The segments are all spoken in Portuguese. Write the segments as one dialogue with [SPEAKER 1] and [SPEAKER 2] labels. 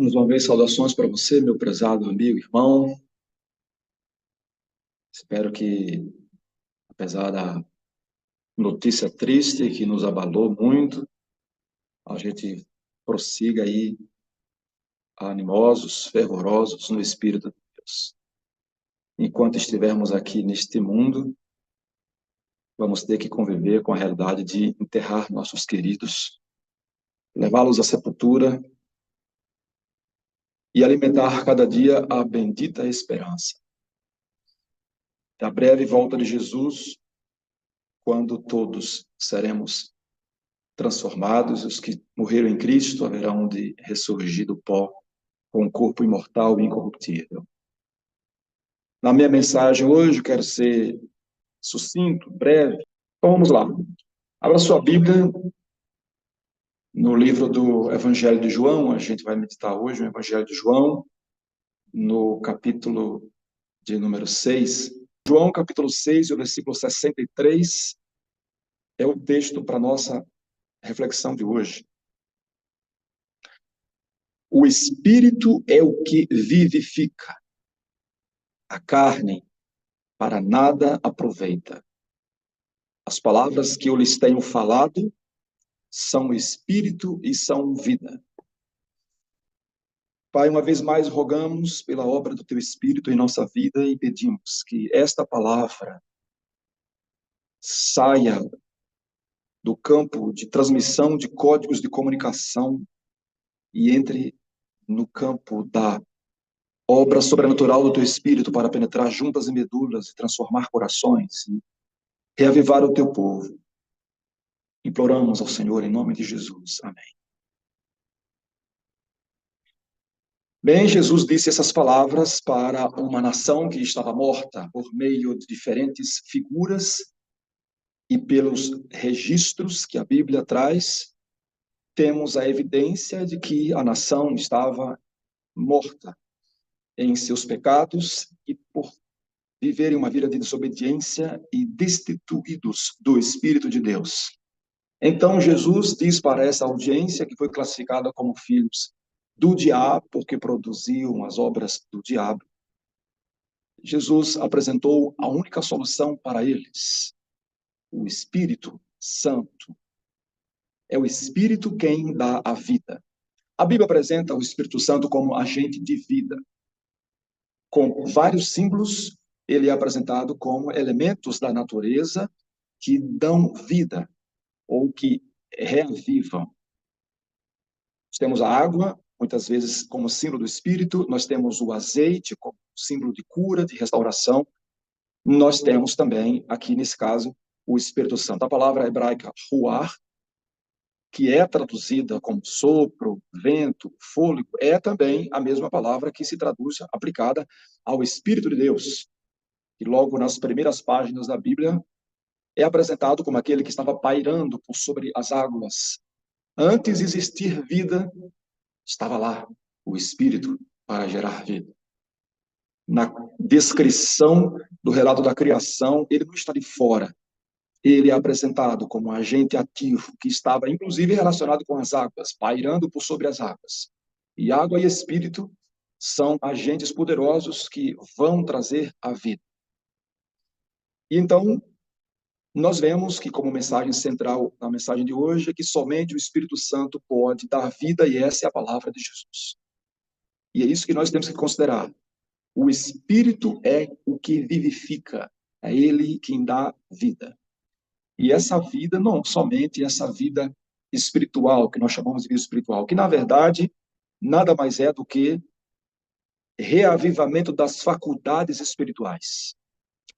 [SPEAKER 1] Mais uma vez, saudações para você, meu prezado amigo, irmão. Espero que, apesar da notícia triste que nos abalou muito, a gente prossiga aí animosos, fervorosos no Espírito de Deus. Enquanto estivermos aqui neste mundo, vamos ter que conviver com a realidade de enterrar nossos queridos, levá-los à sepultura e alimentar cada dia a bendita esperança da breve volta de Jesus, quando todos seremos transformados, os que morreram em Cristo haverão de ressurgir do pó com um corpo imortal e incorruptível. Na minha mensagem hoje, quero ser sucinto, breve. Então vamos lá. Abra sua Bíblia no livro do Evangelho de João. A gente vai meditar hoje no Evangelho de João, no capítulo de número 6. João, capítulo 6, o versículo 63, é o texto para a nossa reflexão de hoje. O Espírito é o que vivifica. A carne para nada aproveita. As palavras que eu lhes tenho falado são Espírito e são vida. Pai, uma vez mais rogamos pela obra do Teu Espírito em nossa vida e pedimos que esta palavra saia do campo de transmissão de códigos de comunicação e entre no campo da obra sobrenatural do Teu Espírito para penetrar juntas e medulas e transformar corações e reavivar o Teu povo. Imploramos ao Senhor em nome de Jesus. Amém. Bem, Jesus disse essas palavras para uma nação que estava morta por meio de diferentes figuras e pelos registros que a Bíblia traz, temos a evidência de que a nação estava morta em seus pecados e por viverem uma vida de desobediência e destituídos do Espírito de Deus. Então Jesus diz para essa audiência, que foi classificada como filhos do diabo, porque produziam as obras do diabo, Jesus apresentou a única solução para eles: o Espírito Santo. É o Espírito quem dá a vida. A Bíblia apresenta o Espírito Santo como agente de vida. Com vários símbolos, ele é apresentado como elementos da natureza que dão vida ou que reavivam. Nós temos a água, muitas vezes como símbolo do Espírito, nós temos o azeite como símbolo de cura, de restauração. Nós temos também, aqui nesse caso, o Espírito Santo. A palavra hebraica ruach, que é traduzida como sopro, vento, fôlego, é também a mesma palavra que se traduz, aplicada ao Espírito de Deus. E logo nas primeiras páginas da Bíblia, é apresentado como aquele que estava pairando por sobre as águas. Antes de existir vida, estava lá o Espírito para gerar vida. Na descrição do relato da criação, ele não está de fora. Ele é apresentado como um agente ativo, que estava inclusive relacionado com as águas, pairando por sobre as águas. E água e espírito são agentes poderosos que vão trazer a vida. E então, nós vemos que, como mensagem central na mensagem de hoje, é que somente o Espírito Santo pode dar vida, e essa é a palavra de Jesus. E é isso que nós temos que considerar. O Espírito é o que vivifica, é ele quem dá vida. E essa vida, não somente essa vida espiritual, que nós chamamos de vida espiritual, que na verdade nada mais é do que reavivamento das faculdades espirituais,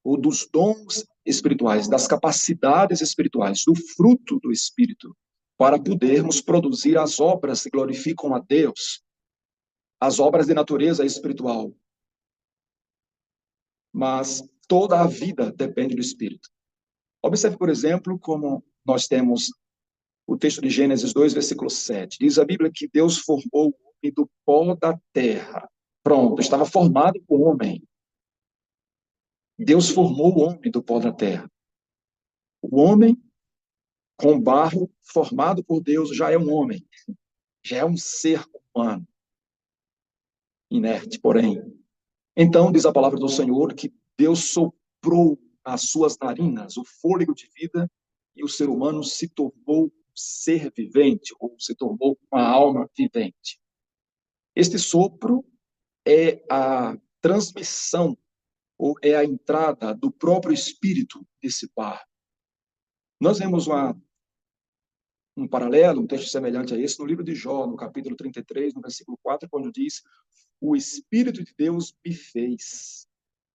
[SPEAKER 1] ou dos dons espirituais, das capacidades espirituais, do fruto do Espírito, para podermos produzir as obras que glorificam a Deus, as obras de natureza espiritual. Mas toda a vida depende do Espírito. Observe, por exemplo, como nós temos o texto de Gênesis 2, versículo 7. Diz a Bíblia que Deus formou o homem do pó da terra. Pronto, estava formado o homem. Deus formou o homem do pó da terra. O homem, com barro, formado por Deus, já é um homem. Já é um ser humano. inerte, porém. Então, diz a palavra do Senhor que Deus soprou nas suas narinas o fôlego de vida e o ser humano se tornou ser vivente, ou se tornou uma alma vivente. Este sopro é a transmissão, ou é a entrada do próprio Espírito nesse par. Nós vemos um paralelo, um texto semelhante a esse, no livro de Jó, no capítulo 33, no versículo 4, quando diz: o Espírito de Deus me fez,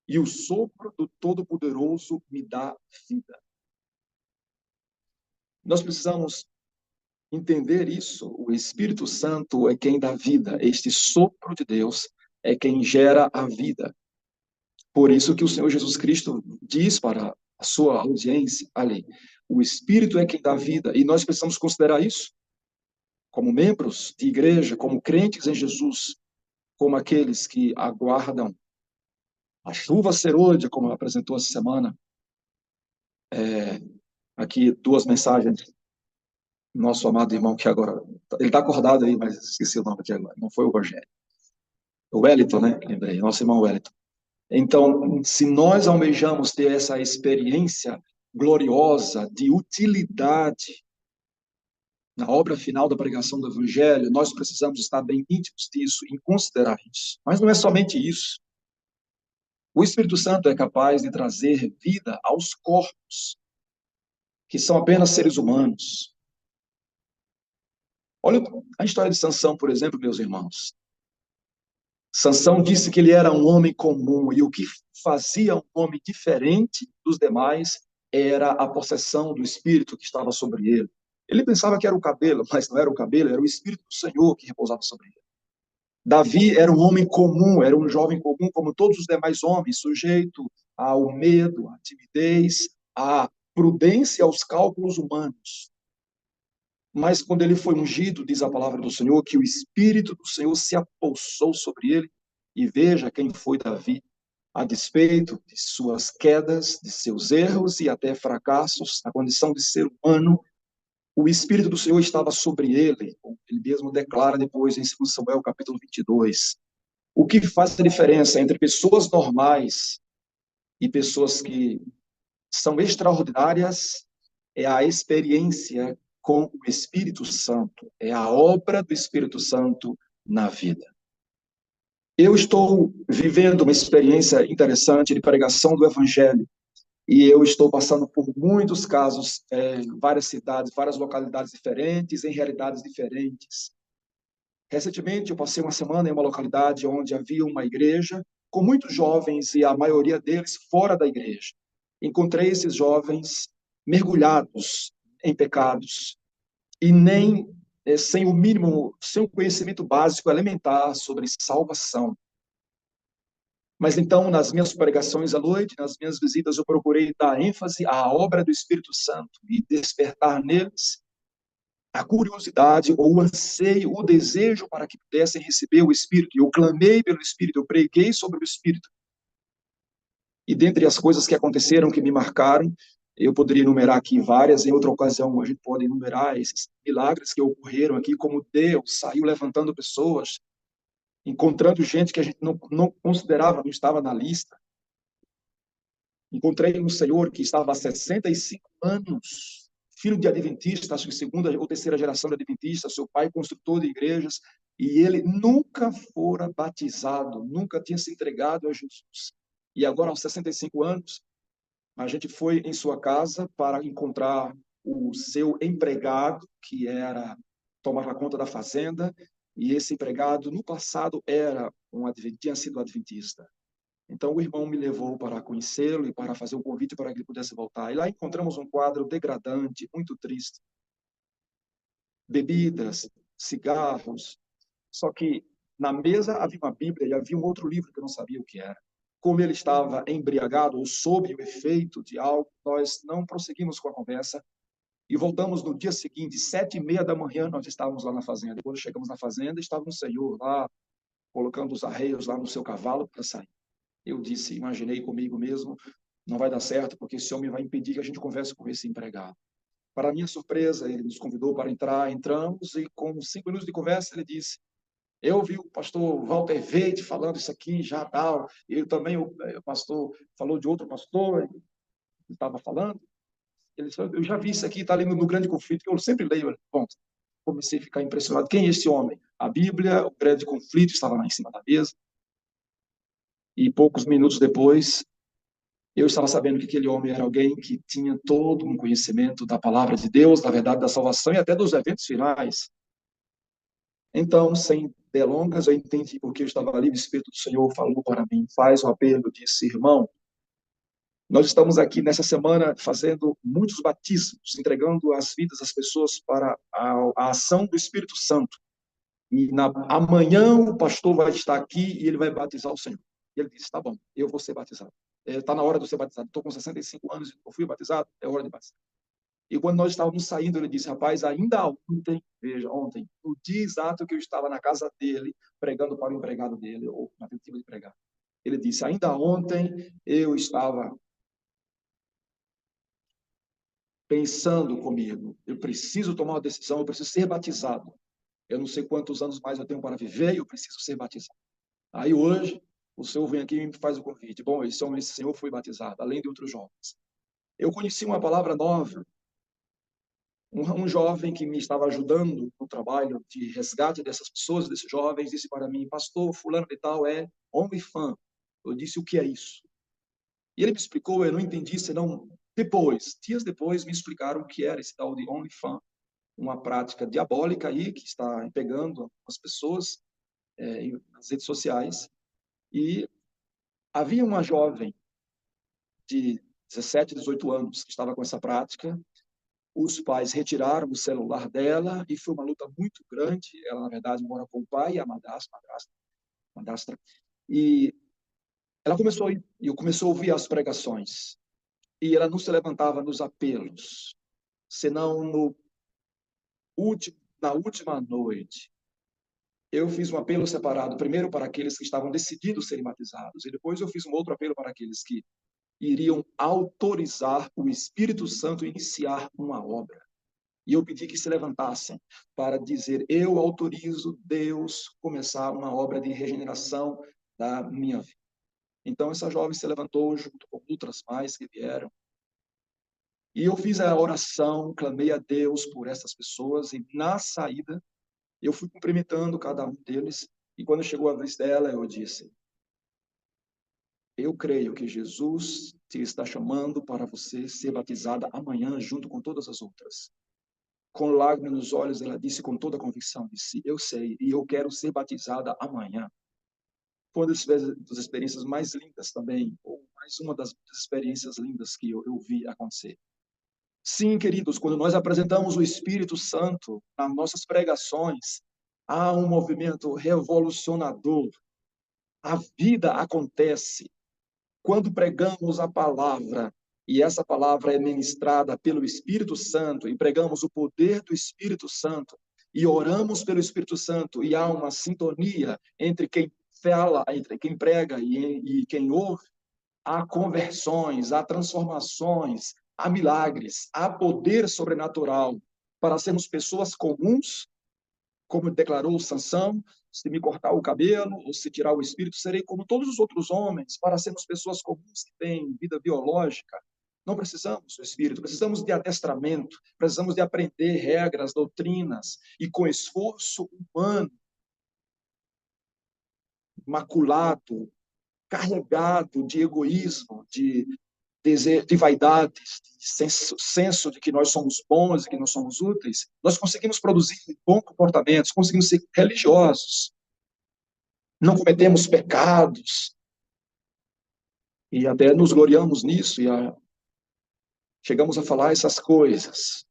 [SPEAKER 1] e o sopro do Todo-Poderoso me dá vida. Nós precisamos entender isso. O Espírito Santo é quem dá vida. Este sopro de Deus é quem gera a vida. Por isso que o Senhor Jesus Cristo diz para a sua audiência ali, o Espírito é quem dá vida, e nós precisamos considerar isso como membros de igreja, como crentes em Jesus, como aqueles que aguardam a chuva serôdia, como apresentou essa semana. Aqui, duas mensagens. Nosso amado irmão, que agora, ele está acordado aí, mas esqueci o nome aqui agora, não foi o Rogério. O Wellington, né? Lembrei, nosso irmão Wellington. Então, se nós almejamos ter essa experiência gloriosa de utilidade na obra final da pregação do Evangelho, nós precisamos estar bem íntimos disso e considerar isso. Mas não é somente isso. O Espírito Santo é capaz de trazer vida aos corpos, que são apenas seres humanos. Olha a história de Sansão, por exemplo, meus irmãos. Sansão disse que ele era um homem comum, e o que fazia um homem diferente dos demais era a possessão do Espírito que estava sobre ele. Ele pensava que era o cabelo, mas não era o cabelo, era o Espírito do Senhor que repousava sobre ele. Davi era um homem comum, era um jovem comum, como todos os demais homens, sujeito ao medo, à timidez, à prudência, aos cálculos humanos. Mas quando ele foi ungido, diz a palavra do Senhor, que o Espírito do Senhor se apossou sobre ele, e veja quem foi Davi, a despeito de suas quedas, de seus erros e até fracassos, na condição de ser humano, o Espírito do Senhor estava sobre ele, como ele mesmo declara depois em 2 Samuel capítulo 22. O que faz a diferença entre pessoas normais e pessoas que são extraordinárias é a experiência com o Espírito Santo, é a obra do Espírito Santo na vida. Eu estou vivendo uma experiência interessante de pregação do Evangelho, e eu estou passando por muitos casos, várias cidades, várias localidades diferentes, em realidades diferentes. Recentemente, eu passei uma semana em uma localidade onde havia uma igreja com muitos jovens e a maioria deles fora da igreja. Encontrei esses jovens mergulhados em pecados e nem sem o mínimo, sem o conhecimento básico elementar sobre salvação. Mas então, nas minhas pregações à noite, nas minhas visitas, eu procurei dar ênfase à obra do Espírito Santo e despertar neles a curiosidade, ou o anseio, o desejo para que pudessem receber o Espírito. Eu clamei pelo Espírito, eu preguei sobre o Espírito. E dentre as coisas que aconteceram, que me marcaram, eu poderia enumerar aqui várias, em outra ocasião a gente pode enumerar esses milagres que ocorreram aqui, como Deus saiu levantando pessoas, encontrando gente que a gente não considerava, não estava na lista. Encontrei um senhor que estava há 65 anos, filho de adventista, acho que segunda ou terceira geração de adventista, seu pai construtor de igrejas, e ele nunca fora batizado, nunca tinha se entregado a Jesus. E agora, aos 65 anos, a gente foi em sua casa para encontrar o seu empregado, que tomava conta da fazenda, e esse empregado, no passado, tinha sido adventista. Então, o irmão me levou para conhecê-lo e para fazer um convite para que ele pudesse voltar. E lá encontramos um quadro degradante, muito triste. Bebidas, cigarros. Só que na mesa havia uma Bíblia e havia um outro livro que eu não sabia o que era. Como ele estava embriagado ou sob o efeito de algo, nós não prosseguimos com a conversa e voltamos no dia seguinte, 7h30 da manhã, nós estávamos lá na fazenda. Quando chegamos na fazenda, estava um senhor lá, colocando os arreios lá no seu cavalo para sair. Eu disse, imaginei comigo mesmo, não vai dar certo, porque esse homem vai impedir que a gente converse com esse empregado. Para minha surpresa, ele nos convidou para entrar, entramos, e com 5 minutos de conversa, ele disse, Eu vi o pastor Walter Veide falando isso aqui já tal. Ele também, o pastor, falou de outro pastor que estava falando. Ele disse, eu já vi isso aqui, está ali no Grande Conflito, que eu sempre leio. Bom, comecei a ficar impressionado. Quem é esse homem? A Bíblia, o Grande Conflito, estava lá em cima da mesa. E poucos minutos depois, eu estava sabendo que aquele homem era alguém que tinha todo um conhecimento da palavra de Deus, da verdade da salvação e até dos eventos finais. Então, sem delongas, eu entendi porque eu estava ali, o Espírito do Senhor falou para mim, faz um apelo, disse, irmão, nós estamos aqui nessa semana fazendo muitos batismos, entregando as vidas das pessoas para a ação do Espírito Santo. E amanhã o pastor vai estar aqui e ele vai batizar o Senhor. E ele disse, tá bom, eu vou ser batizado. Está na hora de eu ser batizado. Estou com 65 anos, eu fui batizado, é hora de batizar. E quando nós estávamos saindo, ele disse, rapaz, ainda ontem, veja, ontem, no dia exato que eu estava na casa dele, pregando para o empregado dele, ou na tentativa de pregar, ele disse, ainda ontem eu estava pensando comigo, eu preciso tomar uma decisão, eu preciso ser batizado. Eu não sei quantos anos mais eu tenho para viver, eu preciso ser batizado. Aí hoje, o senhor vem aqui e me faz o convite. Bom, esse senhor foi batizado, além de outros jovens. Eu conheci uma palavra nova. Um jovem que me estava ajudando no trabalho de resgate dessas pessoas, desses jovens, disse para mim, pastor, fulano de tal é OnlyFans. Eu disse, o que é isso? E ele me explicou, eu não entendi, senão depois, dias depois, me explicaram o que era esse tal de OnlyFans, uma prática diabólica aí, que está pegando as pessoas nas redes sociais. E havia uma jovem de 17, 18 anos que estava com essa prática. Os pais retiraram o celular dela e foi uma luta muito grande. Ela, na verdade, mora com o pai e a madrastra. E ela começou a ouvir as pregações. E ela não se levantava nos apelos, senão na última noite. Eu fiz um apelo separado, primeiro para aqueles que estavam decididos serem batizados, e depois eu fiz um outro apelo para aqueles que iriam autorizar o Espírito Santo a iniciar uma obra. E eu pedi que se levantassem para dizer, eu autorizo Deus começar uma obra de regeneração da minha vida. Então, essa jovem se levantou junto com outras mais que vieram. E eu fiz a oração, clamei a Deus por essas pessoas, e na saída, eu fui cumprimentando cada um deles, e quando chegou a vez dela, eu disse, eu creio que Jesus te está chamando para você ser batizada amanhã, junto com todas as outras. Com lágrimas nos olhos, ela disse com toda a convicção, disse, eu sei, e eu quero ser batizada amanhã. Foi uma das experiências mais lindas também, ou mais uma das experiências lindas que eu vi acontecer. Sim, queridos, quando nós apresentamos o Espírito Santo nas nossas pregações, há um movimento revolucionador. A vida acontece quando pregamos a palavra, e essa palavra é ministrada pelo Espírito Santo, e pregamos o poder do Espírito Santo, e oramos pelo Espírito Santo, e há uma sintonia entre quem fala, entre quem prega e quem ouve, há conversões, há transformações, há milagres, há poder sobrenatural para sermos pessoas comuns, como declarou Sansão, se me cortar o cabelo ou se tirar o espírito, serei como todos os outros homens, para sermos pessoas comuns que têm vida biológica. Não precisamos do espírito, precisamos de adestramento, precisamos de aprender regras, doutrinas, e com esforço humano, maculado, carregado de egoísmo, de vaidades, de senso de que nós somos bons e que nós somos úteis, nós conseguimos produzir bons comportamentos, conseguimos ser religiosos, não cometemos pecados, e até nos gloriamos nisso, chegamos a falar essas coisas.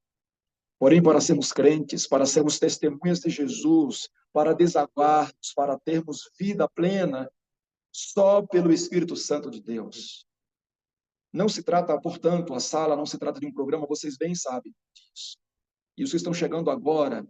[SPEAKER 1] Porém, para sermos crentes, para sermos testemunhas de Jesus, para desaguarmos, para termos vida plena, só pelo Espírito Santo de Deus. Não se trata, portanto, a sala não se trata de um programa, vocês bem sabem disso. E os que estão chegando agora,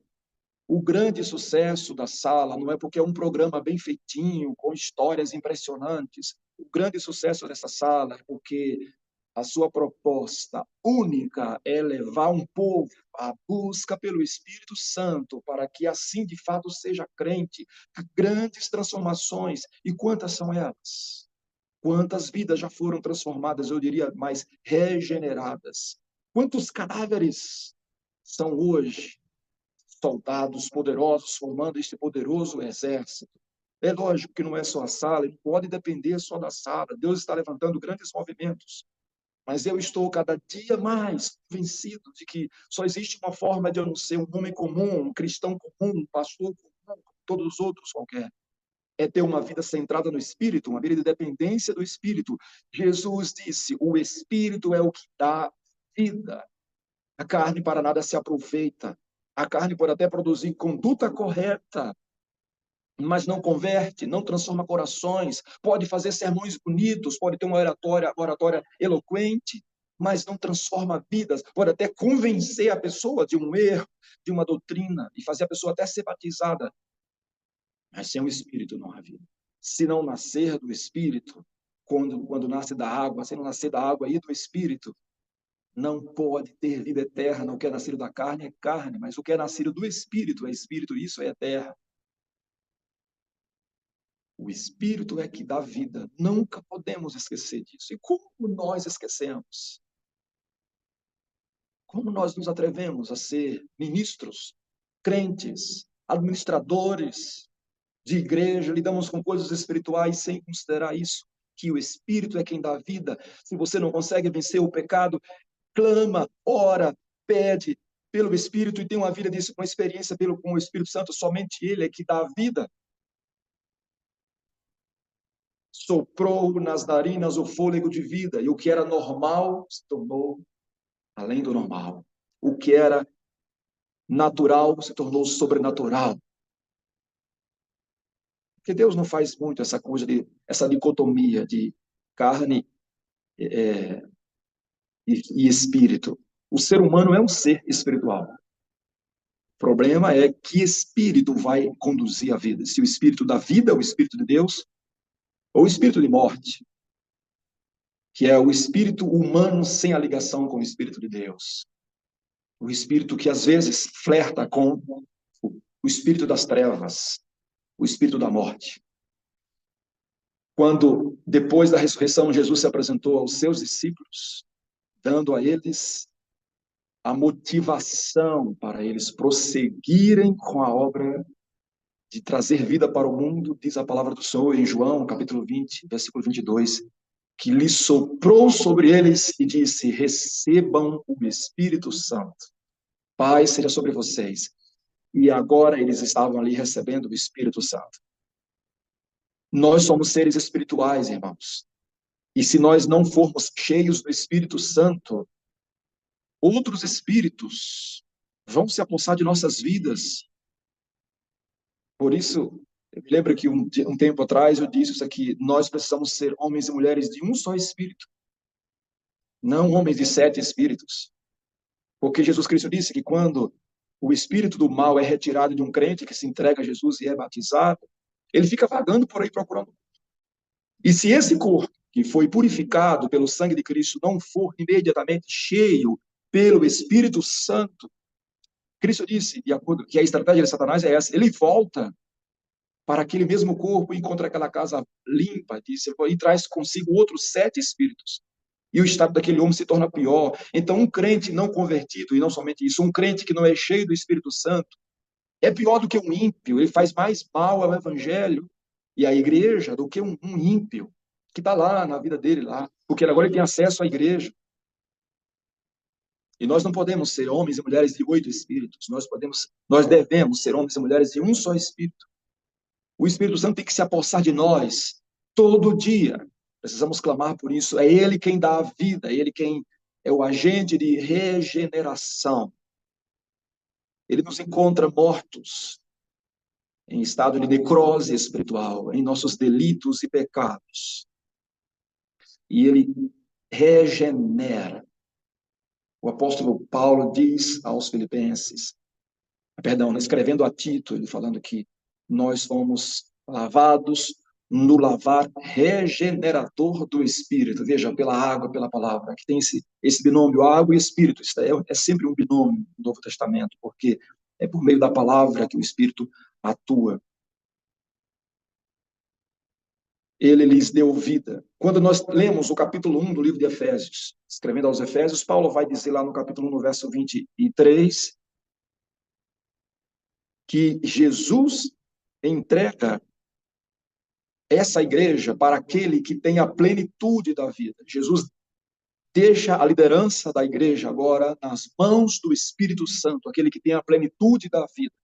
[SPEAKER 1] o grande sucesso da sala não é porque é um programa bem feitinho, com histórias impressionantes. O grande sucesso dessa sala é porque A sua proposta única é levar um povo à busca pelo Espírito Santo, para que assim de fato seja crente, a grandes transformações. E quantas são elas? Quantas vidas já foram transformadas, eu diria mais regeneradas? Quantos cadáveres são hoje soldados poderosos formando este poderoso exército? É lógico que não é só a sala, não pode depender só da sala. Deus está levantando grandes movimentos. Mas eu estou cada dia mais convencido de que só existe uma forma de eu não ser um homem comum, um cristão comum, um pastor comum, como todos os outros qualquer. É ter uma vida centrada no Espírito, uma vida de dependência do Espírito. Jesus disse, o Espírito é o que dá vida. A carne para nada se aproveita. A carne pode até produzir conduta correta, mas não converte, não transforma corações, pode fazer sermões bonitos, pode ter uma oratória eloquente, mas não transforma vidas, pode até convencer a pessoa de um erro, de uma doutrina, e fazer a pessoa até ser batizada, mas sem o Espírito não há vida. Se não nascer do Espírito, quando nasce da água, se não nascer da água e do Espírito, não pode ter vida eterna. O que é nascido da carne é carne, mas o que é nascido do Espírito é Espírito, isso é eterno. O Espírito é que dá vida. Nunca podemos esquecer disso. E como nós esquecemos? Como nós nos atrevemos a ser ministros, crentes, administradores de igreja, lidamos com coisas espirituais sem considerar isso, que o Espírito é quem dá vida. Se você não consegue vencer o pecado, clama, ora, pede pelo Espírito e tem uma vida disso, uma experiência com o Espírito Santo. Somente Ele é que dá a vida. Soprou nas narinas o fôlego de vida, e o que era normal se tornou além do normal. O que era natural se tornou sobrenatural. Porque Deus não faz muito essa coisa essa dicotomia de carne e espírito. O ser humano é um ser espiritual. O problema é que espírito vai conduzir a vida. Se o espírito da vida é o espírito de Deus, ou o espírito de morte, que é o espírito humano sem a ligação com o espírito de Deus. O espírito que às vezes flerta com o espírito das trevas, o espírito da morte. Quando, depois da ressurreição, Jesus se apresentou aos seus discípulos, dando a eles a motivação para eles prosseguirem com a obra de trazer vida para o mundo, diz a palavra do Senhor em João, capítulo 20, versículo 22, que lhe soprou sobre eles e disse, recebam o Espírito Santo. Paz seja sobre vocês. E agora eles estavam ali recebendo o Espírito Santo. Nós somos seres espirituais, irmãos. E se nós não formos cheios do Espírito Santo, outros espíritos vão se apossar de nossas vidas. Por isso, eu me lembro que um tempo atrás eu disse isso aqui, nós precisamos ser homens e mulheres de um só espírito, não homens de 7 espíritos. Porque Jesus Cristo disse que quando o espírito do mal é retirado de um crente que se entrega a Jesus e é batizado, ele fica vagando por aí procurando. E se esse corpo que foi purificado pelo sangue de Cristo não for imediatamente cheio pelo Espírito Santo, Cristo disse, de acordo que a estratégia de Satanás é essa, ele volta para aquele mesmo corpo e encontra aquela casa limpa, disse, e traz consigo outros 7 espíritos. E o estado daquele homem se torna pior. Então, um crente não convertido, e não somente isso, um crente que não é cheio do Espírito Santo, é pior do que um ímpio, ele faz mais mal ao evangelho e à igreja do que um ímpio, que está lá na vida dele, lá, porque agora ele tem acesso à igreja. E nós não podemos ser homens e mulheres de 8 espíritos, nós devemos ser homens e mulheres de um só espírito. O Espírito Santo tem que se apossar de nós todo dia. Precisamos clamar por isso. É Ele quem dá a vida, é Ele quem é o agente de regeneração. Ele nos encontra mortos, em estado de necrose espiritual, em nossos delitos e pecados. E Ele regenera. O apóstolo Paulo diz aos Filipenses, escrevendo a Tito, ele falando que nós fomos lavados no lavar regenerador do Espírito. Veja, pela água, pela palavra, que tem esse binômio, água e Espírito. Isso é sempre um binômio no Novo Testamento, porque é por meio da palavra que o Espírito atua. Ele lhes deu vida. Quando nós lemos o capítulo 1 do livro de Efésios, escrevendo aos Efésios, Paulo vai dizer lá no capítulo 1, no verso 23, que Jesus entrega essa igreja para aquele que tem a plenitude da vida. Jesus deixa a liderança da igreja agora nas mãos do Espírito Santo, aquele que tem a plenitude da vida.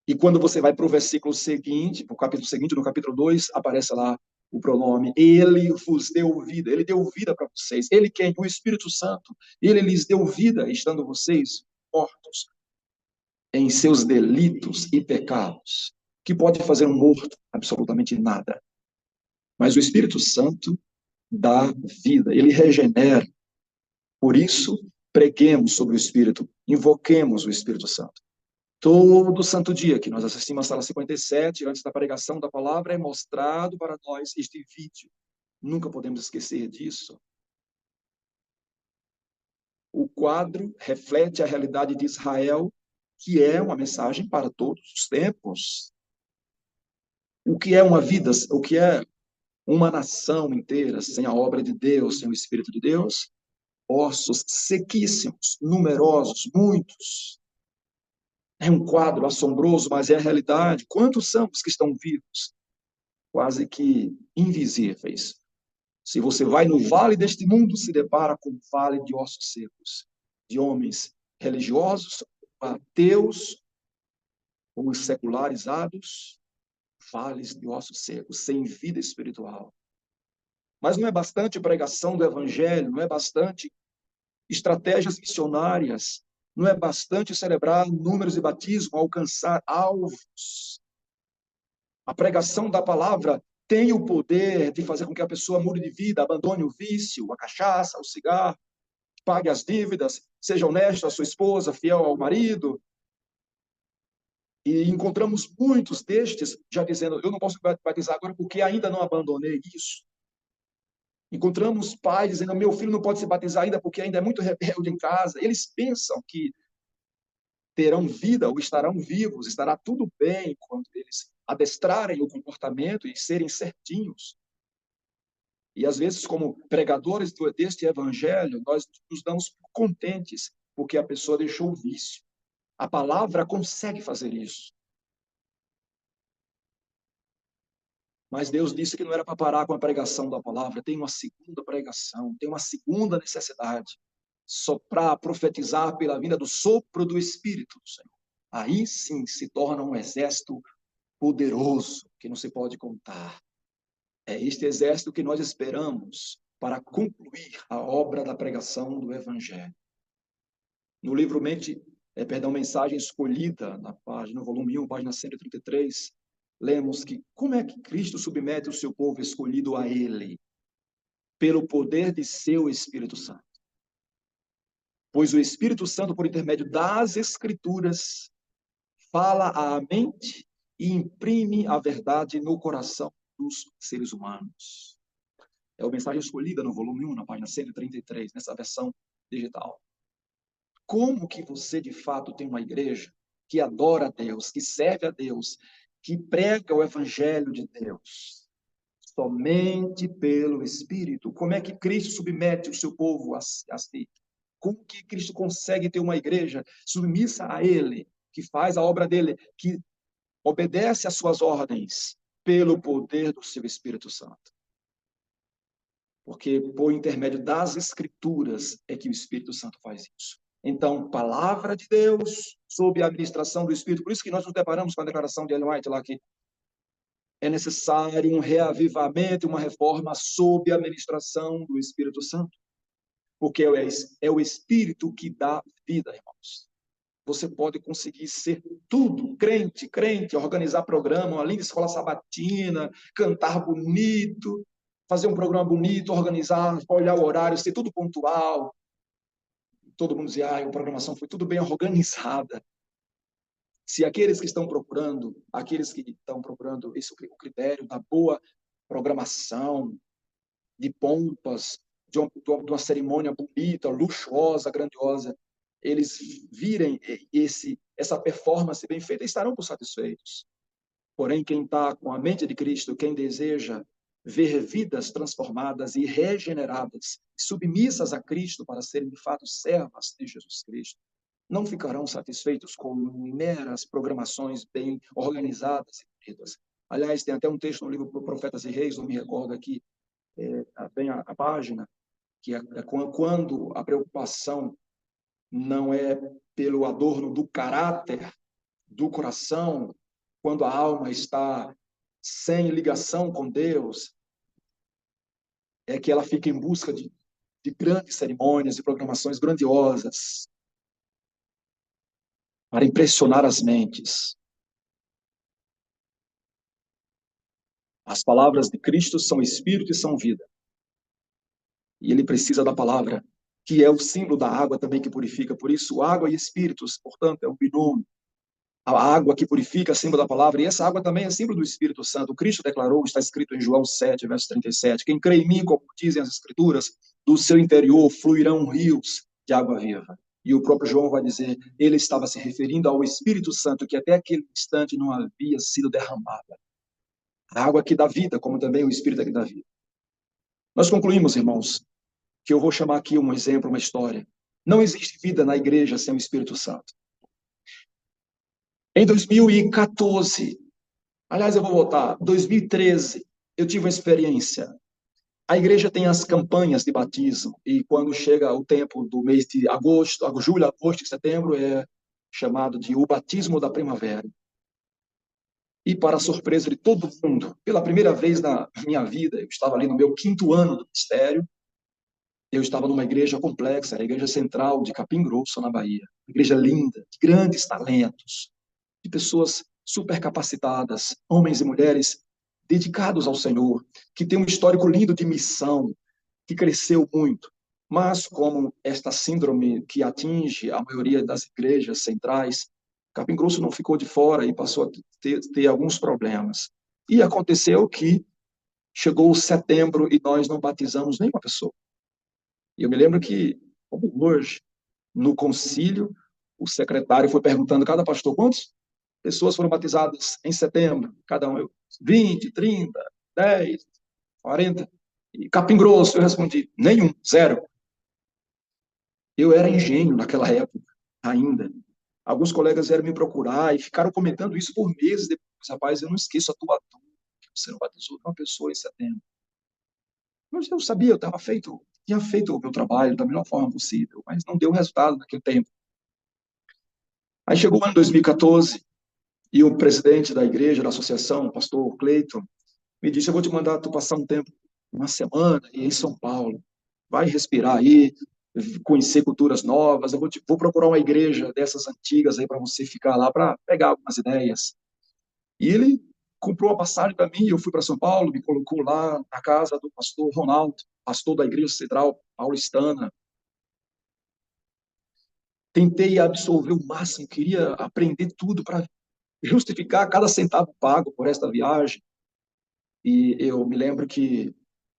[SPEAKER 1] E quando você vai para o versículo seguinte, para o capítulo seguinte, no capítulo 2, aparece lá o pronome, ele vos deu vida, ele deu vida para vocês. Ele quem? O Espírito Santo. Ele lhes deu vida, estando vocês mortos em seus delitos e pecados. Que pode fazer um morto? Absolutamente nada. Mas o Espírito Santo dá vida, ele regenera. Por isso, preguemos sobre o Espírito, invoquemos o Espírito Santo. Todo santo dia que nós assistimos a sala 57, antes da pregação da palavra, é mostrado para nós este vídeo. Nunca podemos esquecer disso. O quadro reflete a realidade de Israel, que é uma mensagem para todos os tempos. O que é uma vida, o que é uma nação inteira sem a obra de Deus, sem o Espírito de Deus? Ossos sequíssimos, numerosos, muitos. É um quadro assombroso, mas é a realidade. Quantos são os que estão vivos? Quase que invisíveis. Se você vai no vale deste mundo, se depara com um vale de ossos secos, de homens religiosos, ateus, ou secularizados, vales de ossos secos, sem vida espiritual. Mas não é bastante pregação do evangelho, não é bastante estratégias missionárias, não é bastante celebrar números de batismo, alcançar alvos. A pregação da palavra tem o poder de fazer com que a pessoa mude de vida, abandone o vício, a cachaça, o cigarro, pague as dívidas, seja honesto à sua esposa, fiel ao marido. E encontramos muitos destes já dizendo, eu não posso batizar agora porque ainda não abandonei isso. Encontramos pais dizendo, meu filho não pode se batizar ainda porque ainda é muito rebelde em casa. Eles pensam que terão vida ou estarão vivos, estará tudo bem quando eles adestrarem o comportamento e serem certinhos. E às vezes, como pregadores deste evangelho, nós nos damos contentes porque a pessoa deixou o vício. A palavra consegue fazer isso. Mas Deus disse que não era para parar com a pregação da palavra. Tem uma segunda pregação, tem uma segunda necessidade. Soprar, profetizar pela vinda do sopro do Espírito do Senhor. Aí sim se torna um exército poderoso, que não se pode contar. É este exército que nós esperamos para concluir a obra da pregação do Evangelho. No livro Mensagem Escolhida, no volume 1, página 133, lemos que como é que Cristo submete o seu povo escolhido a Ele? Pelo poder de seu Espírito Santo. Pois o Espírito Santo, por intermédio das Escrituras, fala à mente e imprime a verdade no coração dos seres humanos. É a Mensagem Escolhida no volume 1, na página 133, nessa versão digital. Como que você, de fato, tem uma igreja que adora a Deus, que serve a Deus, que prega o Evangelho de Deus? Somente pelo Espírito. Como é que Cristo submete o seu povo a si? Como que Cristo consegue ter uma igreja submissa a Ele, que faz a obra dele, que obedece às suas ordens? Pelo poder do seu Espírito Santo. Porque por intermédio das Escrituras é que o Espírito Santo faz isso. Então, palavra de Deus, sob a administração do Espírito. Por isso que nós nos deparamos com a declaração de Ellen White lá que é necessário um reavivamento, uma reforma sob a administração do Espírito Santo. Porque é o Espírito que dá vida, irmãos. Você pode conseguir ser tudo, crente, organizar programa, uma linda escola sabatina, cantar bonito, fazer um programa bonito, organizar, olhar o horário, ser tudo pontual. Todo mundo dizia, a programação foi tudo bem organizada. Se aqueles que estão procurando, esse o critério da boa programação, de pompas, de uma cerimônia bonita, luxuosa, grandiosa, eles virem essa performance bem feita, estarão por satisfeitos. Porém, quem está com a mente de Cristo, quem deseja ver vidas transformadas e regeneradas, submissas a Cristo para serem de fato servas de Jesus Cristo, não ficarão satisfeitos com meras programações bem organizadas e bonitas. Aliás, tem até um texto no livro Profetas e Reis, não me recordo aqui bem a página, que é quando a preocupação não é pelo adorno do caráter, do coração, quando a alma está sem ligação com Deus, é que ela fica em busca de grandes cerimônias e programações grandiosas para impressionar as mentes. As palavras de Cristo são espírito e são vida. E ele precisa da palavra, que é o símbolo da água também que purifica. Por isso, água e espíritos, portanto, é um binômio. A água que purifica, símbolo da palavra, e essa água também é símbolo do Espírito Santo. Cristo declarou, está escrito em João 7, verso 37, quem crê em mim, como dizem as Escrituras, do seu interior fluirão rios de água viva. E o próprio João vai dizer, ele estava se referindo ao Espírito Santo, que até aquele instante não havia sido derramada. A água que dá vida, como também o Espírito que dá vida. Nós concluímos, irmãos, que eu vou chamar aqui um exemplo, uma história. Não existe vida na igreja sem o Espírito Santo. Em 2014, aliás, eu vou voltar, 2013, eu tive uma experiência. A igreja tem as campanhas de batismo, e quando chega o tempo do mês de agosto, julho, agosto e setembro, é chamado de o batismo da primavera. E para a surpresa de todo mundo, pela primeira vez na minha vida, eu estava ali no meu 5º ano do ministério, eu estava numa igreja complexa, a igreja central de Capim Grosso, na Bahia. Igreja linda, de grandes talentos, de pessoas super capacitadas, homens e mulheres dedicados ao Senhor, que tem um histórico lindo de missão, que cresceu muito. Mas como esta síndrome que atinge a maioria das igrejas centrais, Capim Grosso não ficou de fora e passou a ter alguns problemas. E aconteceu que chegou setembro e nós não batizamos nenhuma pessoa. E eu me lembro que, como hoje, no concílio, o secretário foi perguntando a cada pastor quantas pessoas foram batizadas em setembro, cada um, 20, 30, 10, 40. E Capim Grosso, eu respondi, nenhum, zero. Eu era engenho naquela época, ainda. Alguns colegas vieram me procurar e ficaram comentando isso por meses depois. Rapaz, eu não esqueço a tua dor, que você não batizou uma pessoa em setembro. Mas eu sabia, tinha feito o meu trabalho da melhor forma possível, mas não deu resultado naquele tempo. Aí chegou o ano 2014 e o presidente da igreja, da associação, o pastor Cleiton, me disse, eu vou te mandar tu passar um tempo, uma semana em São Paulo, vai respirar aí, conhecer culturas novas, vou procurar uma igreja dessas antigas aí para você ficar lá, para pegar algumas ideias. E ele comprou a passagem para mim, eu fui para São Paulo, me colocou lá na casa do pastor Ronaldo, pastor da igreja central paulistana. Tentei absorver o máximo, queria aprender tudo para justificar cada centavo pago por esta viagem. E eu me lembro que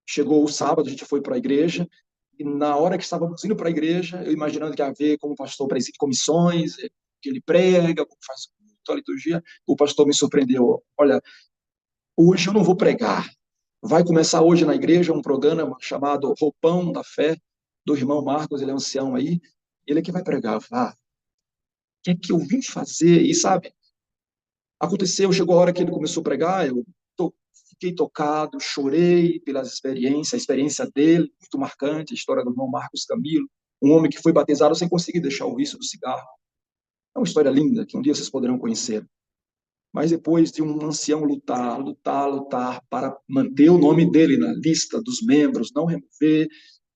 [SPEAKER 1] chegou o sábado, a gente foi para a igreja, e na hora que estávamos indo para a igreja, eu imaginando que ia ver como o pastor preside comissões, que ele prega, como faz a liturgia, o pastor me surpreendeu. Olha, hoje eu não vou pregar. Vai começar hoje na igreja um programa chamado Roupão da Fé, do irmão Marcos, ele é ancião aí, ele é que vai pregar. O que é que eu vim fazer? E sabe, aconteceu, chegou a hora que ele começou a pregar, eu fiquei tocado, chorei pelas experiências, a experiência dele, muito marcante, a história do irmão Marcos Camilo, um homem que foi batizado sem conseguir deixar o vício do cigarro. É uma história linda, que um dia vocês poderão conhecer. Mas depois de um ancião lutar para manter o nome dele na lista dos membros, não remover,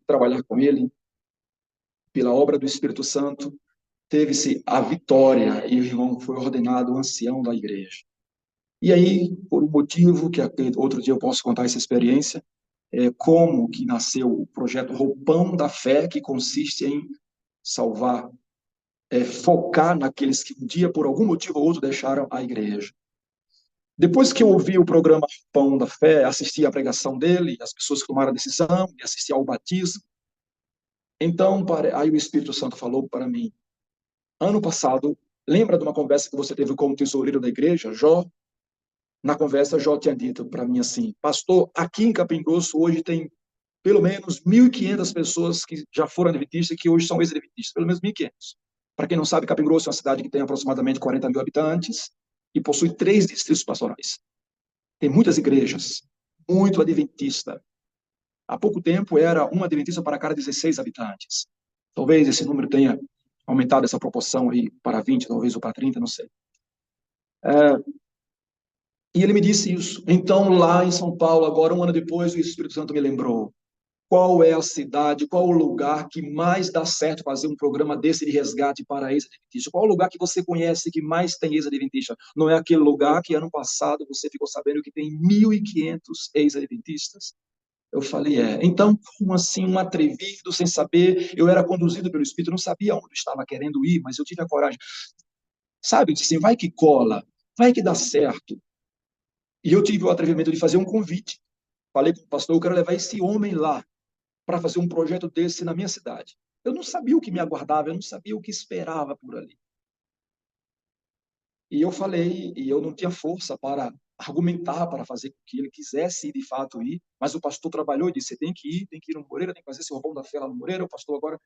[SPEAKER 1] trabalhar com ele, pela obra do Espírito Santo, teve-se a vitória e o irmão foi ordenado ancião da igreja. E aí, por um motivo que outro dia eu posso contar essa experiência, como que nasceu o projeto Roupão da Fé, que consiste em salvar focar naqueles que um dia, por algum motivo ou outro, deixaram a igreja. Depois que eu ouvi o programa Pão da Fé, assisti à pregação dele, as pessoas que tomaram a decisão, e assisti ao batismo, então, aí o Espírito Santo falou para mim, ano passado, lembra de uma conversa que você teve com o tesoureiro da igreja, Jó? Na conversa, Jó tinha dito para mim assim, pastor, aqui em Capim Grosso hoje tem pelo menos 1.500 pessoas que já foram adventistas e que hoje são ex-adventistas, pelo menos 1.500. Para quem não sabe, Capim Grosso é uma cidade que tem aproximadamente 40 mil habitantes e possui 3 distritos pastorais. Tem muitas igrejas, muito adventista. Há pouco tempo era um adventista para cada 16 habitantes. Talvez esse número tenha aumentado essa proporção aí para 20, talvez, ou para 30, não sei. E ele me disse isso. Então, lá em São Paulo, agora um ano depois, o Espírito Santo me lembrou. Qual é a cidade, qual o lugar que mais dá certo fazer um programa desse de resgate para ex-adventista? Qual o lugar que você conhece que mais tem ex-adventista? Não é aquele lugar que ano passado você ficou sabendo que tem 1.500 ex-adventistas? Eu falei, Então, como assim, um atrevido, sem saber, eu era conduzido pelo Espírito, não sabia onde estava querendo ir, mas eu tive a coragem. Sabe, eu disse assim, vai que cola, vai que dá certo. E eu tive o atrevimento de fazer um convite. Falei com o pastor, eu quero levar esse homem lá para fazer um projeto desse na minha cidade. Eu não sabia o que me aguardava, eu não sabia o que esperava por ali. E eu falei, e eu não tinha força para argumentar, para fazer com que ele quisesse de fato ir, mas o pastor trabalhou e disse, você tem que ir no Moreira, tem que fazer esse roupão da fé lá no Moreira, o pastor agora...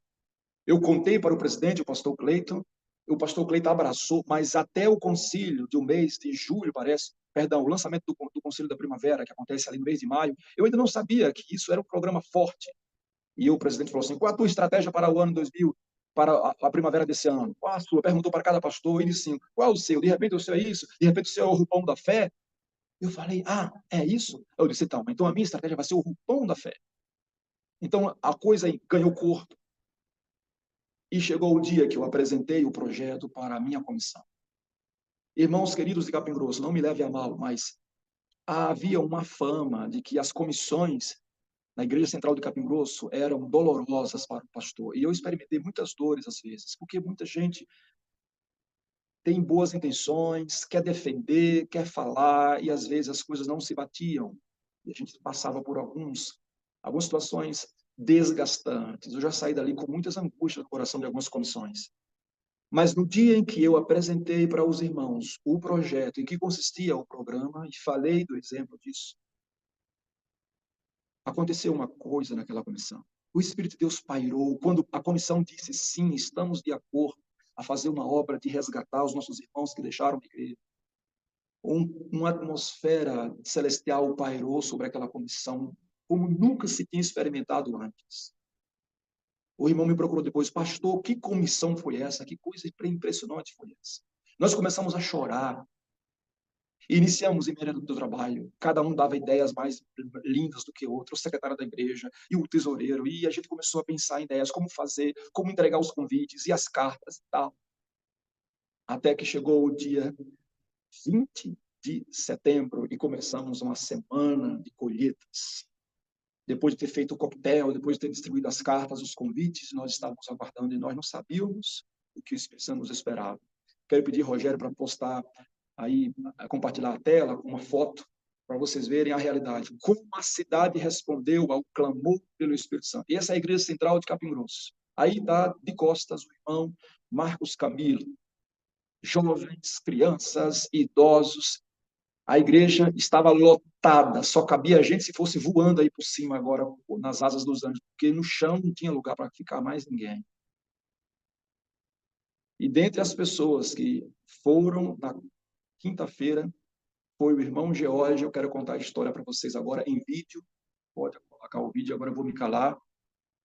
[SPEAKER 1] Eu contei para o presidente, o pastor Cleiton abraçou, mas até o concílio de um mês de julho, parece, perdão, o lançamento do concílio da primavera, que acontece ali no mês de maio, eu ainda não sabia que isso era um programa forte. E o presidente falou assim, qual a tua estratégia para o ano 2000, para a primavera desse ano? Qual a sua? Perguntou para cada pastor, e disse assim, qual o seu? De repente o seu é isso, de repente o seu é o roupão da fé. Eu falei, é isso? Eu disse, então a minha estratégia vai ser o roupão da fé. Então a coisa ganhou corpo. E chegou o dia que eu apresentei o projeto para a minha comissão. Irmãos queridos de Capim Grosso, não me leve a mal, mas havia uma fama de que as comissões na Igreja Central de Capim Grosso eram dolorosas para o pastor. E eu experimentei muitas dores às vezes, porque muita gente tem boas intenções, quer defender, quer falar, e às vezes as coisas não se batiam. E a gente passava por algumas situações desgastantes. Eu já saí dali com muitas angústias no coração de algumas comissões. Mas no dia em que eu apresentei para os irmãos o projeto em que consistia o programa e falei do exemplo disso, aconteceu uma coisa naquela comissão. O Espírito de Deus pairou quando a comissão disse sim, estamos de acordo a fazer uma obra de resgatar os nossos irmãos que deixaram a igreja. Uma atmosfera celestial pairou sobre aquela comissão como nunca se tinha experimentado antes. O irmão me procurou depois, pastor, que comissão foi essa? Que coisa impressionante foi essa? Nós começamos a chorar. Iniciamos em média do trabalho, cada um dava ideias mais lindas do que o outro, o secretário da igreja e o tesoureiro, e a gente começou a pensar em ideias, como fazer, como entregar os convites e as cartas e tal. Até que chegou o dia 20 de setembro e começamos uma semana de colheitas. Depois de ter feito o coquetel, depois de ter distribuído as cartas, os convites, nós estávamos aguardando e nós não sabíamos o que o Espírito Santo nos esperava. Quero pedir, Rogério, para postar aí, compartilhar a tela com uma foto, para vocês verem a realidade. Como a cidade respondeu ao clamor pelo Espírito Santo. E essa é a Igreja Central de Capim Grosso. Aí está de costas o irmão Marcos Camilo. Jovens, crianças, idosos. A igreja estava lotada, só cabia gente se fosse voando aí por cima agora, nas asas dos anjos, porque no chão não tinha lugar para ficar mais ninguém. E dentre as pessoas que foram na quinta-feira, foi o irmão George. Eu quero contar a história para vocês agora em vídeo. Pode colocar o vídeo, agora eu vou me calar.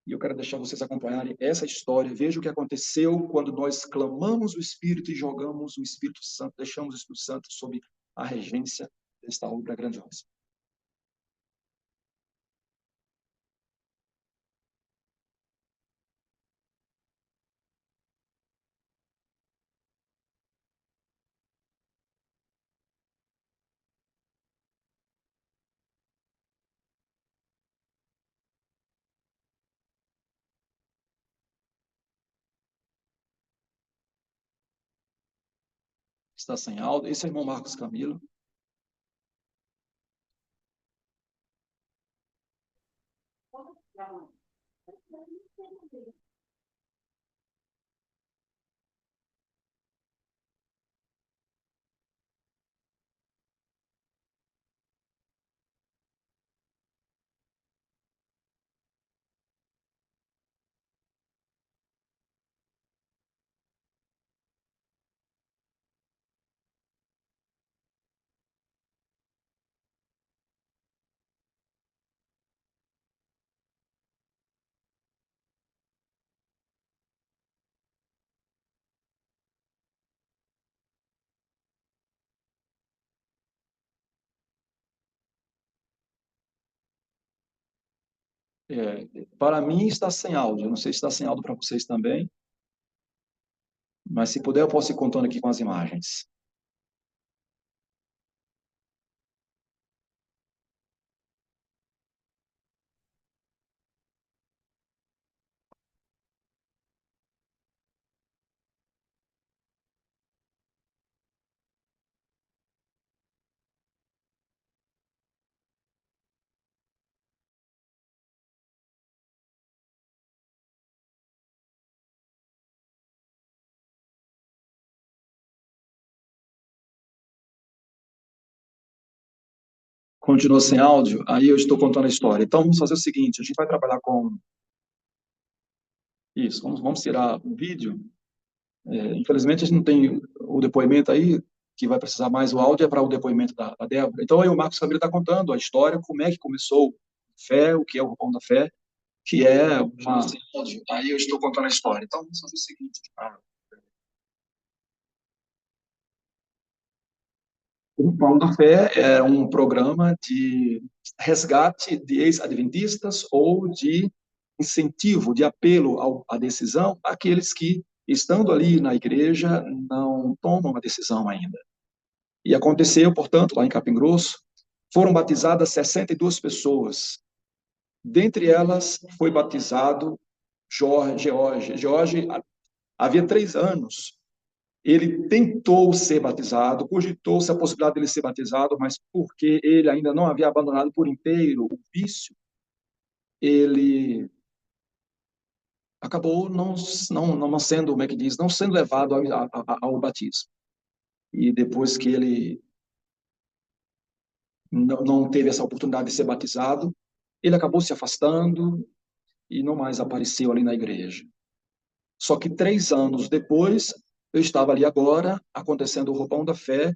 [SPEAKER 1] E eu quero deixar vocês acompanharem essa história. Veja o que aconteceu quando nós clamamos o Espírito e jogamos o Espírito Santo, deixamos o Espírito Santo sob a regência desta obra grandiosa. Está sem áudio. Esse é o irmão Marcos Camilo. Para mim está sem áudio. Não sei se está sem áudio para vocês também, mas se puder eu posso ir contando aqui com as imagens. Continua sem áudio, aí eu estou contando a história. Então vamos fazer o seguinte: a gente vai trabalhar com isso. Vamos tirar o vídeo. Infelizmente a gente não tem o depoimento aí, que vai precisar mais o áudio, é para o depoimento da Débora. Então aí o Marcos Camilo está contando a história, como é que começou a fé, o que é o Roupão da Fé, que é uma. Aí eu estou contando a história. Então vamos fazer o seguinte: o Pão da Fé é um programa de resgate de ex-adventistas ou de incentivo, de apelo à decisão àqueles que, estando ali na igreja, não tomam a decisão ainda. E aconteceu, portanto, lá em Capim Grosso, foram batizadas 62 pessoas. Dentre elas, foi batizado George. George havia 3 anos ele tentou ser batizado, cogitou-se a possibilidade de ele ser batizado, mas porque ele ainda não havia abandonado por inteiro o vício, ele acabou não sendo, como é que diz, não sendo levado ao batismo. E depois que ele não teve essa oportunidade de ser batizado, ele acabou se afastando e não mais apareceu ali na igreja. Só que 3 anos depois, eu estava ali agora, acontecendo o Roupão da Fé.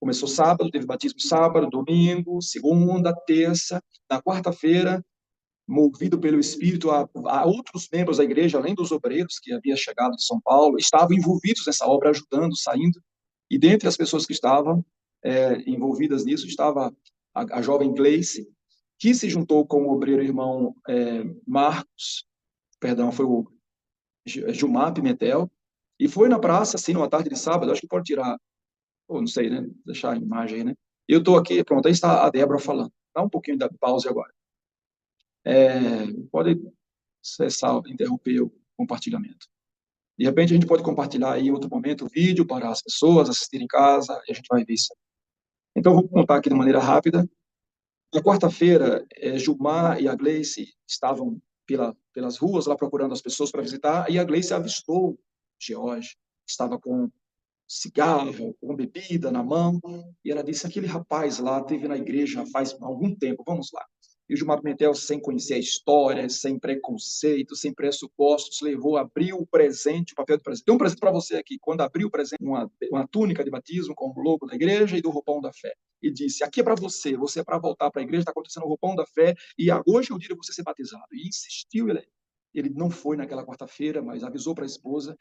[SPEAKER 1] Começou sábado, teve batismo sábado, domingo, segunda, terça. Na quarta-feira, movido pelo Espírito, a outros membros da igreja, além dos obreiros que haviam chegado de São Paulo, estavam envolvidos nessa obra, ajudando, saindo. E dentre as pessoas que estavam envolvidas nisso, estava a jovem Gleice, que se juntou com o obreiro irmão Marcos, perdão, foi o Gilmar Pimentel, e foi na praça, assim, numa tarde de sábado, acho que pode tirar ou não sei, né? Deixar a imagem aí, né? Eu estou aqui, pronto, aí está a Débora falando. Dá um pouquinho da pause agora. Pode cessar, interromper o compartilhamento. De repente, a gente pode compartilhar aí em outro momento o vídeo para as pessoas assistirem em casa e a gente vai ver isso. Então, vou contar aqui de maneira rápida. Na quarta-feira, Gilmar e a Gleice estavam pelas ruas lá procurando as pessoas para visitar e a Gleice avistou George, estava com cigarro, com bebida na mão, e ela disse, aquele rapaz lá teve na igreja faz algum tempo, vamos lá. E o Gilmar Pimentel, sem conhecer a história, sem preconceito, sem pressupostos, levou, abriu o presente, o papel do presente. Tem um presente para você aqui. Quando abriu o presente, uma túnica de batismo com o logo da igreja e do roupão da fé. E disse, aqui é para você é para voltar para a igreja, está acontecendo o roupão da fé, e hoje é o dia de você ser batizado. E insistiu, ele não foi naquela quarta-feira, mas avisou para a esposa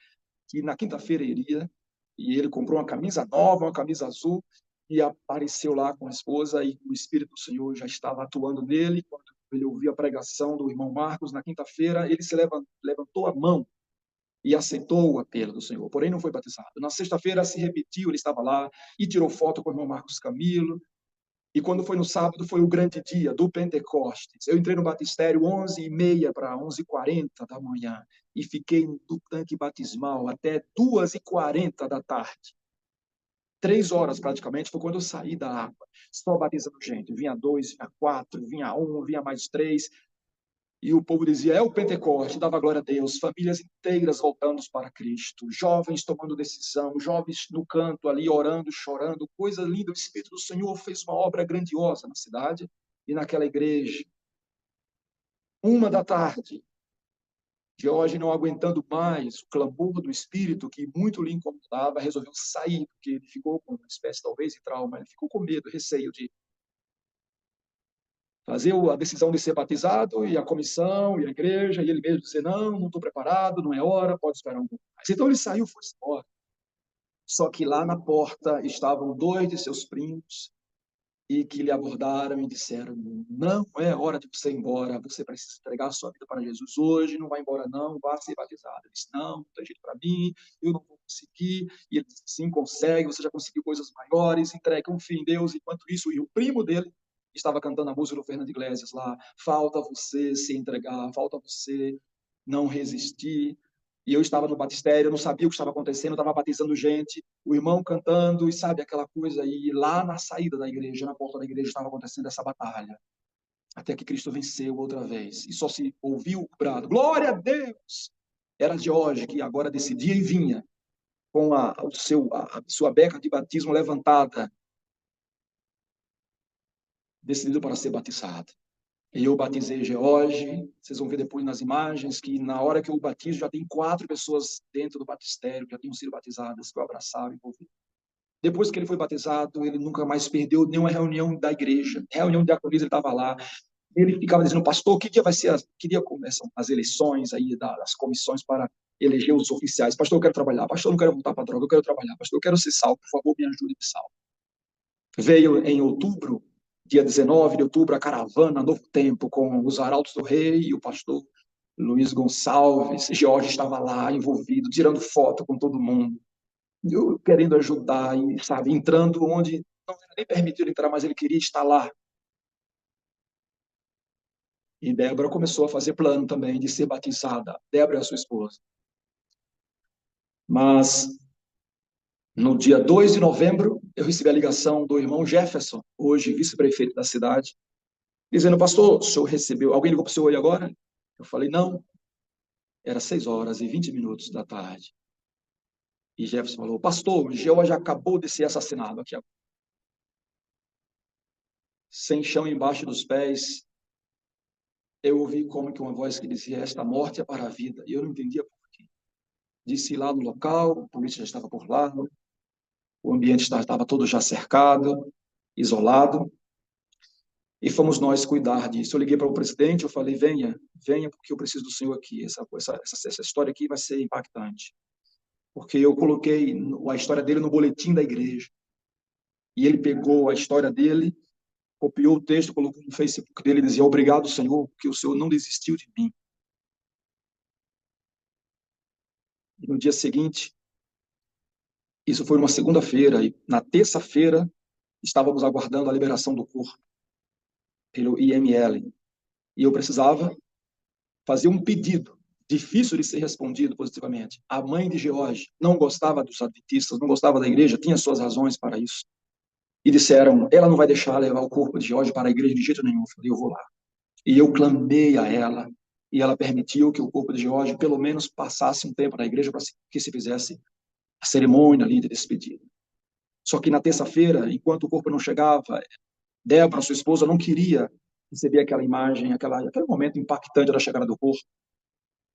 [SPEAKER 1] que na quinta-feira iria, e ele comprou uma camisa nova, uma camisa azul, e apareceu lá com a esposa, e o Espírito do Senhor já estava atuando nele. Quando ele ouviu a pregação do irmão Marcos na quinta-feira, ele se levantou a mão e aceitou o apelo do Senhor, porém não foi batizado. Na sexta-feira se repetiu, ele estava lá e tirou foto com o irmão Marcos Camilo, e quando foi no sábado, foi o grande dia do Pentecostes. Eu entrei no batistério 11h30 para 11h40 da manhã e fiquei no tanque batismal até 2h40 da tarde. 3 horas praticamente foi quando eu saí da água, só batizando gente. Vinha 2, vinha 4, vinha 1, vinha mais 3. E o povo dizia, é o Pentecoste, dava glória a Deus, famílias inteiras voltando para Cristo, jovens tomando decisão, jovens no canto ali, orando, chorando, coisa linda. O Espírito do Senhor fez uma obra grandiosa na cidade e naquela igreja. 1 da tarde, George, não aguentando mais o clamor do Espírito, que muito lhe incomodava, resolveu sair, porque ele ficou com uma espécie, talvez, de trauma, ele ficou com medo, receio de fazer a decisão de ser batizado, e a comissão, e a igreja, e ele mesmo dizer, não estou preparado, não é hora, pode esperar um pouco mais. Então ele saiu, foi embora. Só que lá na porta estavam 2 de seus primos, e que lhe abordaram e disseram, não é hora de você ir embora, você precisa entregar a sua vida para Jesus hoje, não vai embora não, vá ser batizado. Ele disse, não tem jeito para mim, eu não vou conseguir. E ele disse, sim, consegue, você já conseguiu coisas maiores, entregue, confie em Deus. Enquanto isso, e o primo dele estava cantando a música do Fernando Iglesias lá, falta você se entregar, falta você não resistir. E eu estava no batistério, eu não sabia o que estava acontecendo, eu estava batizando gente, o irmão cantando, e sabe aquela coisa, e lá na saída da igreja, na porta da igreja, estava acontecendo essa batalha, até que Cristo venceu outra vez, e só se ouviu o brado, glória a Deus! Era George que agora decidia e vinha, com a sua beca de batismo levantada, decidido para ser batizado. E eu batizei George. Vocês vão ver depois nas imagens que na hora que eu batizo já tem 4 pessoas dentro do batistério que já tinham sido batizadas, que eu abraçava e envolvi. Depois que ele foi batizado, ele nunca mais perdeu nenhuma reunião da igreja. Reunião de diaconia, ele estava lá. Ele ficava dizendo, pastor, que dia vai ser? Que dia começam as eleições aí das comissões para eleger os oficiais? Pastor, eu quero trabalhar. Pastor, eu não quero voltar para a droga, eu quero trabalhar. Pastor, eu quero ser salvo, por favor, me ajude a ser salvo. Veio em outubro, dia 19 de outubro, a caravana Novo Tempo, com os arautos do rei e o pastor Luiz Gonçalves. Jorge estava lá, envolvido, tirando foto com todo mundo. Eu querendo ajudar, e, sabe, entrando onde não era nem permitido entrar, mas ele queria estar lá. E Débora começou a fazer plano também de ser batizada. Débora é a sua esposa. Mas no dia 2 de novembro, eu recebi a ligação do irmão Jefferson, hoje vice-prefeito da cidade, dizendo, pastor, o senhor recebeu, alguém ligou para o senhor aí agora? Eu falei, não, era 6h20 da tarde. E Jefferson falou, pastor, George acabou de ser assassinado aqui agora. Sem chão embaixo dos pés, eu ouvi como que uma voz que dizia, esta morte é para a vida, e eu não entendia por quê. Disse lá no local, a polícia já estava por lá, o ambiente estava todo já cercado, isolado, e fomos nós cuidar disso. Eu liguei para o presidente, eu falei, venha, porque eu preciso do senhor aqui, essa história aqui vai ser impactante. Porque eu coloquei a história dele no boletim da igreja, e ele pegou a história dele, copiou o texto, colocou no Facebook dele e dizia, obrigado, Senhor, porque o Senhor não desistiu de mim. E no dia seguinte, isso foi uma segunda-feira, e na terça-feira estávamos aguardando a liberação do corpo pelo IML. E eu precisava fazer um pedido, difícil de ser respondido positivamente. A mãe de George não gostava dos adventistas, não gostava da igreja, tinha suas razões para isso. E disseram, ela não vai deixar levar o corpo de George para a igreja de jeito nenhum. Eu falei, eu vou lá. E eu clamei a ela, e ela permitiu que o corpo de George pelo menos passasse um tempo na igreja para que se fizesse a cerimônia ali de despedida. Só que na terça-feira, enquanto o corpo não chegava, Débora, sua esposa, não queria receber aquela imagem, aquele momento impactante da chegada do corpo,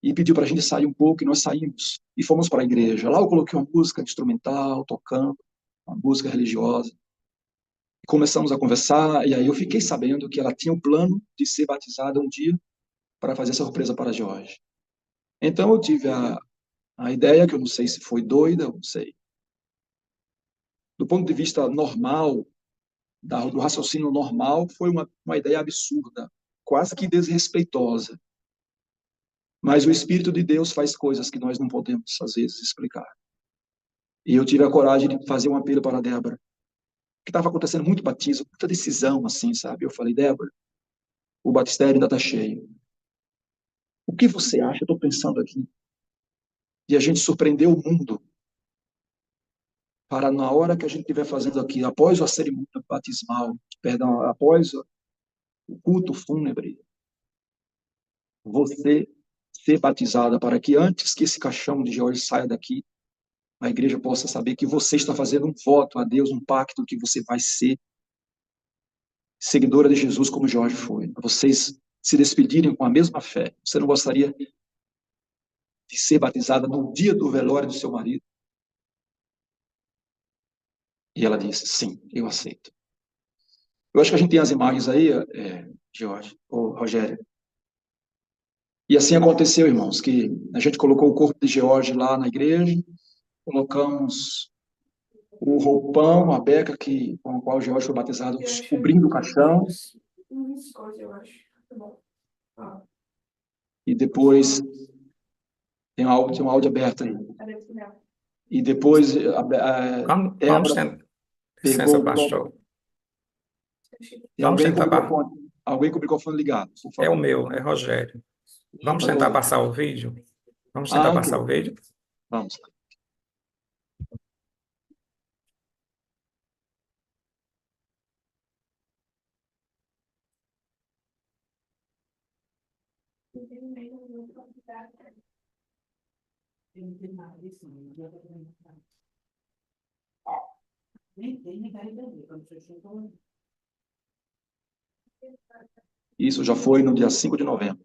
[SPEAKER 1] e pediu para a gente sair um pouco, e nós saímos, e fomos para a igreja. Lá eu coloquei uma música instrumental, tocando, uma música religiosa, e começamos a conversar, e aí eu fiquei sabendo que ela tinha o plano de ser batizada um dia, para fazer essa surpresa para Jorge. Então eu tive a ideia, que eu não sei se foi doida, eu não sei. Do ponto de vista normal, do raciocínio normal, foi uma ideia absurda, quase que desrespeitosa. Mas o Espírito de Deus faz coisas que nós não podemos, às vezes, explicar. E eu tive a coragem de fazer um apelo para a Débora, que estava acontecendo muito batismo, muita decisão, assim, sabe? Eu falei, Débora, o batistério ainda está cheio. O que você acha? Eu estou pensando aqui. E a gente surpreendeu o mundo para na hora que a gente estiver fazendo aqui, após a cerimônia batismal, perdão, após o culto fúnebre, você ser batizada, para que antes que esse caixão de George saia daqui, a igreja possa saber que você está fazendo um voto a Deus, um pacto que você vai ser seguidora de Jesus como Jorge foi. Vocês se despedirem com a mesma fé. Você não gostaria de ser batizada no dia do velório do seu marido? E ela disse, sim, eu aceito. Eu acho que a gente tem as imagens aí, Jorge, ou Rogério. E assim aconteceu, irmãos, que a gente colocou o corpo de George lá na igreja, colocamos o roupão, a beca com a qual o George foi batizado, cobrindo o caixão. E depois tem um áudio aberto aí. E depois
[SPEAKER 2] Vamos ter licença, pastor.
[SPEAKER 1] Tem alguém com o microfone ligado, por favor.
[SPEAKER 2] É o meu, é Rogério. Vamos tentar passar o vídeo? Vamos tentar passar o vídeo?
[SPEAKER 1] Vamos. Isso já foi no dia 5 de novembro.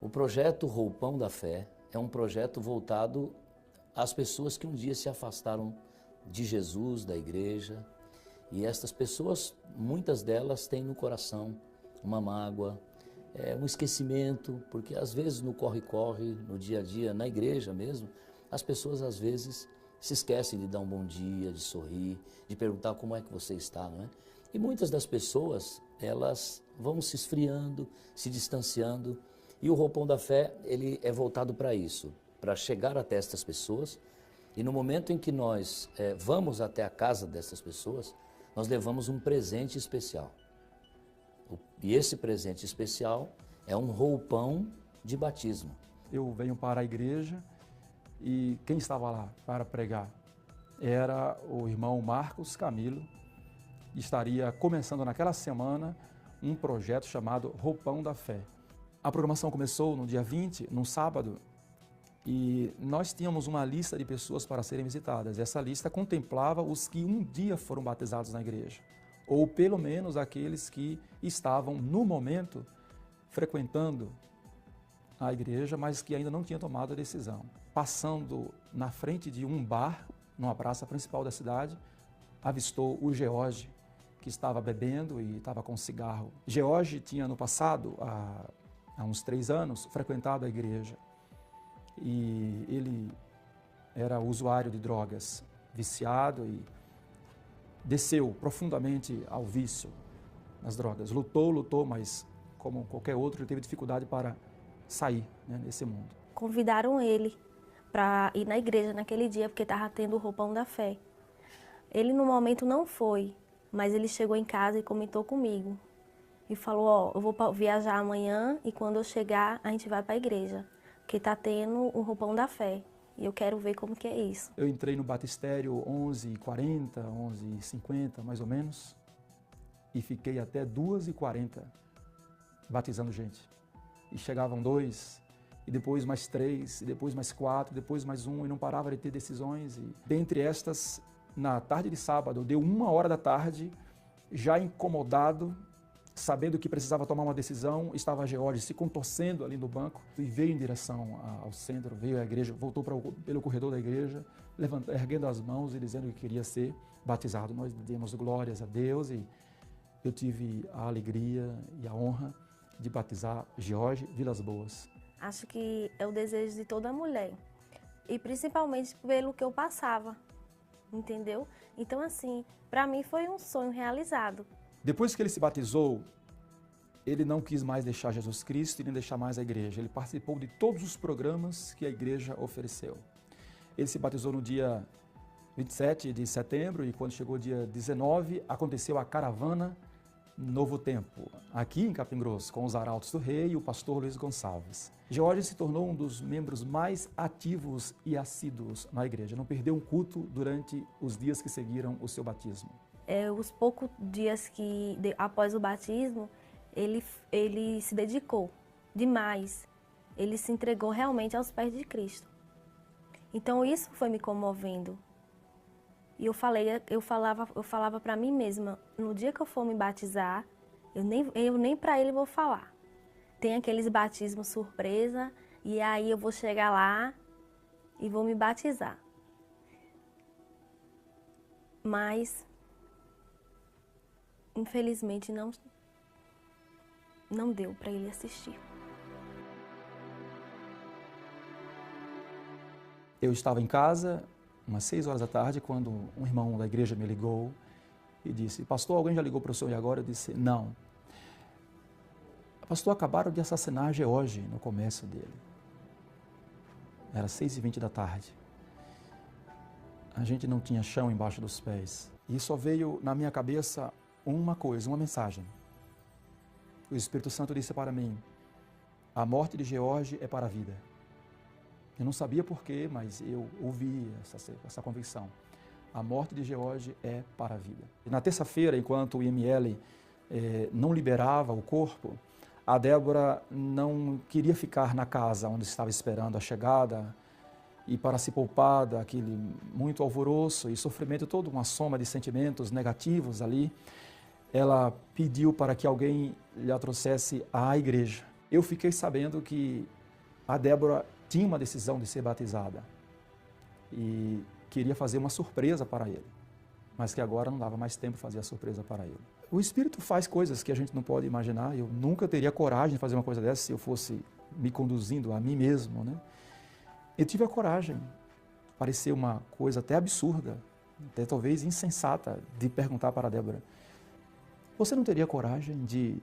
[SPEAKER 3] O projeto Roupão da Fé é um projeto voltado às pessoas que um dia se afastaram de Jesus, da igreja. E estas pessoas, muitas delas têm no coração uma mágoa, um esquecimento, porque às vezes no corre-corre, no dia a dia, na igreja mesmo, as pessoas às vezes se esquecem de dar um bom dia, de sorrir, de perguntar como é que você está, não é? E muitas das pessoas, elas vão se esfriando, se distanciando, e o Roupão da Fé, ele é voltado para isso, para chegar até estas pessoas, e no momento em que nós vamos até a casa dessas pessoas, nós levamos um presente especial. E esse presente especial é um roupão de batismo.
[SPEAKER 4] Eu venho para a igreja e quem estava lá para pregar era o irmão Marcos Camilo. Estaria começando naquela semana um projeto chamado Roupão da Fé. A programação começou no dia 20, num sábado, e nós tínhamos uma lista de pessoas para serem visitadas. Essa lista contemplava os que um dia foram batizados na igreja, ou pelo menos aqueles que estavam, no momento, frequentando a igreja, mas que ainda não tinham tomado a decisão. Passando na frente de um bar, numa praça principal da cidade, avistou o George, que estava bebendo e estava com um cigarro. George tinha no passado, há uns 3 anos, frequentado a igreja. E ele era usuário de drogas, viciado, e desceu profundamente ao vício nas drogas. Lutou, mas como qualquer outro, ele teve dificuldade para sair, né, desse mundo.
[SPEAKER 5] Convidaram ele para ir na igreja naquele dia, porque estava tendo o Roupão da Fé. Ele no momento não foi, mas ele chegou em casa e comentou comigo. E falou, ó, eu vou viajar amanhã e quando eu chegar a gente vai para a igreja. Porque está tendo o Roupão da Fé, e eu quero ver como que é isso. Eu
[SPEAKER 4] entrei no batistério 11h40, 11h50, mais ou menos, e fiquei até 2h40 batizando gente. E chegavam 2, e depois mais 3, e depois mais 4, depois mais 1, e não parava de ter decisões. E dentre estas, na tarde de sábado, deu 1h da tarde, já incomodado, sabendo que precisava tomar uma decisão, estava George se contorcendo ali no banco e veio em direção ao centro, veio à igreja, voltou pelo corredor da igreja, erguendo as mãos e dizendo que queria ser batizado. Nós demos glórias a Deus e eu tive a alegria e a honra de batizar George Vilas Boas.
[SPEAKER 5] Acho que é o desejo de toda mulher, e principalmente pelo que eu passava, entendeu? Então assim, para mim foi um sonho realizado.
[SPEAKER 4] Depois que ele se batizou, ele não quis mais deixar Jesus Cristo e nem deixar mais a igreja. Ele participou de todos os programas que a igreja ofereceu. Ele se batizou no dia 27 de setembro e quando chegou o dia 19, aconteceu a caravana Novo Tempo, aqui em Capim Grosso, com os Arautos do Rei e o pastor Luiz Gonçalves. George se tornou um dos membros mais ativos e assíduos na igreja. Não perdeu um culto durante os dias que seguiram o seu batismo.
[SPEAKER 5] Os poucos dias após o batismo, ele se dedicou demais. Ele se entregou realmente aos pés de Cristo. Então isso foi me comovendo. E eu falava para mim mesma, no dia que eu for me batizar, eu nem para ele vou falar. Tem aqueles batismos surpresa, e aí eu vou chegar lá e vou me batizar. Mas, infelizmente, não deu para ele assistir.
[SPEAKER 4] Eu estava em casa, umas 6 horas da tarde, quando um irmão da igreja me ligou e disse: pastor, alguém já ligou para o senhor e agora? Eu disse: não. Pastor, acabaram de assassinar George no comércio dele. Era 6h20 da tarde. A gente não tinha chão embaixo dos pés. E só veio na minha cabeça uma coisa, uma mensagem. O Espírito Santo disse para mim: a morte de George é para a vida. Eu não sabia porquê, mas eu ouvi essa convicção. A morte de George é para a vida. E na terça-feira, enquanto o IML não liberava o corpo, a Débora não queria ficar na casa onde estava esperando a chegada, e para se poupar daquele muito alvoroço e sofrimento, toda uma soma de sentimentos negativos ali, ela pediu para que alguém lhe a trouxesse à igreja. Eu fiquei sabendo que a Débora tinha uma decisão de ser batizada e queria fazer uma surpresa para ele, mas que agora não dava mais tempo de fazer a surpresa para ele. O Espírito faz coisas que a gente não pode imaginar. Eu nunca teria coragem de fazer uma coisa dessa se eu fosse me conduzindo a mim mesmo, né? Eu tive a coragem, parecia uma coisa até absurda, até talvez insensata, de perguntar para a Débora: você não teria coragem de,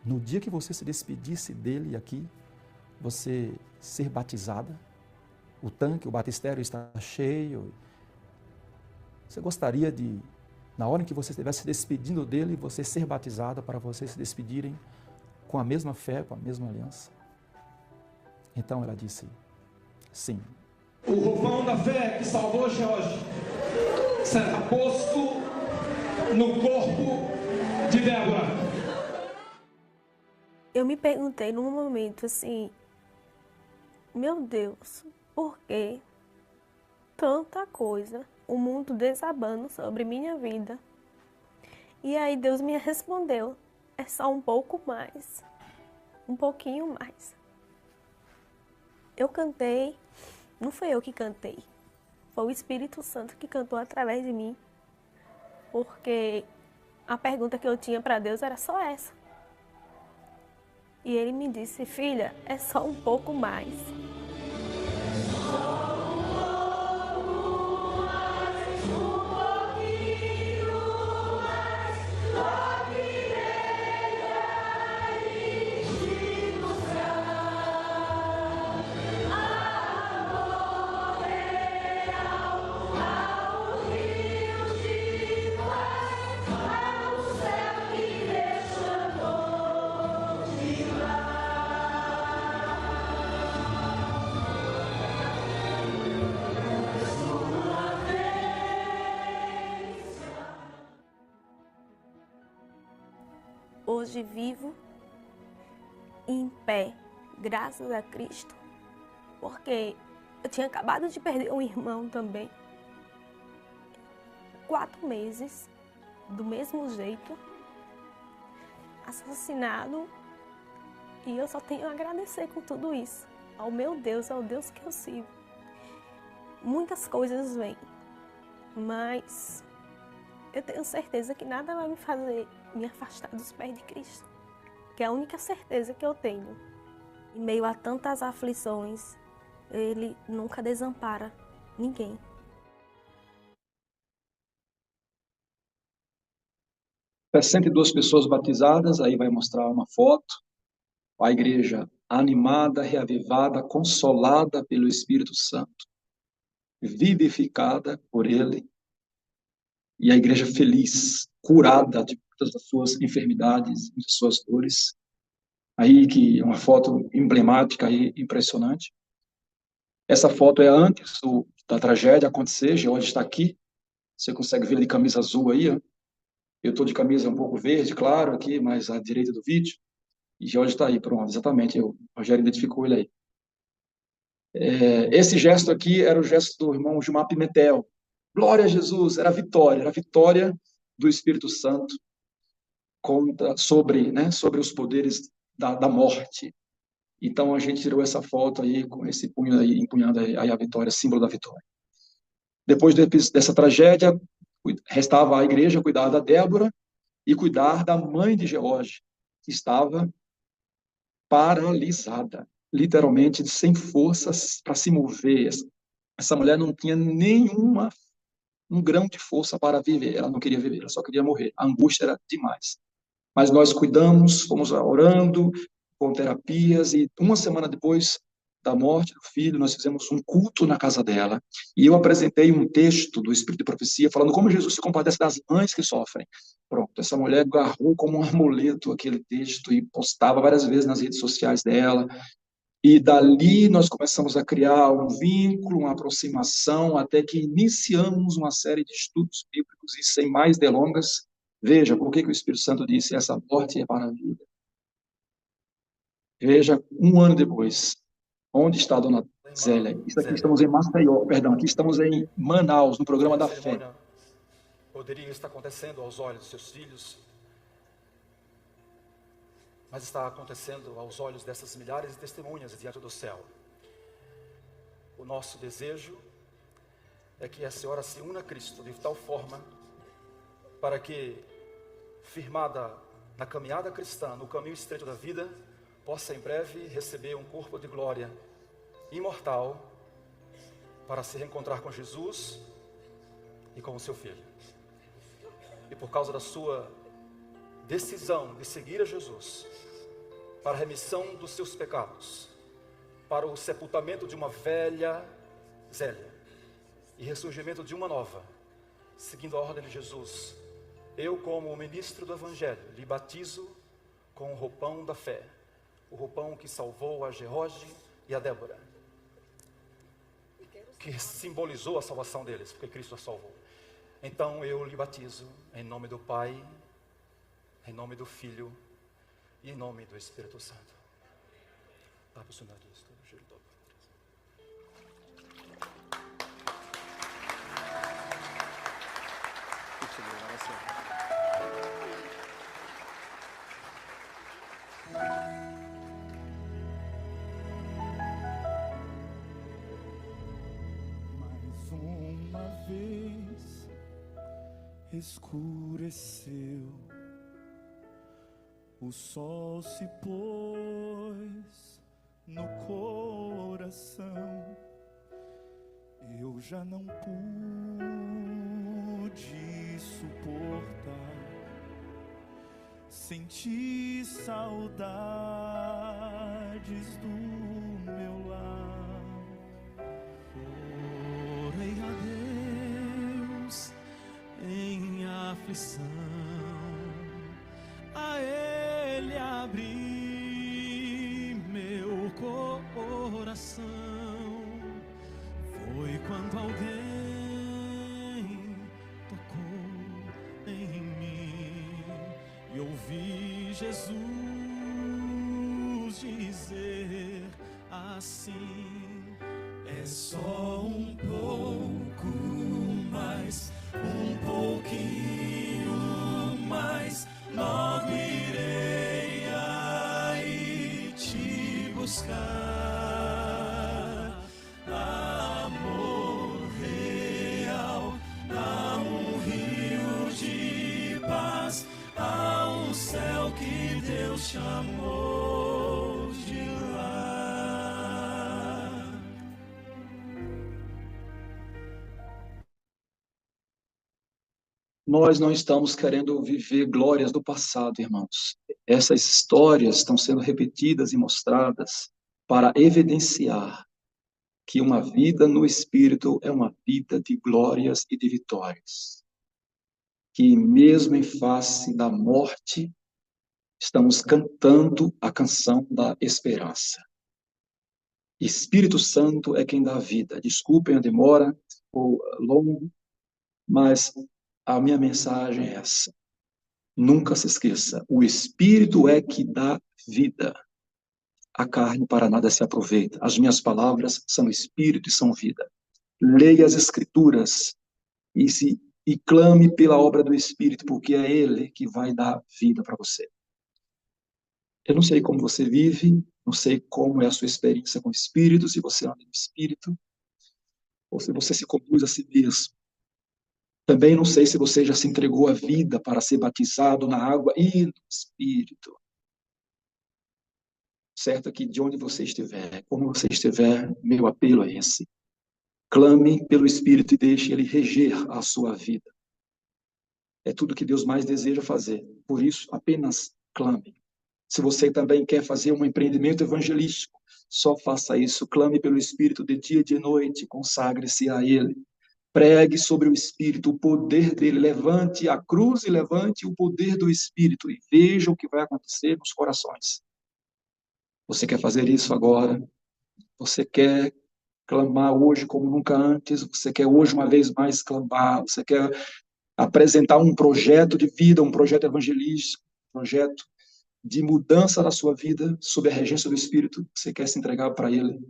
[SPEAKER 4] no dia que você se despedisse dele aqui, você ser batizada? O tanque, o batistério está cheio. Você gostaria de, na hora em que você estivesse se despedindo dele, você ser batizada para vocês se despedirem com a mesma fé, com a mesma aliança? Então ela disse: sim.
[SPEAKER 6] O roupão da fé que salvou George será posto no corpo de Débora.
[SPEAKER 5] Eu me perguntei num momento assim: meu Deus, por que tanta coisa? O mundo desabando sobre minha vida. E aí Deus me respondeu: é só um pouco mais, um pouquinho mais. Eu cantei, não foi eu que cantei, foi o Espírito Santo que cantou através de mim, porque a pergunta que eu tinha para Deus era só essa. E ele me disse: filha, é só um pouco mais. Hoje vivo em pé, graças a Cristo, porque eu tinha acabado de perder um irmão também. 4 meses, do mesmo jeito, assassinado, e eu só tenho a agradecer com tudo isso ao meu Deus, ao Deus que eu sigo. Muitas coisas vêm, mas eu tenho certeza que nada vai me fazer me afastar dos pés de Cristo, que é a única certeza que eu tenho. Em meio a tantas aflições, Ele nunca desampara ninguém.
[SPEAKER 1] As 102 pessoas batizadas, aí vai mostrar uma foto, a igreja animada, reavivada, consolada pelo Espírito Santo, vivificada por Ele, e a igreja feliz, curada de muitas das suas enfermidades, das suas dores. Aí que é uma foto emblemática e impressionante. Essa foto é antes da tragédia acontecer. George está aqui. Você consegue ver ele de camisa azul aí, ó. Eu estou de camisa um pouco verde, claro, aqui, mais à direita do vídeo. E George está aí, pronto, exatamente. O Rogério identificou ele aí. Esse gesto aqui era o gesto do irmão Gilmar Pimentel. Glória a Jesus, era a vitória do Espírito Santo sobre os poderes da morte. Então a gente tirou essa foto aí com esse punho aí, empunhando aí a vitória, símbolo da vitória. Depois dessa tragédia, restava a igreja cuidar da Débora e cuidar da mãe de George, que estava paralisada, literalmente sem forças para se mover. Essa mulher não tinha um grão de força para viver. Ela não queria viver, ela só queria morrer. A angústia era demais. Mas nós cuidamos, fomos orando, com terapias, e uma semana depois da morte do filho, nós fizemos um culto na casa dela, e eu apresentei um texto do Espírito de Profecia, falando como Jesus se compadece das mães que sofrem. Pronto, essa mulher agarrou como um amuleto aquele texto e postava várias vezes nas redes sociais dela, e dali nós começamos a criar um vínculo, uma aproximação, até que iniciamos uma série de estudos bíblicos, e sem mais delongas, veja por que o Espírito Santo disse, essa morte é para a vida. Veja, um ano depois, onde está a dona Zélia? Isso aqui estamos em Maceió, perdão, aqui estamos em Manaus, no programa da fé.
[SPEAKER 7] Poderia estar acontecendo aos olhos dos seus filhos, mas está acontecendo aos olhos dessas milhares de testemunhas diante do céu. O nosso desejo é que a senhora se una a Cristo de tal forma para que, firmada na caminhada cristã, no caminho estreito da vida, possa em breve receber um corpo de glória imortal para se reencontrar com Jesus e com o seu filho. E por causa da sua decisão de seguir a Jesus, para a remissão dos seus pecados, para o sepultamento de uma velha Zélia e ressurgimento de uma nova, seguindo a ordem de Jesus, eu, como ministro do Evangelho, lhe batizo com o roupão da fé, o roupão que salvou a George e a Débora, que simbolizou a salvação deles, porque Cristo a salvou. Então eu lhe batizo em nome do Pai, em nome do Filho e em nome do Espírito Santo.
[SPEAKER 8] Mais uma vez escureceu, o sol se pôs no coração, eu já não pude suportar, senti saudades do meu lar. Orei a Deus em aflição, a Ele abri meu coração. Foi quando alguém tocou em mim e ouvi Jesus dizer assim: é só um pouco mais, um pouquinho mais, logo irei aí te buscar. Amor real, há um rio de paz, há um céu que Deus chamou de lá.
[SPEAKER 1] Nós não estamos querendo viver glórias do passado, irmãos. Essas histórias estão sendo repetidas e mostradas para evidenciar que uma vida no Espírito é uma vida de glórias e de vitórias. que mesmo em face da morte, estamos cantando a canção da esperança. Espírito Santo é quem dá vida. Desculpem a demora, ou longo, mas a minha mensagem é essa. Nunca se esqueça, o Espírito é que dá vida. A carne para nada se aproveita. As minhas palavras são Espírito e são vida. Leia as Escrituras e clame pela obra do Espírito, porque é Ele que vai dar vida para você. Eu não sei como você vive, não sei como é a sua experiência com o Espírito, se você anda no Espírito, ou se você se conduz a si mesmo. Também não sei se você já se entregou à vida para ser batizado na água e no Espírito. Certo que de onde você estiver, como você estiver, meu apelo é esse. Clame pelo Espírito e deixe Ele reger a sua vida. É tudo que Deus mais deseja fazer. Por isso, apenas clame. Se você também quer fazer um empreendimento evangelístico, só faça isso. Clame pelo Espírito de dia e de noite. Consagre-se a Ele. Pregue sobre o Espírito, o poder dele. Levante a cruz e levante o poder do Espírito. E veja o que vai acontecer nos corações. Você quer fazer isso agora? Você quer clamar hoje como nunca antes? Você quer hoje uma vez mais clamar? Você quer apresentar um projeto de vida, um projeto evangelístico, um projeto de mudança na sua vida, sob a regência do Espírito? Você quer se entregar para Ele?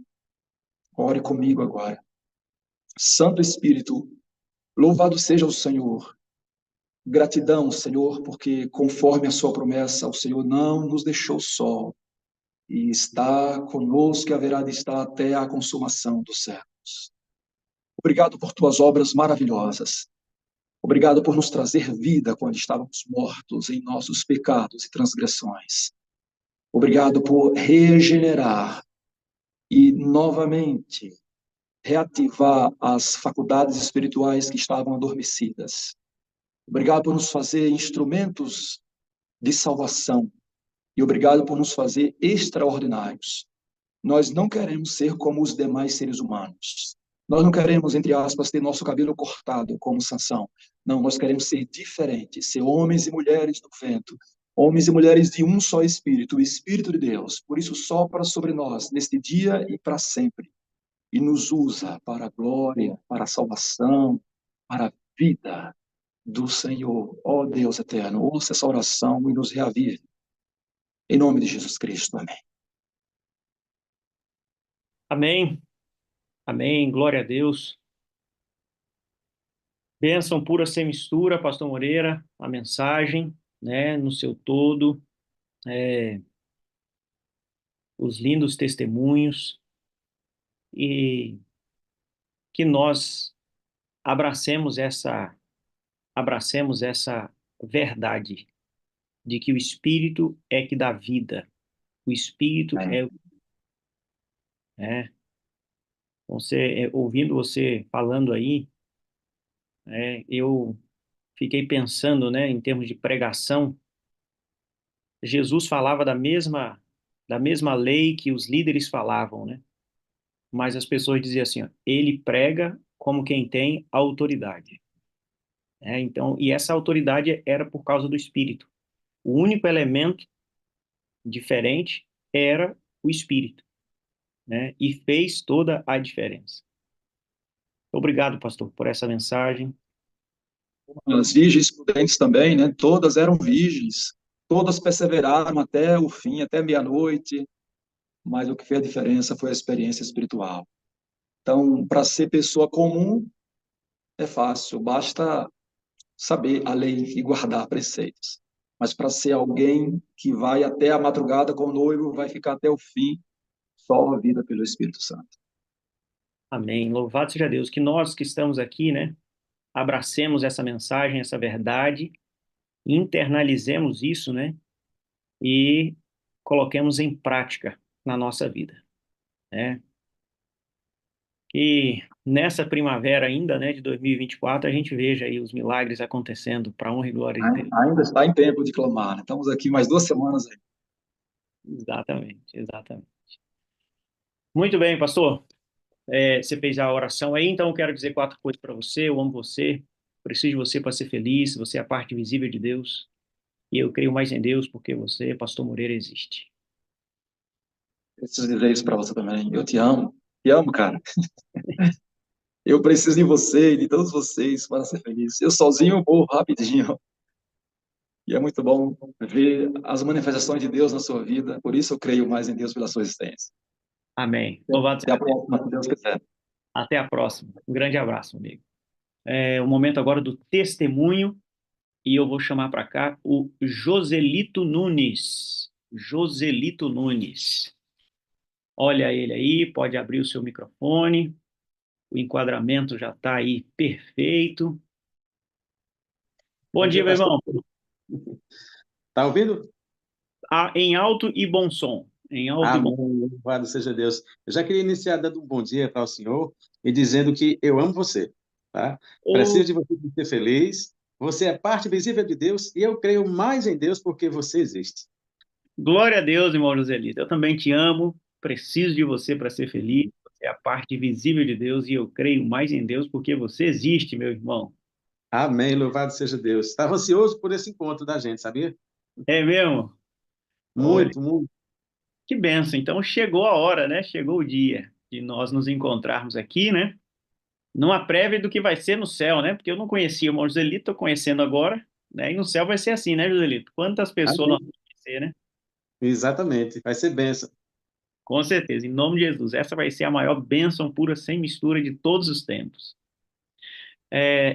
[SPEAKER 1] Ore comigo agora. Santo Espírito, louvado seja o Senhor. Gratidão, Senhor, porque conforme a sua promessa, o Senhor não nos deixou só e está conosco e haverá de estar até a consumação dos séculos. Obrigado por tuas obras maravilhosas. Obrigado por nos trazer vida quando estávamos mortos em nossos pecados e transgressões. Obrigado por regenerar e novamente reativar as faculdades espirituais que estavam adormecidas. Obrigado por nos fazer instrumentos de salvação e obrigado por nos fazer extraordinários. Nós não queremos ser como os demais seres humanos. Nós não queremos, entre aspas, ter nosso cabelo cortado como Sansão. Não, nós queremos ser diferentes, ser homens e mulheres do vento, homens e mulheres de um só Espírito, o Espírito de Deus. Por isso sopra sobre nós, neste dia e para sempre. E nos usa para a glória, para a salvação, para a vida do Senhor. Ó Deus eterno, ouça essa oração e nos reavive. Em nome de Jesus Cristo, amém.
[SPEAKER 9] Amém. Amém. Glória a Deus. Bênção pura sem mistura, Pastor Moreira, a mensagem, né, no seu todo, os lindos testemunhos e que nós abracemos essa verdade de que o Espírito é que dá vida. O Espírito ouvindo você falando aí, eu fiquei pensando, né, em termos de pregação. Jesus falava da mesma lei que os líderes falavam, né? Mas as pessoas diziam assim, ó, ele prega como quem tem autoridade. Então, e essa autoridade era por causa do Espírito. O único elemento diferente era o Espírito, né? E fez toda a diferença. Obrigado, pastor, por essa mensagem.
[SPEAKER 1] As virgens prudentes também, né? Todas eram virgens. Todas perseveraram até o fim, até meia-noite. Mas o que fez a diferença foi a experiência espiritual. Então, para ser pessoa comum, é fácil. Basta saber a lei e guardar preceitos. Mas para ser alguém que vai até a madrugada com o noivo, vai ficar até o fim, só a vida pelo Espírito Santo.
[SPEAKER 9] Amém. Louvado seja Deus. Que nós que estamos aqui, né, abracemos essa mensagem, essa verdade, internalizemos isso, né, e coloquemos em prática na nossa vida, né? Que nessa primavera ainda, né, de 2024, a gente veja aí os milagres acontecendo para honra e glória de Deus.
[SPEAKER 1] Ainda está em tempo de clamar, né? Estamos aqui mais 2 semanas aí.
[SPEAKER 9] Exatamente, exatamente. Muito bem, pastor. Você fez a oração aí, então eu quero dizer 4 coisas para você. Eu amo você. preciso de você para ser feliz, você é a parte visível de Deus, e eu creio mais em Deus porque você, Pastor Moreira, existe.
[SPEAKER 1] Preciso dizer isso para você também. Eu te amo, cara. Eu preciso de você e de todos vocês para ser feliz. Eu sozinho vou rapidinho. E é muito bom ver as manifestações de Deus na sua vida. Por isso eu creio mais em Deus pela sua existência.
[SPEAKER 9] Amém. Louvado
[SPEAKER 1] Até a
[SPEAKER 9] seja Deus.
[SPEAKER 1] próxima, se Deus quiser.
[SPEAKER 9] Até a próxima. Um grande abraço, amigo. É o momento agora do testemunho, e eu vou chamar para cá o Joselito Nunes. Joselito Nunes. Olha ele aí, pode abrir o seu microfone. O enquadramento já está aí perfeito. Bom dia, meu irmão.
[SPEAKER 10] Tá ouvindo?
[SPEAKER 9] Em alto e bom som. Em alto e bom.
[SPEAKER 10] Amém, louvado seja Deus. Eu já queria iniciar dando um bom dia para o senhor e dizendo que eu amo você, tá? Preciso de você para ser feliz. Você é parte visível de Deus e eu creio mais em Deus porque você existe.
[SPEAKER 9] Glória a Deus, irmão Joselito. Eu também te amo. Preciso de você para ser feliz. Você é a parte visível de Deus e eu creio mais em Deus porque você existe, meu irmão.
[SPEAKER 10] Amém, louvado seja Deus. Estava ansioso por esse encontro da gente, sabia?
[SPEAKER 9] É mesmo? Olha,
[SPEAKER 10] Muito, muito.
[SPEAKER 9] que bênção. Então chegou a hora, né? Chegou o dia de nós nos encontrarmos aqui, né? Numa prévia do que vai ser no céu, né? Porque eu não conhecia o irmão Joselito, estou conhecendo agora, né? E no céu vai ser assim, né, Joselito? Quantas pessoas nós
[SPEAKER 10] Amém.
[SPEAKER 9] vamos conhecer, né?
[SPEAKER 10] Exatamente, vai ser bênção.
[SPEAKER 9] Com certeza, em nome de Jesus. Essa vai ser a maior bênção pura, sem mistura de todos os tempos.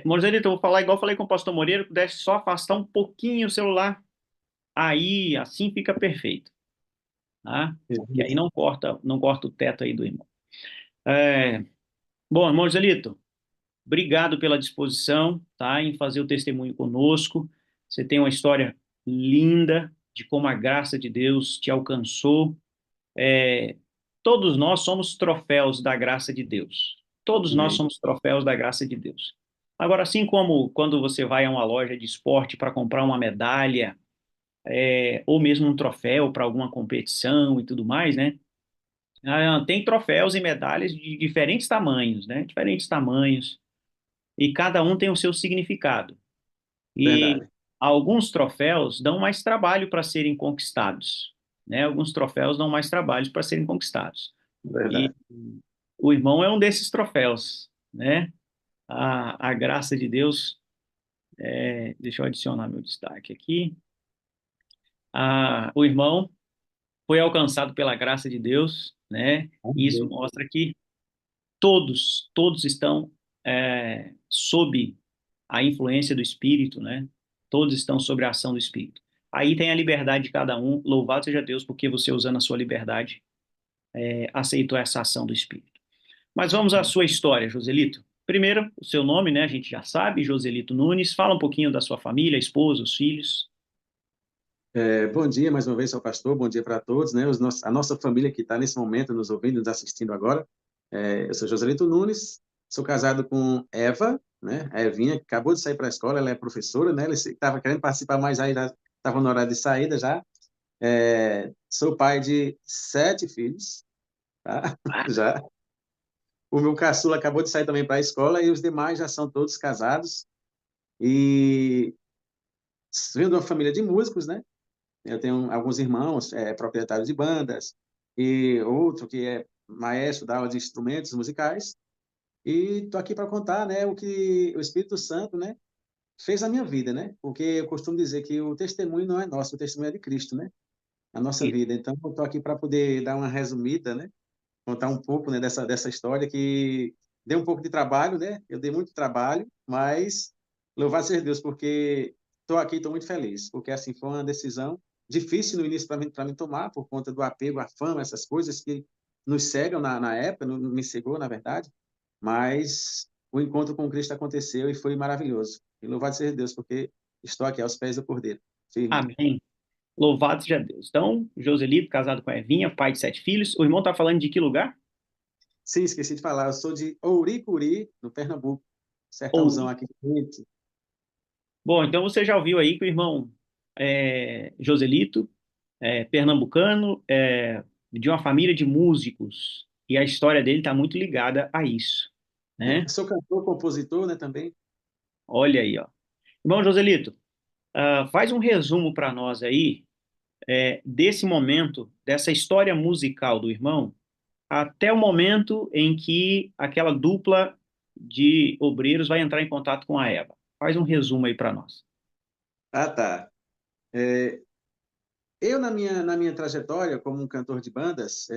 [SPEAKER 9] Joselito, eu vou falar igual eu falei com o pastor Moreira, pudesse só afastar um pouquinho o celular, aí assim fica perfeito, tá? Que aí não corta o teto aí do irmão. Bom, irmão Joselito, obrigado pela disposição, tá, em fazer o testemunho conosco. Você tem uma história linda de como a graça de Deus te alcançou. Todos nós somos troféus da graça de Deus. Todos nós
[SPEAKER 10] Amém.
[SPEAKER 9] somos troféus da graça de Deus. Agora, assim como quando você vai a uma loja de esporte para comprar uma medalha, ou mesmo um troféu para alguma competição e tudo mais, né? Tem troféus e medalhas de diferentes tamanhos, né? Diferentes tamanhos. E cada um tem o seu significado. E
[SPEAKER 10] Verdade,
[SPEAKER 9] alguns troféus dão mais trabalho para serem conquistados, né? Alguns troféus dão mais trabalho para serem conquistados. E
[SPEAKER 10] verdade.
[SPEAKER 9] o irmão é um desses troféus, né? A graça de Deus, deixa eu adicionar meu destaque aqui. O irmão foi alcançado pela graça de Deus, né? E isso
[SPEAKER 10] Amém.
[SPEAKER 9] mostra que todos estão sob a influência do Espírito, né? Todos estão sob a ação do Espírito. Aí tem a liberdade de cada um. Louvado seja Deus, porque você, usando a sua liberdade, aceitou essa ação do Espírito. Mas vamos à sua história, Joselito. Primeiro, o seu nome, né? A gente já sabe, Joselito Nunes. Fala um pouquinho da sua família, esposa, os filhos.
[SPEAKER 10] Bom dia mais uma vez, seu pastor. Bom dia para todos, né? A nossa família que está nesse momento nos ouvindo, nos assistindo agora. Eu sou Joselito Nunes, sou casado com Eva, né? A Evinha, que acabou de sair para a escola, ela é professora, né? Ela estava querendo participar mais aí, estava no horário de saída já. Sou pai de 7 filhos, tá? Já. O meu caçula acabou de sair também para a escola e os demais já são todos casados. E venho de uma família de músicos, né? Eu tenho alguns irmãos proprietários de bandas e outro que é maestro da aula de instrumentos musicais. E estou aqui para contar, né, o que o Espírito Santo, né, fez na minha vida, né? Porque eu costumo dizer que o testemunho não é nosso, o testemunho é de Cristo, né? A nossa
[SPEAKER 9] E,
[SPEAKER 10] vida. Então, eu estou aqui para poder dar uma resumida, né? Contar um pouco, né, dessa história que deu um pouco de trabalho, né? Eu dei muito trabalho, mas louvado seja Deus, porque estou aqui, estou muito feliz, porque assim foi uma decisão difícil no início para mim tomar, por conta do apego à fama, essas coisas que nos cegam na época, me cegou, na verdade, mas o encontro com Cristo aconteceu e foi maravilhoso. E louvado seja Deus, porque estou aqui aos pés do Cordeiro, firme.
[SPEAKER 9] amém. Louvado seja Deus. Então, Joselito, casado com a Evinha, pai de 7 filhos. O irmão está falando de que lugar?
[SPEAKER 10] Sim, esqueci de falar, eu sou de Ouricuri, no Pernambuco, sertãozão
[SPEAKER 9] Ou,
[SPEAKER 10] aqui.
[SPEAKER 9] bom, então você já ouviu aí que o irmão Joselito, pernambucano, de uma família de músicos. E a história dele está muito ligada a isso, né?
[SPEAKER 10] Sou cantor, compositor, né, também.
[SPEAKER 9] Olha aí, ó. Irmão Joselito, faz um resumo para nós aí, desse momento, dessa história musical do irmão, até o momento em que aquela dupla de obreiros vai entrar em contato com a Eva. Faz um resumo aí para nós.
[SPEAKER 10] Ah, tá. É, eu, na minha trajetória como um cantor de bandas,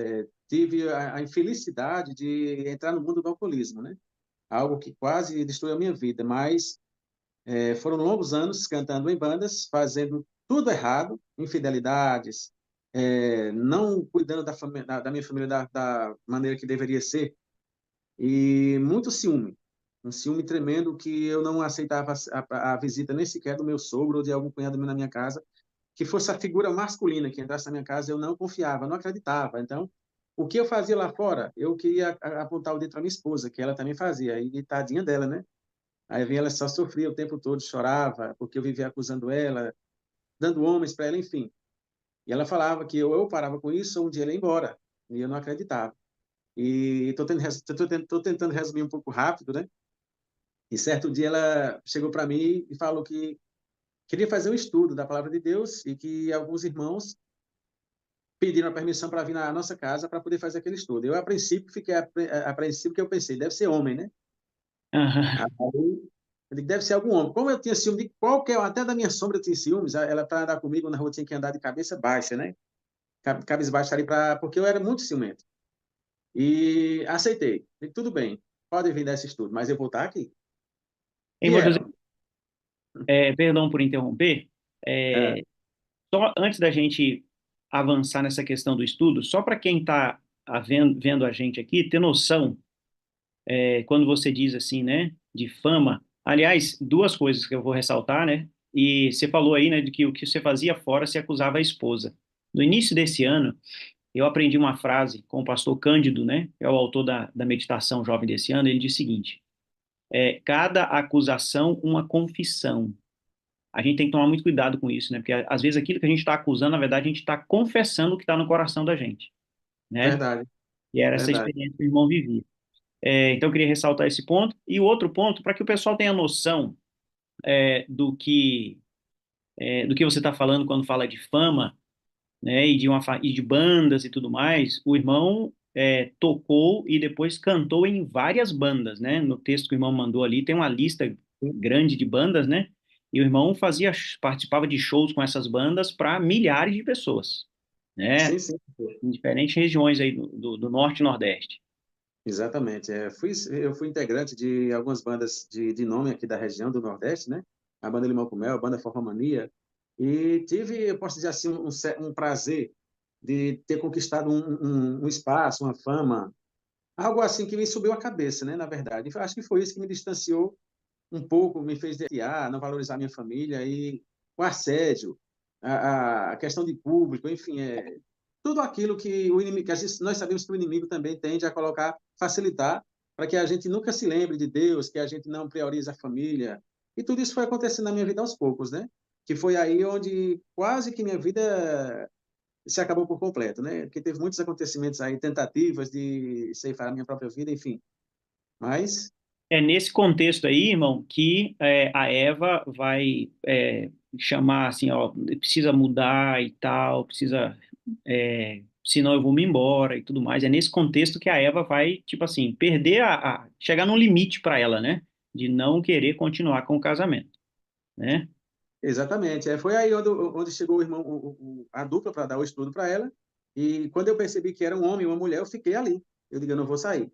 [SPEAKER 10] tive a infelicidade de entrar no mundo do alcoolismo, né? Algo que quase destruiu a minha vida, mas foram longos anos cantando em bandas, fazendo tudo errado, infidelidades, não cuidando da minha família da maneira que deveria ser, e muito ciúme. Um ciúme tremendo que eu não aceitava a visita nem sequer do meu sogro ou de algum cunhado meu na minha casa, que fosse a figura masculina que entrasse na minha casa, eu não confiava, não acreditava. Então, o que eu fazia lá fora, eu queria apontar o dedo para minha esposa, que ela também fazia, e tadinha dela, né? Aí vinha, ela só sofria o tempo todo, chorava, porque eu vivia acusando ela, dando homens para ela, enfim. E ela falava que eu parava com isso, ou um dia ela ia embora, e eu não acreditava. E estou tentando resumir um pouco rápido, né? E certo dia ela chegou para mim e falou que queria fazer um estudo da palavra de Deus e que alguns irmãos pediram a permissão para vir na nossa casa para poder fazer aquele estudo. Eu, a princípio, fiquei apreensivo, porque eu pensei, deve ser homem, né?
[SPEAKER 9] Aham.
[SPEAKER 10] Aí, eu digo, deve ser algum homem. Como eu tinha ciúme de qualquer, até da minha sombra eu tinha ciúmes, ela para andar comigo na rua tinha que andar de cabeça baixa, né? Cabisbaixo ali, porque eu era muito ciumento. E aceitei. Digo, tudo bem, pode vir dar esse estudo, mas eu vou estar aqui. E
[SPEAKER 9] Irmão Joselito,
[SPEAKER 10] eram.
[SPEAKER 9] perdão por interromper,
[SPEAKER 10] É,
[SPEAKER 9] só antes da gente avançar nessa questão do estudo, só para quem está vendo a gente aqui, ter noção, quando você diz assim, né, de fama, aliás, duas coisas que eu vou ressaltar, né, e você falou aí, né, de que o que você fazia fora se acusava a esposa. No início desse ano, eu aprendi uma frase com o pastor Cândido, né, que é o autor da meditação jovem desse ano, ele diz o seguinte, cada acusação uma confissão. A gente tem que tomar muito cuidado com isso, né? Porque às vezes aquilo que a gente está acusando, na verdade, a gente está confessando o que está no coração da gente, né?
[SPEAKER 10] verdade,
[SPEAKER 9] E era essa
[SPEAKER 10] verdade.
[SPEAKER 9] experiência que o irmão vivia. Então, eu queria ressaltar esse ponto. E o outro ponto, para que o pessoal tenha noção do que você está falando quando fala de fama, né? E de bandas e tudo mais, o irmão tocou e depois cantou em várias bandas, né? No texto que o irmão mandou ali, tem uma lista grande de bandas, né? E o irmão participava de shows com essas bandas para milhares de pessoas, né?
[SPEAKER 10] Sim, sim.
[SPEAKER 9] Em diferentes regiões aí do norte e nordeste.
[SPEAKER 10] Exatamente. Eu fui integrante de algumas bandas de nome aqui da região do Nordeste, né? A banda Limão com Mel, a banda Forró Mania. E tive, eu posso dizer assim, um prazer de ter conquistado um espaço, uma fama, algo assim que me subiu a cabeça, né? Na verdade. Acho que foi isso que me distanciou um pouco, me fez desviar, não valorizar minha família e o assédio, a questão de público, enfim, tudo aquilo que o inimigo, nós sabemos que o inimigo também tende a colocar, facilitar, para que a gente nunca se lembre de Deus, que a gente não priorize a família. E tudo isso foi acontecendo na minha vida aos poucos, né? Que foi aí onde quase que minha vida se acabou por completo, né? Porque teve muitos acontecimentos aí, tentativas de ceifar a minha própria vida, enfim. Mas,
[SPEAKER 9] É nesse contexto aí, irmão, que a Eva vai chamar assim, ó, precisa mudar e tal, precisa, senão eu vou me embora e tudo mais. É nesse contexto que a Eva vai, tipo assim, perder chegar num limite para ela, né? De não querer continuar com o casamento, né?
[SPEAKER 10] exatamente. Foi aí onde chegou o irmão, a dupla para dar o estudo para ela. E quando eu percebi que era um homem e uma mulher, eu fiquei ali. Eu digo, eu não vou sair.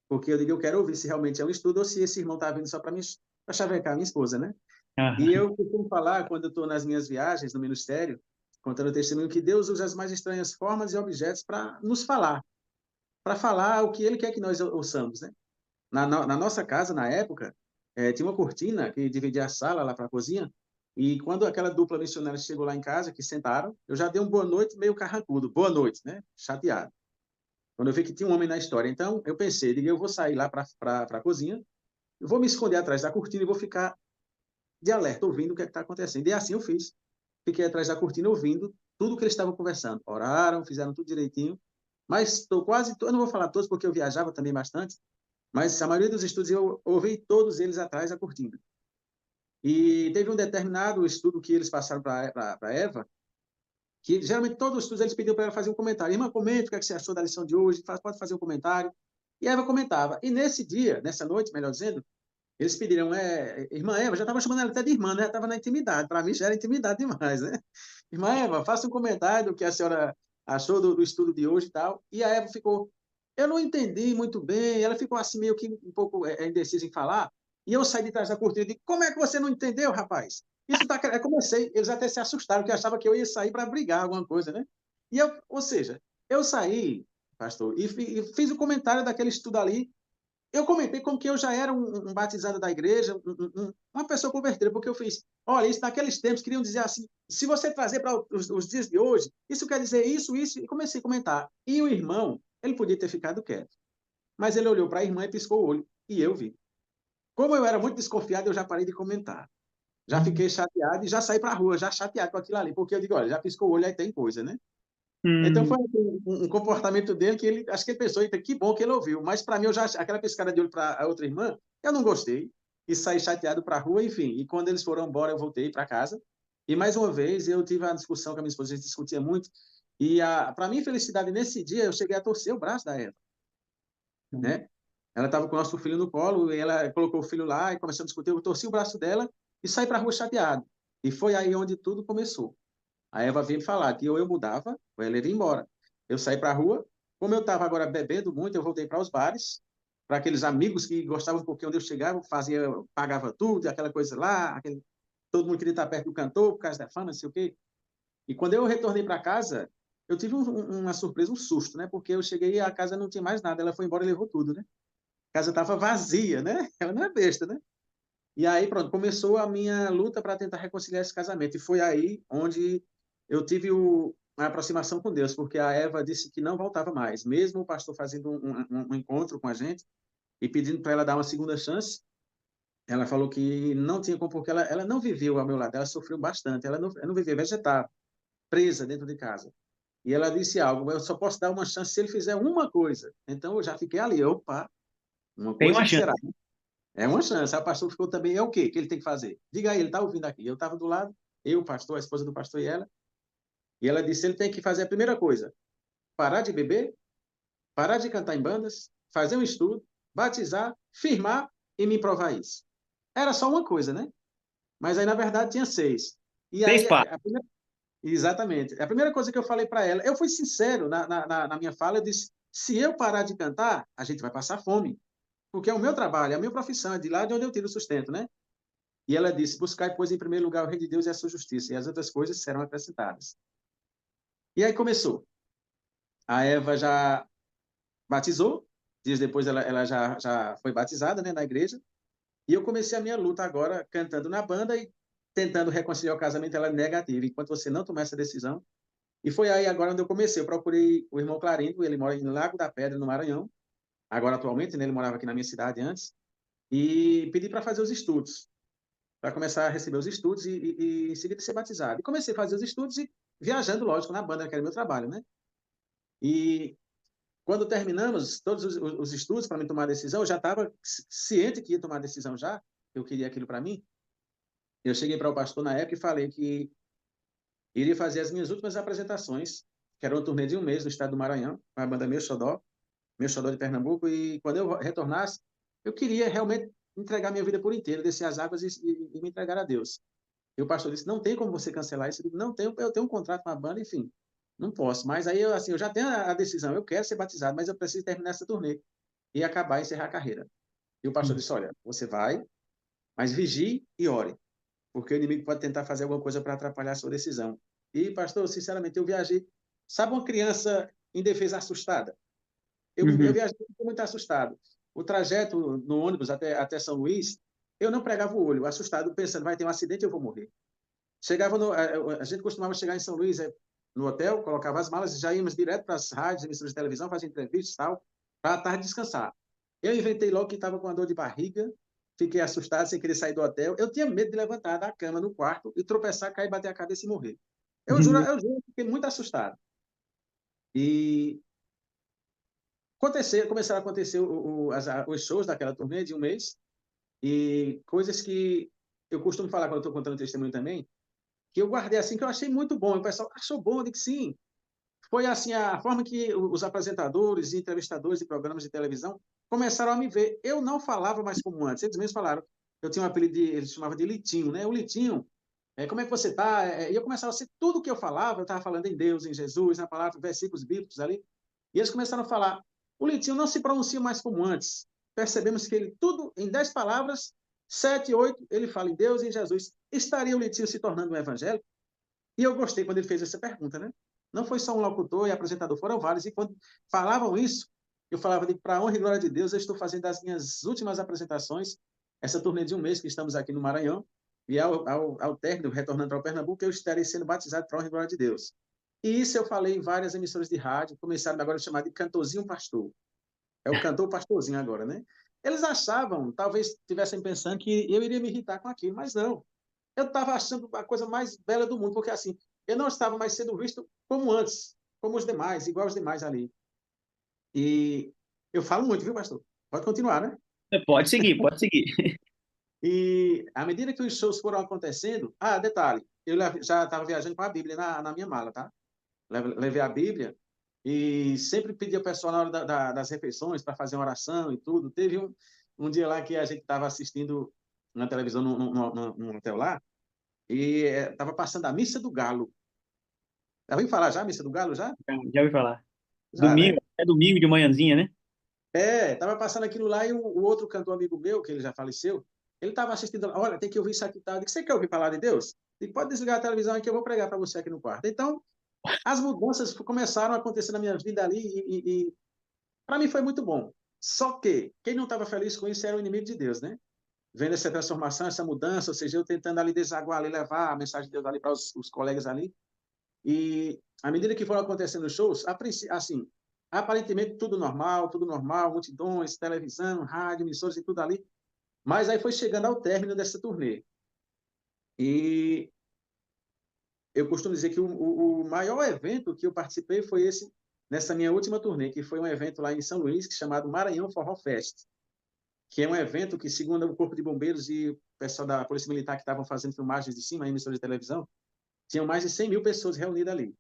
[SPEAKER 10] Porque eu digo, eu quero ouvir se realmente é um estudo ou se esse irmão está vindo só para chavecar a minha esposa, né? E
[SPEAKER 9] Aham.
[SPEAKER 10] eu costumo falar, quando eu estou nas minhas viagens no ministério, contando o testemunho, que Deus usa as mais estranhas formas e objetos para nos falar, para falar o que Ele quer que nós ouçamos, né? Na nossa casa, na época, tinha uma cortina que dividia a sala lá para a cozinha, e quando aquela dupla missionária chegou lá em casa, que sentaram, eu já dei um boa noite meio carrancudo, boa noite, né? Chateado. Quando eu vi que tinha um homem na história. Então, eu pensei, digo, eu vou sair lá para a cozinha, eu vou me esconder atrás da cortina e vou ficar de alerta, ouvindo o que está acontecendo. E assim eu fiz. Fiquei atrás da cortina ouvindo tudo o que eles estavam conversando. Oraram, fizeram tudo direitinho. Mas estou quase, eu não vou falar todos porque eu viajava também bastante, mas a maioria dos estudos eu ouvi todos eles atrás da cortina. E teve um determinado estudo que eles passaram para Eva, que geralmente todos os estudos eles pediam para ela fazer um comentário. Irmã, comente o que é que você achou da lição de hoje, pode fazer um comentário. E a Eva comentava. E nesse dia, nessa noite, melhor dizendo, eles pediram, irmã Eva, já estava chamando ela até de irmã, né? Estava na intimidade. Para mim já era intimidade demais, né? Irmã Eva, faça um comentário do que a senhora achou do estudo de hoje e tal. E a Eva ficou, eu não entendi muito bem. Ela ficou assim meio que um pouco indecisa em falar. E eu saí de trás da cortina e disse, como é que você não entendeu, rapaz? Isso tá... Eu comecei, eles até se assustaram, porque achavam que eu ia sair para brigar alguma coisa, né? E eu, ou seja, eu saí, pastor, e fiz o comentário daquele estudo ali. Eu comentei como que eu já era um batizado da igreja, uma pessoa convertida, porque eu fiz, olha, isso naqueles tempos queriam dizer assim, se você trazer para os dias de hoje, isso quer dizer isso, e comecei a comentar. E o irmão, ele podia ter ficado quieto, mas ele olhou para a irmã e piscou o olho, e eu vi. Como eu era muito desconfiado, eu já parei de comentar. Já fiquei chateado e já saí para a rua, já chateado com aquilo ali, porque eu digo, olha, já piscou o olho, aí tem coisa, né? Então foi um comportamento dele que ele, acho que ele pensou, eita, que bom que ele ouviu. Mas para mim, eu já, aquela piscada de olho para a outra irmã, eu não gostei e saí chateado para a rua, enfim. E quando eles foram embora, eu voltei para casa. E mais uma vez, eu tive uma discussão com a minha esposa, a gente discutia muito. E para mim, felicidade nesse dia, eu cheguei a torcer o braço da Eva, né? Ela estava com o nosso filho no colo, e ela colocou o filho lá e começou a discutir. Eu torci o braço dela e saí para a rua chateado. E foi aí onde tudo começou. A Eva veio me falar que ou eu mudava, ou ela iria embora. Eu saí para a rua. Como eu estava agora bebendo muito, eu voltei para os bares, para aqueles amigos que gostavam um pouquinho onde eu chegava, pagava tudo, aquela coisa lá, todo mundo queria estar perto do cantor, por causa da fama, não sei o quê. E quando eu retornei para casa, eu tive uma surpresa, um susto, né? Porque eu cheguei e a casa não tinha mais nada, ela foi embora e levou tudo, né? A casa estava vazia, né? Ela não é besta, né? E aí, pronto, começou a minha luta para tentar reconciliar esse casamento. E foi aí onde eu tive a aproximação com Deus, porque a Eva disse que não voltava mais, mesmo o pastor fazendo um encontro com a gente e pedindo para ela dar uma segunda chance. Ela falou que não tinha como, porque ela não viveu ao meu lado, ela sofreu bastante, ela não vivia vegetável, presa dentro de casa. E ela disse algo, eu só posso dar uma chance se ele fizer uma coisa. Então eu já fiquei ali, opa, uma
[SPEAKER 9] Tem
[SPEAKER 10] coisa
[SPEAKER 9] uma
[SPEAKER 10] que
[SPEAKER 9] chance.
[SPEAKER 10] será? É uma chance. A pastor ficou também, é o quê que ele tem que fazer? Diga aí, ele está ouvindo aqui. Eu estava do lado, eu, o pastor, a esposa do pastor e ela disse, ele tem que fazer a primeira coisa, parar de beber, parar de cantar em bandas, fazer um estudo, batizar, firmar e me provar isso. Era só uma coisa, né? Mas aí, na verdade, tinha 6. E
[SPEAKER 9] Seis
[SPEAKER 10] aí,
[SPEAKER 9] passos.
[SPEAKER 10] exatamente. A primeira coisa que eu falei para ela, eu fui sincero na minha fala, eu disse, se eu parar de cantar, a gente vai passar fome. Porque é o meu trabalho, é a minha profissão, é de lá de onde eu tiro o sustento, né? E ela disse, buscai, pois, em primeiro lugar o reino de Deus e a sua justiça, e as outras coisas serão acrescentadas. E aí começou. A Eva já batizou, dias depois ela já foi batizada, né, na igreja, e eu comecei a minha luta agora cantando na banda e tentando reconciliar o casamento, ela é negativa, enquanto você não tomar essa decisão. E foi aí agora onde eu comecei, eu procurei o irmão Clarindo, ele mora em Lago da Pedra, no Maranhão, agora atualmente, né, ele morava aqui na minha cidade antes, e pedi para fazer os estudos, para começar a receber os estudos e em seguida ser batizado. E comecei a fazer os estudos e viajando, lógico, na banda, que era meu trabalho, né? E quando terminamos todos os estudos para me tomar a decisão, eu já estava ciente que ia tomar a decisão já, eu queria aquilo para mim. Eu cheguei para o pastor na época e falei que iria fazer as minhas últimas apresentações, que era uma turnê de um mês no estado do Maranhão, com a banda Meu Xodó de Pernambuco, e quando eu retornasse, eu queria realmente entregar minha vida por inteiro, descer as águas e me entregar a Deus. E o pastor disse, não tem como você cancelar isso. Eu digo, não tenho, eu tenho um contrato com a banda, enfim, não posso. Mas aí, eu já tenho a decisão, eu quero ser batizado, mas eu preciso terminar essa turnê e acabar, encerrar a carreira. E o pastor disse, olha, você vai, mas vigie e ore, porque o inimigo pode tentar fazer alguma coisa para atrapalhar a sua decisão. E, pastor, sinceramente, eu viajei. Sabe uma criança indefesa assustada? Eu viajei muito assustado. O trajeto no ônibus até São Luís, eu não pregava o olho, assustado, pensando, vai ter um acidente, eu vou morrer. A gente costumava chegar em São Luís, no hotel, colocava as malas e já íamos direto para as rádios, emissoras de televisão, fazer entrevistas e tal, para a tarde descansar. Eu inventei logo que estava com uma dor de barriga, fiquei assustado, sem querer sair do hotel. Eu tinha medo de levantar da cama no quarto e tropeçar, cair, bater a cabeça e morrer. Eu juro, fiquei muito assustado. E começaram a acontecer os shows daquela turnê de um mês, e coisas que eu costumo falar quando eu estou contando testemunho também, que eu guardei assim, que eu achei muito bom. O pessoal achou bom, eu digo sim. Foi assim a forma que os apresentadores e entrevistadores de programas de televisão começaram a me ver. Eu não falava mais como antes. Eles mesmos falaram. Eu tinha um apelido, eles chamavam de Litinho, né? O Litinho, como é que você está? E eu começava a ser tudo que eu falava, eu estava falando em Deus, em Jesus, na palavra, versículos bíblicos ali. E eles começaram a falar. O Litinho não se pronuncia mais como antes. Percebemos que ele, tudo em 10 palavras, 7, 8, ele fala em Deus e em Jesus. Estaria o Litinho se tornando um evangélico? E eu gostei quando ele fez essa pergunta, né? Não foi só um locutor e apresentador, foram vários. E quando falavam isso, eu falava de para a honra e glória de Deus, eu estou fazendo as minhas últimas apresentações, essa turnê de um mês que estamos aqui no Maranhão, e ao término, retornando para o Pernambuco, eu estarei sendo batizado para a honra e glória de Deus. E isso eu falei em várias emissoras de rádio, começaram agora a chamar de Cantorzinho Pastor. É o cantor pastorzinho agora, né? Eles achavam, talvez estivessem pensando que eu iria me irritar com aquilo, mas não. Eu estava achando a coisa mais bela do mundo, porque assim, eu não estava mais sendo visto como antes, como os demais, igual os demais ali. E eu falo muito, viu, pastor? Pode continuar, né?
[SPEAKER 9] Pode seguir, pode seguir.
[SPEAKER 10] E à medida que os shows foram acontecendo, detalhe, eu já estava viajando com a Bíblia na minha mala, tá? Levei a Bíblia e sempre pedi ao pessoal na hora das refeições para fazer uma oração e tudo. Teve um dia lá que a gente estava assistindo na televisão, num hotel lá, e estava passando a Missa do Galo. Já ouviu falar já, Missa do Galo, já?
[SPEAKER 9] Já ouvi falar.
[SPEAKER 10] Já, né?
[SPEAKER 9] Domingo, é domingo de manhãzinha, né?
[SPEAKER 10] Estava passando aquilo lá e o outro cantor amigo meu, que ele já faleceu, ele estava assistindo, olha, tem que ouvir isso aqui e tal. Eu disse, você quer ouvir falar de Deus? E pode desligar a televisão aqui, eu vou pregar para você aqui no quarto. Então, as mudanças começaram a acontecer na minha vida ali e para mim foi muito bom. Só que quem não estava feliz com isso era o inimigo de Deus, né? Vendo essa transformação, essa mudança, ou seja, eu tentando ali desaguar, ali, levar a mensagem de Deus ali para os colegas ali. E à medida que foram acontecendo os shows, assim, aparentemente tudo normal, multidões, televisão, rádio, emissoras e tudo ali. Mas aí foi chegando ao término dessa turnê. E eu costumo dizer que o maior evento que eu participei foi esse, nessa minha última turnê, que foi um evento lá em São Luís, chamado Maranhão Forró Fest, que é um evento que, segundo o Corpo de Bombeiros e o pessoal da Polícia Militar que estavam fazendo filmagens de cima, em emissora de televisão, tinham mais de 100 mil pessoas reunidas ali.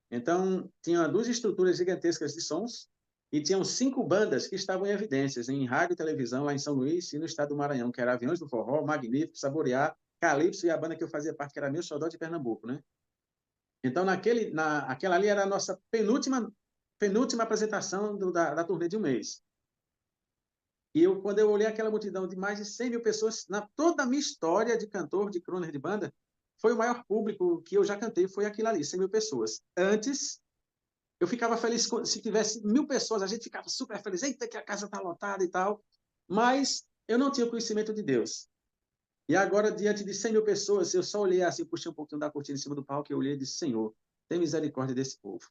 [SPEAKER 10] Então, tinha 2 estruturas gigantescas de sons e tinham 5 bandas que estavam em evidências em rádio e televisão lá em São Luís e no estado do Maranhão, que era Aviões do Forró, Magnífico, Saborear, Calypso e a banda que eu fazia parte, que era Meu Xodó de Pernambuco, né? Então, aquela ali era a nossa penúltima apresentação da turnê de um mês. E quando eu olhei aquela multidão de mais de 100 mil pessoas, toda a minha história de cantor, de crooner, de banda, foi o maior público que eu já cantei, foi aquilo ali, 100 mil pessoas. Antes, eu ficava feliz se tivesse 1.000 pessoas, a gente ficava super feliz, eita, que a casa está lotada e tal, mas eu não tinha o conhecimento de Deus. E agora, diante de 100 mil pessoas, eu só olhei assim, puxei um pouquinho da cortina em cima do palco, e eu olhei e disse, Senhor, tem misericórdia desse povo.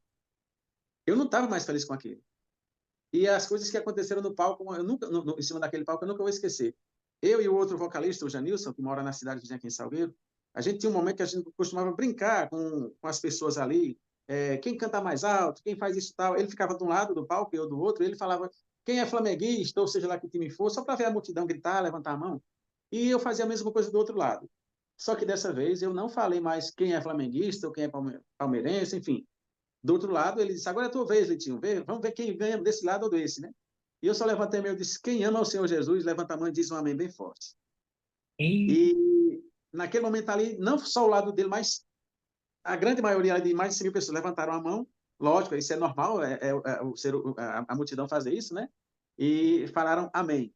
[SPEAKER 10] Eu não estava mais feliz com aquilo. E as coisas que aconteceram no palco, eu nunca, em cima daquele palco, eu nunca vou esquecer. Eu e o outro vocalista, o Janilson, que mora na cidade vizinha aqui em Salgueiro, a gente tinha um momento que a gente costumava brincar com as pessoas ali, quem canta mais alto, quem faz isso e tal. Ele ficava de um lado do palco, eu do outro, e ele falava quem é flamenguista, ou seja lá que time for, só para ver a multidão gritar, levantar a mão. E eu fazia a mesma coisa do outro lado. Só que dessa vez eu não falei mais quem é flamenguista ou quem é palmeirense, enfim. Do outro lado, ele disse, agora é a tua vez, Litinho, vamos ver quem ganha desse lado ou desse, né? E eu só levantei a mão e disse, quem ama o Senhor Jesus, levanta a mão e diz um amém bem forte. E naquele momento ali, não só o lado dele, mas a grande maioria de mais de 100 mil pessoas levantaram a mão, lógico, isso é normal, a multidão fazer isso, né? E falaram amém.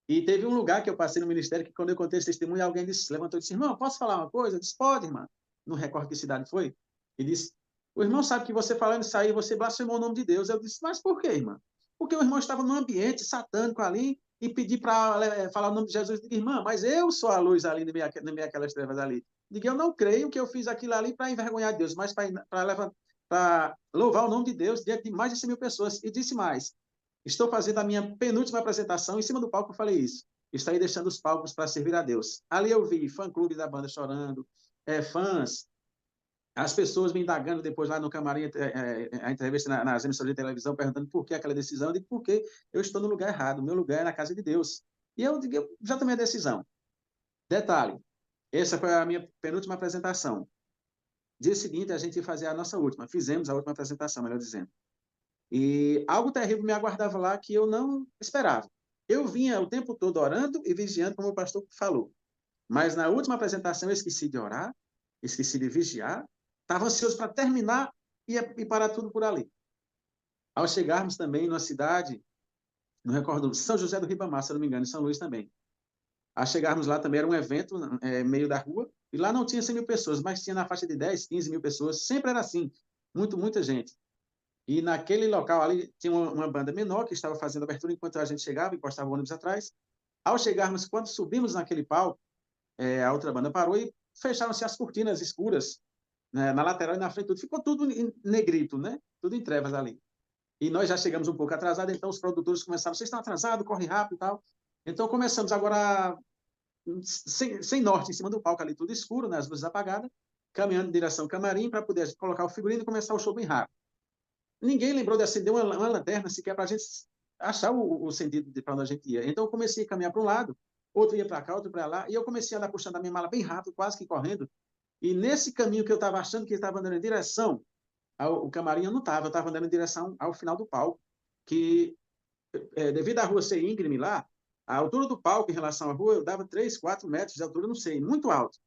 [SPEAKER 10] E teve um lugar que eu passei no ministério que quando eu contei esse testemunho, alguém levantou e disse, irmão, posso falar uma coisa? Eu disse, pode, irmã. Não recordo que cidade foi. E disse, o irmão sabe que você falando isso aí, você blasfemou o nome de Deus. Eu disse, mas por quê, irmã? Porque o irmão estava num ambiente satânico ali e pedi para falar o nome de Jesus. Eu digo, irmã, mas eu sou a luz ali no meio daquelas trevas ali. Digo, eu não creio que eu fiz aquilo ali para envergonhar Deus, mas para louvar o nome de Deus diante de mais de 100 mil pessoas. E disse mais, estou fazendo a minha penúltima apresentação, em cima do palco eu falei isso. Estarei deixando os palcos para servir a Deus. Ali eu vi fã-clube da banda chorando, fãs, as pessoas me indagando depois lá no camarim, a entrevista nas emissoras de televisão, perguntando por que aquela decisão. Eu digo, porque eu estou no lugar errado, o meu lugar é na casa de Deus. E eu digo, eu já tomei a decisão. Detalhe, Essa foi a minha penúltima apresentação. Dia seguinte, a gente ia fazer a nossa última. Fizemos a última apresentação, melhor dizendo. E algo terrível me aguardava lá que eu não esperava. Eu vinha o tempo todo orando e vigiando, como o pastor falou. Mas na última apresentação eu esqueci de orar, esqueci de vigiar, estava ansioso para terminar e parar tudo por ali. Ao chegarmos também numa cidade, não recordo, São José do Ribamar, se eu não me engano, em São Luís também. Ao chegarmos lá também era um evento meio da rua, e lá não tinha 100 mil pessoas, mas tinha na faixa de 10, 15 mil pessoas, sempre era assim, muita gente. E naquele local ali tinha uma banda menor que estava fazendo abertura enquanto a gente chegava, encostava o ônibus atrás. Ao chegarmos, quando subimos naquele palco, a outra banda parou e fecharam-se as cortinas escuras, né, na lateral e na frente, tudo. Ficou tudo em negrito, né? Tudo em trevas ali. E nós já chegamos um pouco atrasados, então os produtores começaram, vocês estão atrasados, corre rápido e tal. Então começamos agora sem norte, em cima do palco ali, tudo escuro, né, as luzes apagadas, caminhando em direção ao camarim para poder colocar o figurino e começar o show bem rápido. Ninguém lembrou de acender uma lanterna sequer para a gente achar o sentido de para onde a gente ia. Então eu comecei a caminhar para um lado, outro ia para cá, outro para lá, e eu comecei a andar puxando a minha mala bem rápido, quase que correndo. E nesse caminho que eu estava achando que estava andando em direção ao camarim, eu não estava, eu estava andando em direção ao final do palco, que devido à rua ser íngreme lá, a altura do palco em relação à rua, eu dava 3, 4 metros de altura, não sei, muito alto.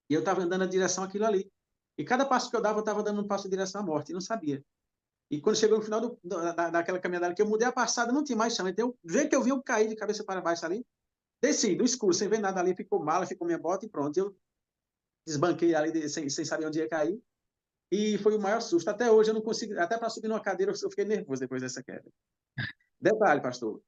[SPEAKER 10] E eu estava andando na direção àquilo ali. E cada passo que eu dava, eu estava dando um passo em direção à morte, e não sabia. E quando chegou no final daquela caminhada que eu mudei a passada, não tinha mais chão. Então, do jeito que eu vi, eu caí de cabeça para baixo ali, desci, no escuro, sem ver nada ali, ficou mala, ficou minha bota e pronto. Eu desbanquei ali sem saber onde ia cair. E foi o maior susto. Até hoje eu não consigo, até para subir numa cadeira, eu fiquei nervoso depois dessa queda. Detalhe, pastor,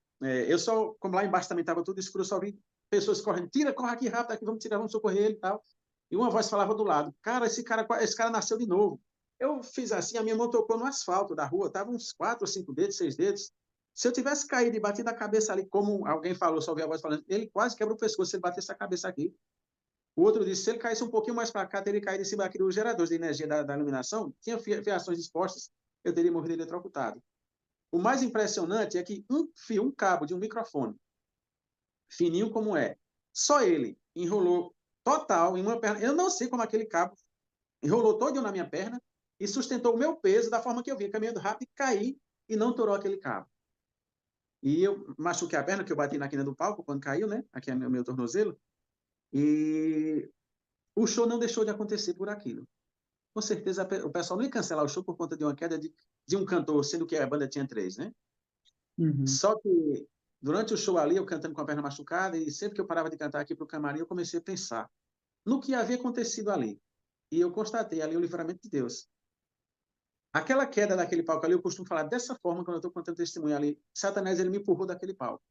[SPEAKER 10] eu só, como lá embaixo também estava tudo escuro, eu só vi pessoas correndo, corre aqui rápido, aqui, vamos tirar, vamos socorrer ele e tal. E uma voz falava do lado, cara, esse cara nasceu de novo. Eu fiz assim, a minha mão tocou no asfalto da rua, estava uns 4 ou 5 dedos, 6 dedos. Se eu tivesse caído e batido a cabeça ali, como alguém falou, só ouvi a voz falando, ele quase quebra o pescoço se ele batesse a cabeça aqui. O outro disse, se ele caísse um pouquinho mais para cá, teria caído em cima aqui dos geradores de energia da iluminação, tinha fiações expostas, eu teria morrido eletrocutado. O mais impressionante é que um cabo de um microfone, fininho como só ele enrolou total em uma perna. Eu não sei como aquele cabo enrolou todo na minha perna e sustentou o meu peso da forma que eu vinha, caminhando rápido, e caí e não torou aquele cabo. E eu machuquei a perna, que eu bati na quina do palco quando caiu, né? Aqui é o meu tornozelo. E o show não deixou de acontecer por aquilo. Com certeza o pessoal não ia cancelar o show por conta de uma queda de um cantor, sendo que a banda tinha 3, né?
[SPEAKER 9] Uhum.
[SPEAKER 10] Só que durante o show ali, eu cantando com a perna machucada, e sempre que eu parava de cantar aqui para o camarim, eu comecei a pensar no que havia acontecido ali. E eu constatei ali o livramento de Deus. Aquela queda daquele palco ali, eu costumo falar dessa forma quando eu estou contando testemunho ali. Satanás, ele me empurrou daquele palco.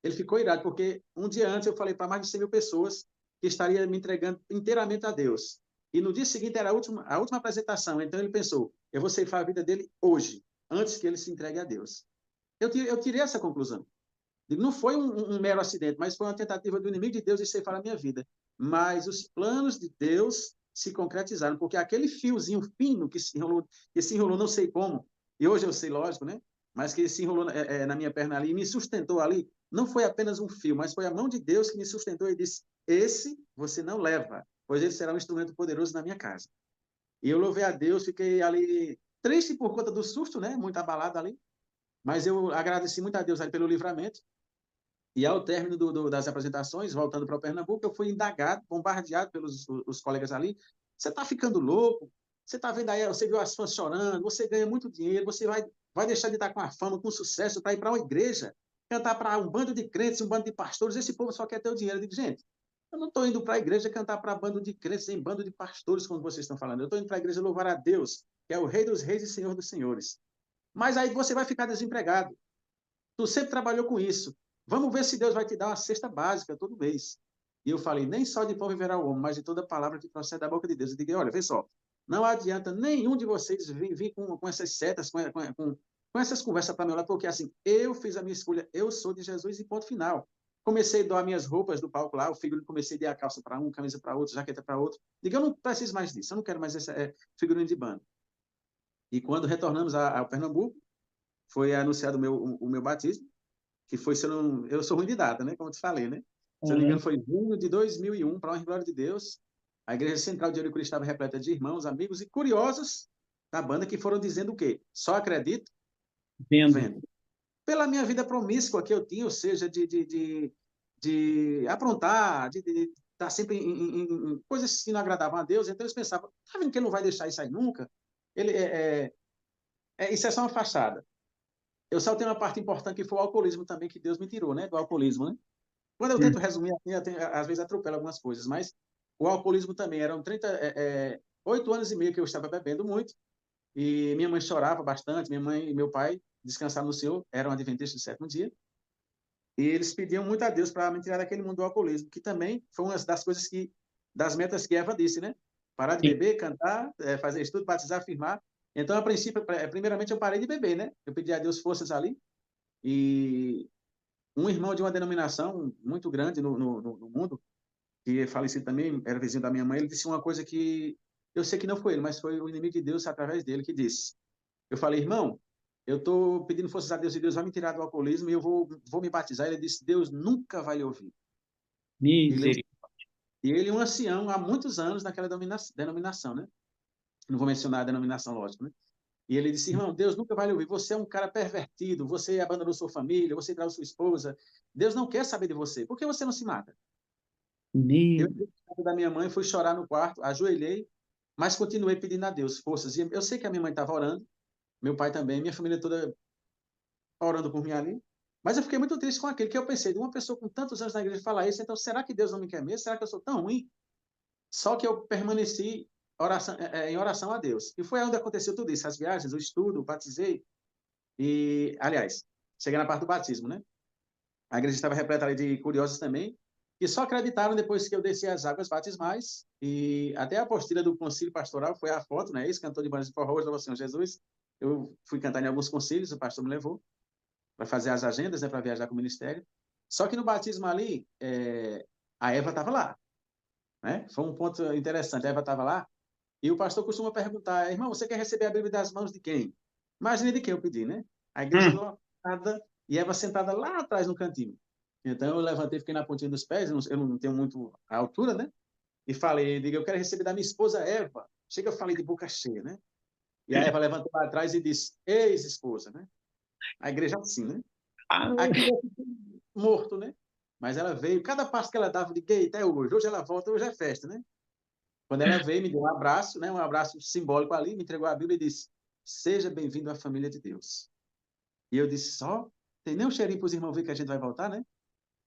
[SPEAKER 10] Ele ficou irado, porque um dia antes eu falei para mais de 100 mil pessoas que estaria me entregando inteiramente a Deus. E no dia seguinte era a última apresentação. Então ele pensou, eu vou ceifar a vida dele hoje, antes que ele se entregue a Deus. Eu tirei essa conclusão. Não foi um mero acidente, mas foi uma tentativa do inimigo de Deus de ceifar a minha vida. Mas os planos de Deus se concretizaram, porque aquele fiozinho fino que se enrolou não sei como, e hoje eu sei, lógico, né? Mas que se enrolou na minha perna ali e me sustentou ali, não foi apenas um fio, mas foi a mão de Deus que me sustentou e disse, esse você não leva, pois ele será um instrumento poderoso na minha casa. E eu louvei a Deus, fiquei ali triste por conta do susto, né? Muito abalado ali, mas eu agradeci muito a Deus ali pelo livramento. E ao término das apresentações, voltando para o Pernambuco, eu fui indagado, bombardeado pelos os colegas ali. Você está ficando louco? Você está vendo aí, você viu as fãs chorando, você ganha muito dinheiro, você vai deixar de estar com a fama, com sucesso, para ir para uma igreja, cantar para um bando de crentes, um bando de pastores, esse povo só quer ter o dinheiro. Eu digo, gente, eu não estou indo para a igreja cantar para bando de crentes, nem bando de pastores, como vocês estão falando. Eu estou indo para a igreja louvar a Deus, que é o Rei dos Reis e Senhor dos Senhores. Mas aí você vai ficar desempregado. Tu sempre trabalhou com isso. Vamos ver se Deus vai te dar uma cesta básica todo mês. E eu falei, nem só de pão viverá o homem, mas de toda palavra que procede da boca de Deus. Eu digo, olha, vê só, não adianta nenhum de vocês vir com essas setas, com essas conversas para meu lado, porque assim, eu fiz a minha escolha, eu sou de Jesus e ponto final. Comecei a doar minhas roupas do palco lá, o figurino, comecei a dar a calça para um, camisa para outro, jaqueta para outro. Digo, eu não preciso mais disso, eu não quero mais esse figurino de banda. E quando retornamos ao Pernambuco, foi anunciado o meu batismo, que foi, eu sou ruim de data, né? Como eu te falei, né? Se eu não me engano, foi em junho de 2001, para a honra e glória de Deus. A Igreja Central de Ouro estava repleta de irmãos, amigos e curiosos da banda que foram dizendo o quê? Só acredito vendo. Pela minha vida promíscua que eu tinha, ou seja, de aprontar, de estar sempre em coisas que não agradavam a Deus, então eles pensavam, tá vendo que ele não vai deixar isso aí nunca? Ele, isso é só uma fachada. Eu só tenho uma parte importante que foi o alcoolismo também, que Deus me tirou, né? Do alcoolismo, né? Quando eu tento resumir, às vezes atropelo algumas coisas, mas o alcoolismo também eram 8 anos e meio que eu estava bebendo muito, e minha mãe chorava bastante, minha mãe e meu pai, descansaram no Senhor, eram adventistas do 7º dia, e eles pediam muito a Deus para me tirar daquele mundo do alcoolismo, que também foi uma das coisas das metas que Eva disse, né? Parar de beber, cantar, fazer estudo, batizar, firmar. Então, a princípio, primeiramente eu parei de beber, né? Eu pedi a Deus forças ali, e um irmão de uma denominação muito grande no mundo, que é falecido também, era vizinho da minha mãe, ele disse uma coisa que eu sei que não foi ele, mas foi o inimigo de Deus através dele que disse. Eu falei, irmão, eu estou pedindo forças a Deus e Deus vai me tirar do alcoolismo e eu vou me batizar. Ele disse, Deus nunca vai lhe ouvir. Ele é um ancião há muitos anos naquela denominação, né? Não vou mencionar a denominação, lógico, né? E ele disse, irmão, Deus nunca vai lhe ouvir. Você é um cara pervertido, você abandonou sua família, você traiu sua esposa. Deus não quer saber de você. Por que você não se mata? Eu, da minha mãe, fui chorar no quarto, ajoelhei, mas continuei pedindo a Deus forças. E eu sei que a minha mãe estava orando, meu pai também, minha família toda orando por mim ali. Mas eu fiquei muito triste com aquele que eu pensei, de uma pessoa com tantos anos na igreja falar isso, então será que Deus não me quer mesmo? Será que eu sou tão ruim? Só que eu permaneci em oração a Deus. E foi onde aconteceu tudo isso, as viagens, o estudo, o batizei. E, aliás, cheguei na parte do batismo, né? A igreja estava repleta ali de curiosos também, que só acreditaram depois que eu desci as águas batismais. E até a apostila do concílio pastoral foi a foto, né? Ex-cantor de bandas de forró, louvado ao Senhor Jesus. Eu fui cantar em alguns concílios, o pastor me levou para fazer as agendas, né, para viajar com o ministério. Só que no batismo ali, a Eva estava lá, né? Foi um ponto interessante. A Eva estava lá e o pastor costuma perguntar, irmão, você quer receber a Bíblia das mãos de quem? Imagine de quem eu pedi, né? A igreja lotada e Eva sentada lá atrás no cantinho. Então eu levantei, fiquei na pontinha dos pés, eu não tenho muito a altura, né? E falei, diga, eu quero receber da minha esposa Eva. Chega, eu falei de boca cheia, né? E a Eva levantou lá atrás e disse, ex-esposa, né? A igreja assim, né? Aqui morto, né? Mas ela veio, cada passo que ela dava, de gay até hoje. Hoje ela volta, hoje é festa, né? Quando ela veio, me deu um abraço, né? Um abraço simbólico ali, me entregou a Bíblia e disse, seja bem-vindo à família de Deus. E eu disse, só, tem nem um cheirinho para os irmãos ver que a gente vai voltar, né?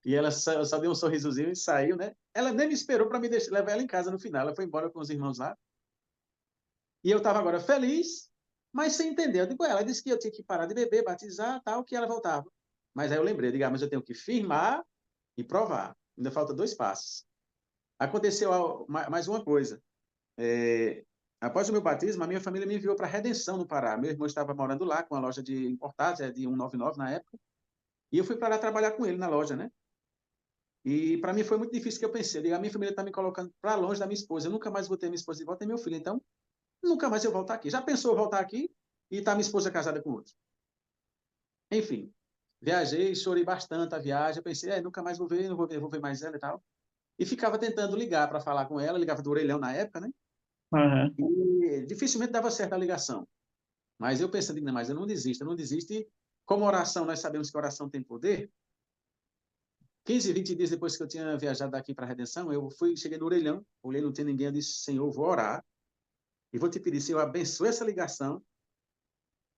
[SPEAKER 10] E ela só deu um sorrisozinho e saiu, né? Ela nem me esperou para me levar ela em casa no final. Ela foi embora com os irmãos lá. E eu estava agora feliz, mas sem entender. Eu digo, ela disse que eu tinha que parar de beber, batizar, tal, que ela voltava. Mas aí eu lembrei, digo, mas eu tenho que firmar e provar. Ainda falta 2 passos. Aconteceu mais uma coisa. Após o meu batismo, a minha família me enviou para Redenção, no Pará. Meu irmão estava morando lá com a loja de importados, de 199 na época. E eu fui para lá trabalhar com ele na loja, né? E para mim foi muito difícil, que eu pensei, digo, a minha família está me colocando para longe da minha esposa. Eu nunca mais vou ter minha esposa de volta e meu filho. Então, nunca mais eu voltar aqui. Já pensou eu voltar aqui e tá minha esposa casada com outro? Enfim, viajei, chorei bastante a viagem. Eu pensei, nunca mais vou ver, não vou ver mais ela e tal. E ficava tentando ligar para falar com ela, ligava do orelhão na época, né? E dificilmente dava certo a ligação. Mas eu pensando, não, mas eu não desisto. E como oração, nós sabemos que oração tem poder. 15, 20 dias depois que eu tinha viajado daqui para a Redenção, eu cheguei no orelhão, olhei, não tem ninguém, eu disse, Senhor, vou orar e vou te pedir, Senhor, abençoe essa ligação,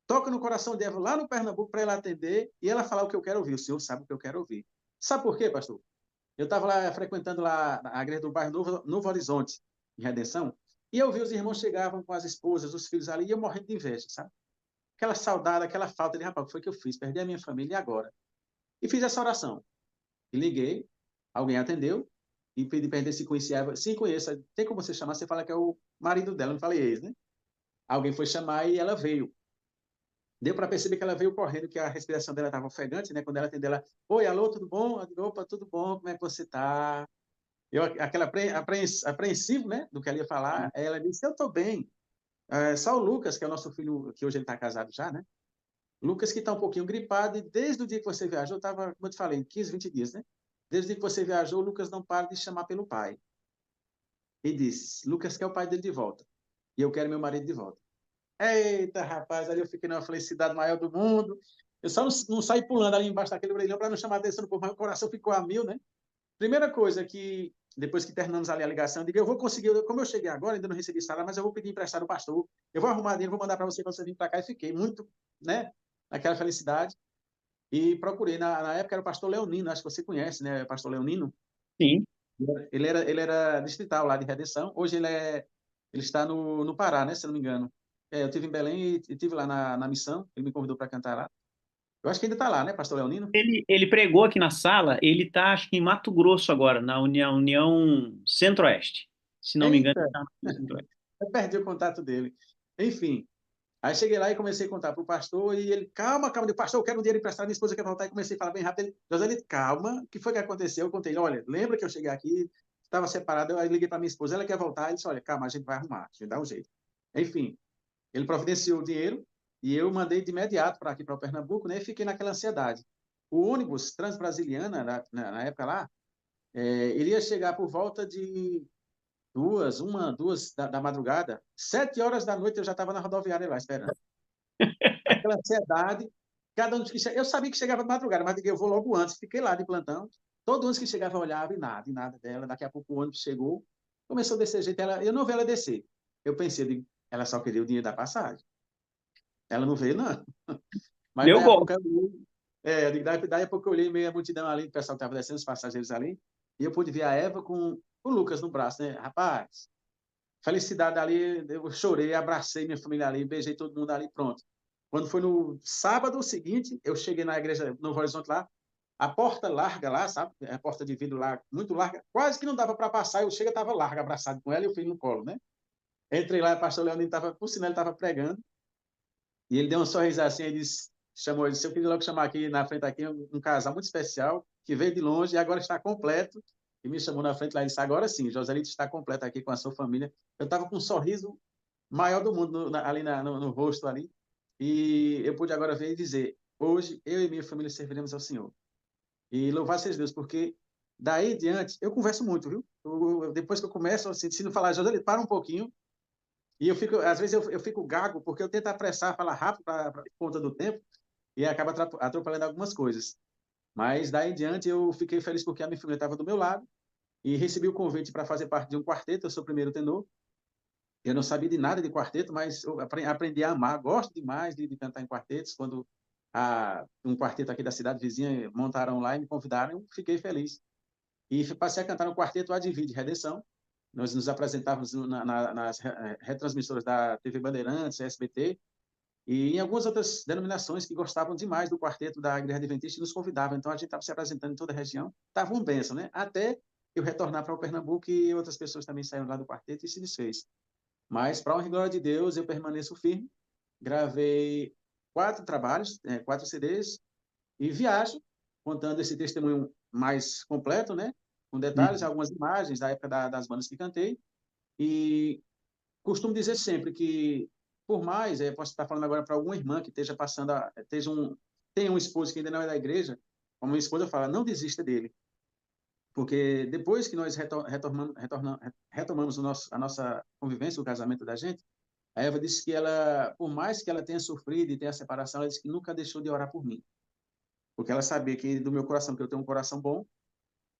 [SPEAKER 10] toca no coração de Eva lá no Pernambuco para ela atender e ela falar o que eu quero ouvir. O Senhor sabe o que eu quero ouvir. Sabe por quê, pastor? Eu estava lá frequentando lá a igreja do bairro Novo Horizonte, em Redenção, e eu vi os irmãos chegavam com as esposas, os filhos ali, e eu morrendo de inveja, sabe? Aquela saudade, aquela falta de, rapaz, o que foi que eu fiz? Perdi a minha família e agora? E fiz essa oração. E liguei, alguém atendeu, e pedi para ele se conhecia Eva. Sim, conheço. Tem como você chamar? Você fala que é o marido dela, não falei ex, né? Alguém foi chamar e ela veio. Deu para perceber que ela veio correndo, que a respiração dela estava ofegante, né? Quando ela atendeu, ela, oi, alô, tudo bom? Eu digo, opa, tudo bom, como é que você está? Eu, aquela apreensivo, né, do que ela ia falar, ela disse, eu estou bem. Só o Lucas, que é o nosso filho, que hoje ele está casado já, né? Lucas que está um pouquinho gripado, e desde o dia que você viajou, estava, como eu te falei, 15, 20 dias, né? desde que você viajou, Lucas não para de chamar pelo pai. E disse, Lucas quer o pai dele de volta. E eu quero meu marido de volta. Eita, rapaz, ali eu fiquei numa felicidade maior do mundo. Eu só não saí pulando ali embaixo daquele orelhão para não chamar a atenção do povo, mas o coração ficou a mil, né? Primeira coisa que, depois que terminamos ali a ligação, eu digo, eu vou conseguir, como eu cheguei agora, ainda não recebi salário, mas eu vou pedir emprestado ao pastor, eu vou arrumar dinheiro, vou mandar para você, quando você vir para cá, e fiquei muito, né, naquela felicidade. E procurei, na época era o pastor Leonino, acho que você conhece, né, o pastor Leonino.
[SPEAKER 9] Sim.
[SPEAKER 10] Ele era distrital lá de Redenção, hoje ele está no Pará, né, se eu não me engano. Eu estive em Belém e estive lá na missão, ele me convidou para cantar lá. Eu acho que ainda está lá, né, pastor Leonino?
[SPEAKER 9] Ele pregou aqui na sala, ele está, acho que em Mato Grosso agora, na União Centro-Oeste. Se não me engano, ele
[SPEAKER 10] Eita,
[SPEAKER 9] está no Centro-Oeste.
[SPEAKER 10] eu perdi o contato dele. Enfim, aí cheguei lá e comecei a contar para o pastor, e ele, calma, eu digo, pastor, eu quero um dinheiro emprestado, minha esposa quer voltar, e comecei a falar bem rápido. Ele, Joselito, calma, o que foi que aconteceu? Eu contei, olha, lembra que eu cheguei aqui, estava separado, eu liguei para minha esposa, ela quer voltar, ele disse, olha, calma, a gente vai arrumar, a gente dá um jeito. Enfim, ele providenciou o dinheiro, e eu mandei de imediato para aqui, para o Pernambuco, né, e fiquei naquela ansiedade. O ônibus Transbrasiliana, na época lá, iria chegar por volta de duas da madrugada, 7 horas da noite eu já estava na rodoviária lá esperando. Aquela ansiedade, cada um que eu sabia que chegava de madrugada, mas eu vou logo antes, fiquei lá de plantão, todo mundo que chegava olhava e nada dela, daqui a pouco o ônibus chegou, começou desse jeito, eu não vi ela descer. Eu pensei, ela só queria o dinheiro da passagem. Ela não veio, não. Mas
[SPEAKER 9] Deu
[SPEAKER 10] daí a
[SPEAKER 9] bom.
[SPEAKER 10] pouco eu olhei, daí a pouco eu olhei meio a multidão ali, o pessoal que estava descendo, os passageiros ali, e eu pude ver a Eva com o Lucas no braço, né? Rapaz, felicidade ali, eu chorei, abracei minha família ali, beijei todo mundo ali, pronto. Quando foi no sábado seguinte, eu cheguei na igreja Novo Horizonte lá, a porta larga lá, sabe? A porta de vidro lá, muito larga, quase que não dava para passar, eu cheguei, estava larga, abraçado com ela e o filho no colo, né? Entrei lá, o pastor Leonino estava, por sinal, ele estava pregando, e ele deu um sorriso assim, ele disse, chamou, ele disse, eu queria logo chamar aqui na frente aqui um casal muito especial, que veio de longe e agora está completo, e me chamou na frente lá e disse, agora sim, Joselito está completo aqui com a sua família. Eu estava com um sorriso maior do mundo ali no rosto ali, e eu pude agora ver e dizer, hoje eu e minha família serviremos ao Senhor. E louvado seja Deus, porque daí em diante, eu converso muito, viu? Depois que eu começo, assim, se não falar, Joselito, para um pouquinho, e eu fico, às vezes eu fico gago, porque eu tento apressar, falar rápido por conta do tempo, e acaba atropelando algumas coisas. Mas daí em diante eu fiquei feliz porque a minha família estava do meu lado, e recebi o convite para fazer parte de um quarteto, eu sou o primeiro tenor. Eu não sabia de nada de quarteto, mas eu aprendi a amar, gosto demais de cantar em quartetos. Quando um quarteto aqui da cidade vizinha montaram lá e me convidaram, eu fiquei feliz. E passei a cantar no quarteto Advir de Redenção. Nós nos apresentávamos nas retransmissoras da TV Bandeirantes, SBT, e em algumas outras denominações que gostavam demais do quarteto da Igreja Adventista e nos convidavam. Então, a gente estava se apresentando em toda a região. Estava um bênção, né? Até eu retornar para o Pernambuco e outras pessoas também saíram lá do quarteto e se desfez. Mas, para a honra e glória de Deus, eu permaneço firme. Gravei 4 trabalhos, 4 CDs, e viajo, contando esse testemunho mais completo, né? Com detalhes, algumas imagens da época das bandas que cantei. E costumo dizer sempre que, por mais, posso estar falando agora para alguma irmã que esteja passando, tem um esposo que ainda não é da igreja, como minha esposa fala, não desista dele. Porque depois que nós retomamos a nossa convivência, o casamento da gente, a Eva disse que ela, por mais que ela tenha sofrido e tenha a separação, ela disse que nunca deixou de orar por mim. Porque ela sabia que do meu coração, que eu tenho um coração bom,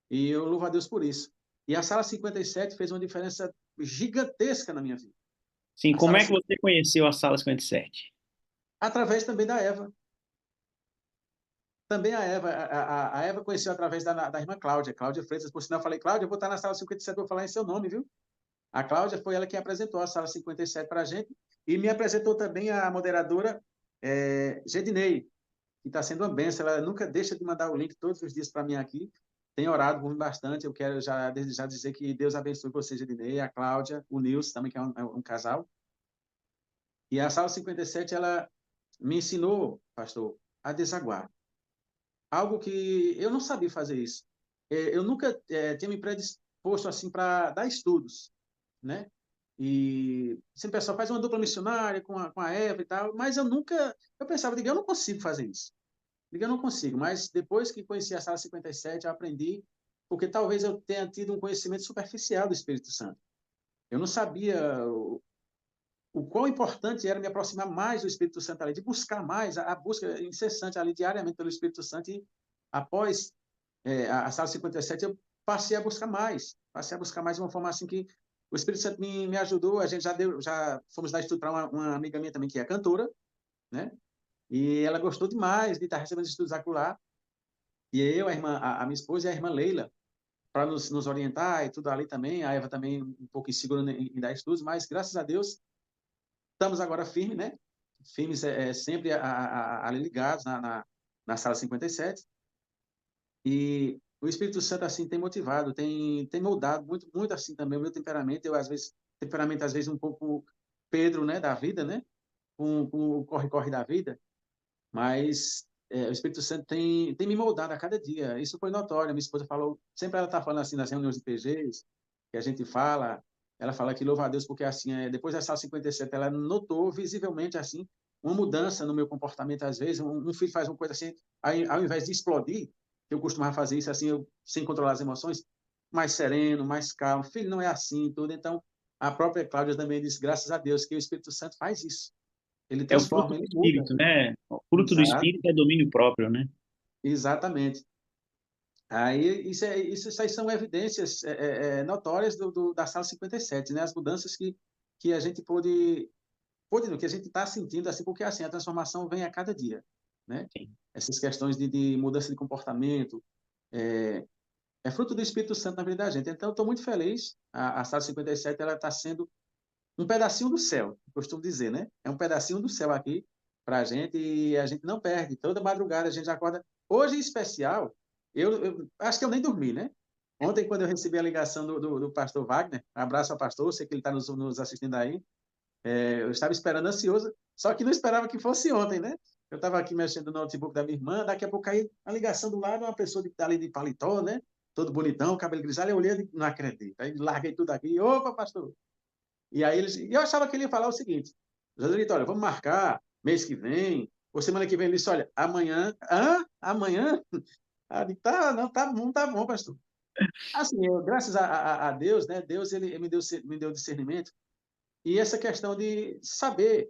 [SPEAKER 10] e eu louvo a Deus por isso. E a Sala 57 fez uma diferença gigantesca na minha vida.
[SPEAKER 9] Sim, como é que você conheceu a Sala 57?
[SPEAKER 10] Através também da Eva. Também a Eva conheceu através da irmã Cláudia Freitas, por sinal, eu falei, Cláudia, eu vou estar na Sala 57, vou falar em seu nome, viu? A Cláudia foi ela que apresentou a Sala 57 para a gente, e me apresentou também a moderadora Gedinei, que está sendo uma benção, ela nunca deixa de mandar o link todos os dias para mim aqui, tem orado por mim bastante, eu quero desde já dizer que Deus abençoe você, Gedinei, a Cláudia, o Nilson também, que é um casal. E a Sala 57, ela me ensinou, pastor, a desaguar. Algo que eu não sabia fazer isso. Eu nunca tinha me predisposto assim para dar estudos, né? E sempre o pessoal faz uma dupla missionária com a Eva e tal, mas eu pensava, eu não consigo fazer isso. Eu não consigo, mas depois que conheci a Sala 57, eu aprendi porque talvez eu tenha tido um conhecimento superficial do Espírito Santo. Eu não sabia o quão importante era me aproximar mais do Espírito Santo ali, de buscar mais, a busca incessante ali diariamente pelo Espírito Santo. E após a Sala 57, eu passei a buscar mais de uma forma assim que o Espírito Santo me ajudou. A gente já fomos dar estudo para uma amiga minha também, que é cantora, né? E ela gostou demais de estar recebendo estudos acolá. E eu, a minha esposa e a irmã Leila, para nos orientar e tudo ali também. A Eva também um pouco insegura em dar estudos, mas graças a Deus estamos agora firmes, né? Firmes sempre ali ligados na Sala 57. E o Espírito Santo, assim, tem motivado, tem moldado muito, muito, assim, também o meu temperamento. Eu, às vezes, temperamento, às vezes, um pouco Pedro, né, da vida, né? Com o corre-corre da vida. Mas o Espírito Santo tem me moldado a cada dia. Isso foi notório. Minha esposa falou, sempre ela está falando assim nas reuniões de PGs, que a gente fala, ela fala que louva a Deus, porque assim, depois da Sala 57, ela notou visivelmente assim uma mudança no meu comportamento. Às vezes, um filho faz uma coisa assim, aí, ao invés de explodir, eu costumava fazer isso assim, sem controlar as emoções, mais sereno, mais calmo. Filho, não é assim, tudo. Então, a própria Cláudia também disse, graças a Deus, que o Espírito Santo faz isso. Ele
[SPEAKER 9] É o fruto
[SPEAKER 10] transforma,
[SPEAKER 9] do
[SPEAKER 10] ele muda.
[SPEAKER 9] Espírito, né? O fruto do
[SPEAKER 10] Exato,
[SPEAKER 9] Espírito é domínio próprio, né?
[SPEAKER 10] exatamente. Aí, isso aí são evidências notórias da Sala 57, né? As mudanças que a gente não, que a gente está sentindo, assim, porque assim, a transformação vem a cada dia, né?
[SPEAKER 9] Sim.
[SPEAKER 10] Essas questões de mudança de comportamento, é fruto do Espírito Santo na vida da gente. Então, estou muito feliz. A Sala 57, ela está sendo um pedacinho do céu, eu costumo dizer, né? É um pedacinho do céu aqui para a gente e a gente não perde. Toda madrugada a gente acorda. Hoje, em especial, eu acho que eu nem dormi, né? Ontem, quando eu recebi a ligação do pastor Wagner, abraço ao pastor, sei que ele está nos assistindo aí, eu estava esperando ansioso, só que não esperava que fosse ontem, né? Eu estava aqui mexendo no notebook da minha irmã, daqui a pouco aí a ligação do lado, uma pessoa ali de paletó, né? Todo bonitão, cabelo grisalho, eu olhei e não acredito. Aí larguei tudo aqui, opa, pastor! E eu achava que ele ia falar o seguinte: Joselito, olha, vamos marcar mês que vem, ou semana que vem. Ele disse: olha, amanhã, amanhã? Ah, tá, não tá bom, pastor. Assim, graças a Deus, né? Deus ele me deu discernimento e essa questão de saber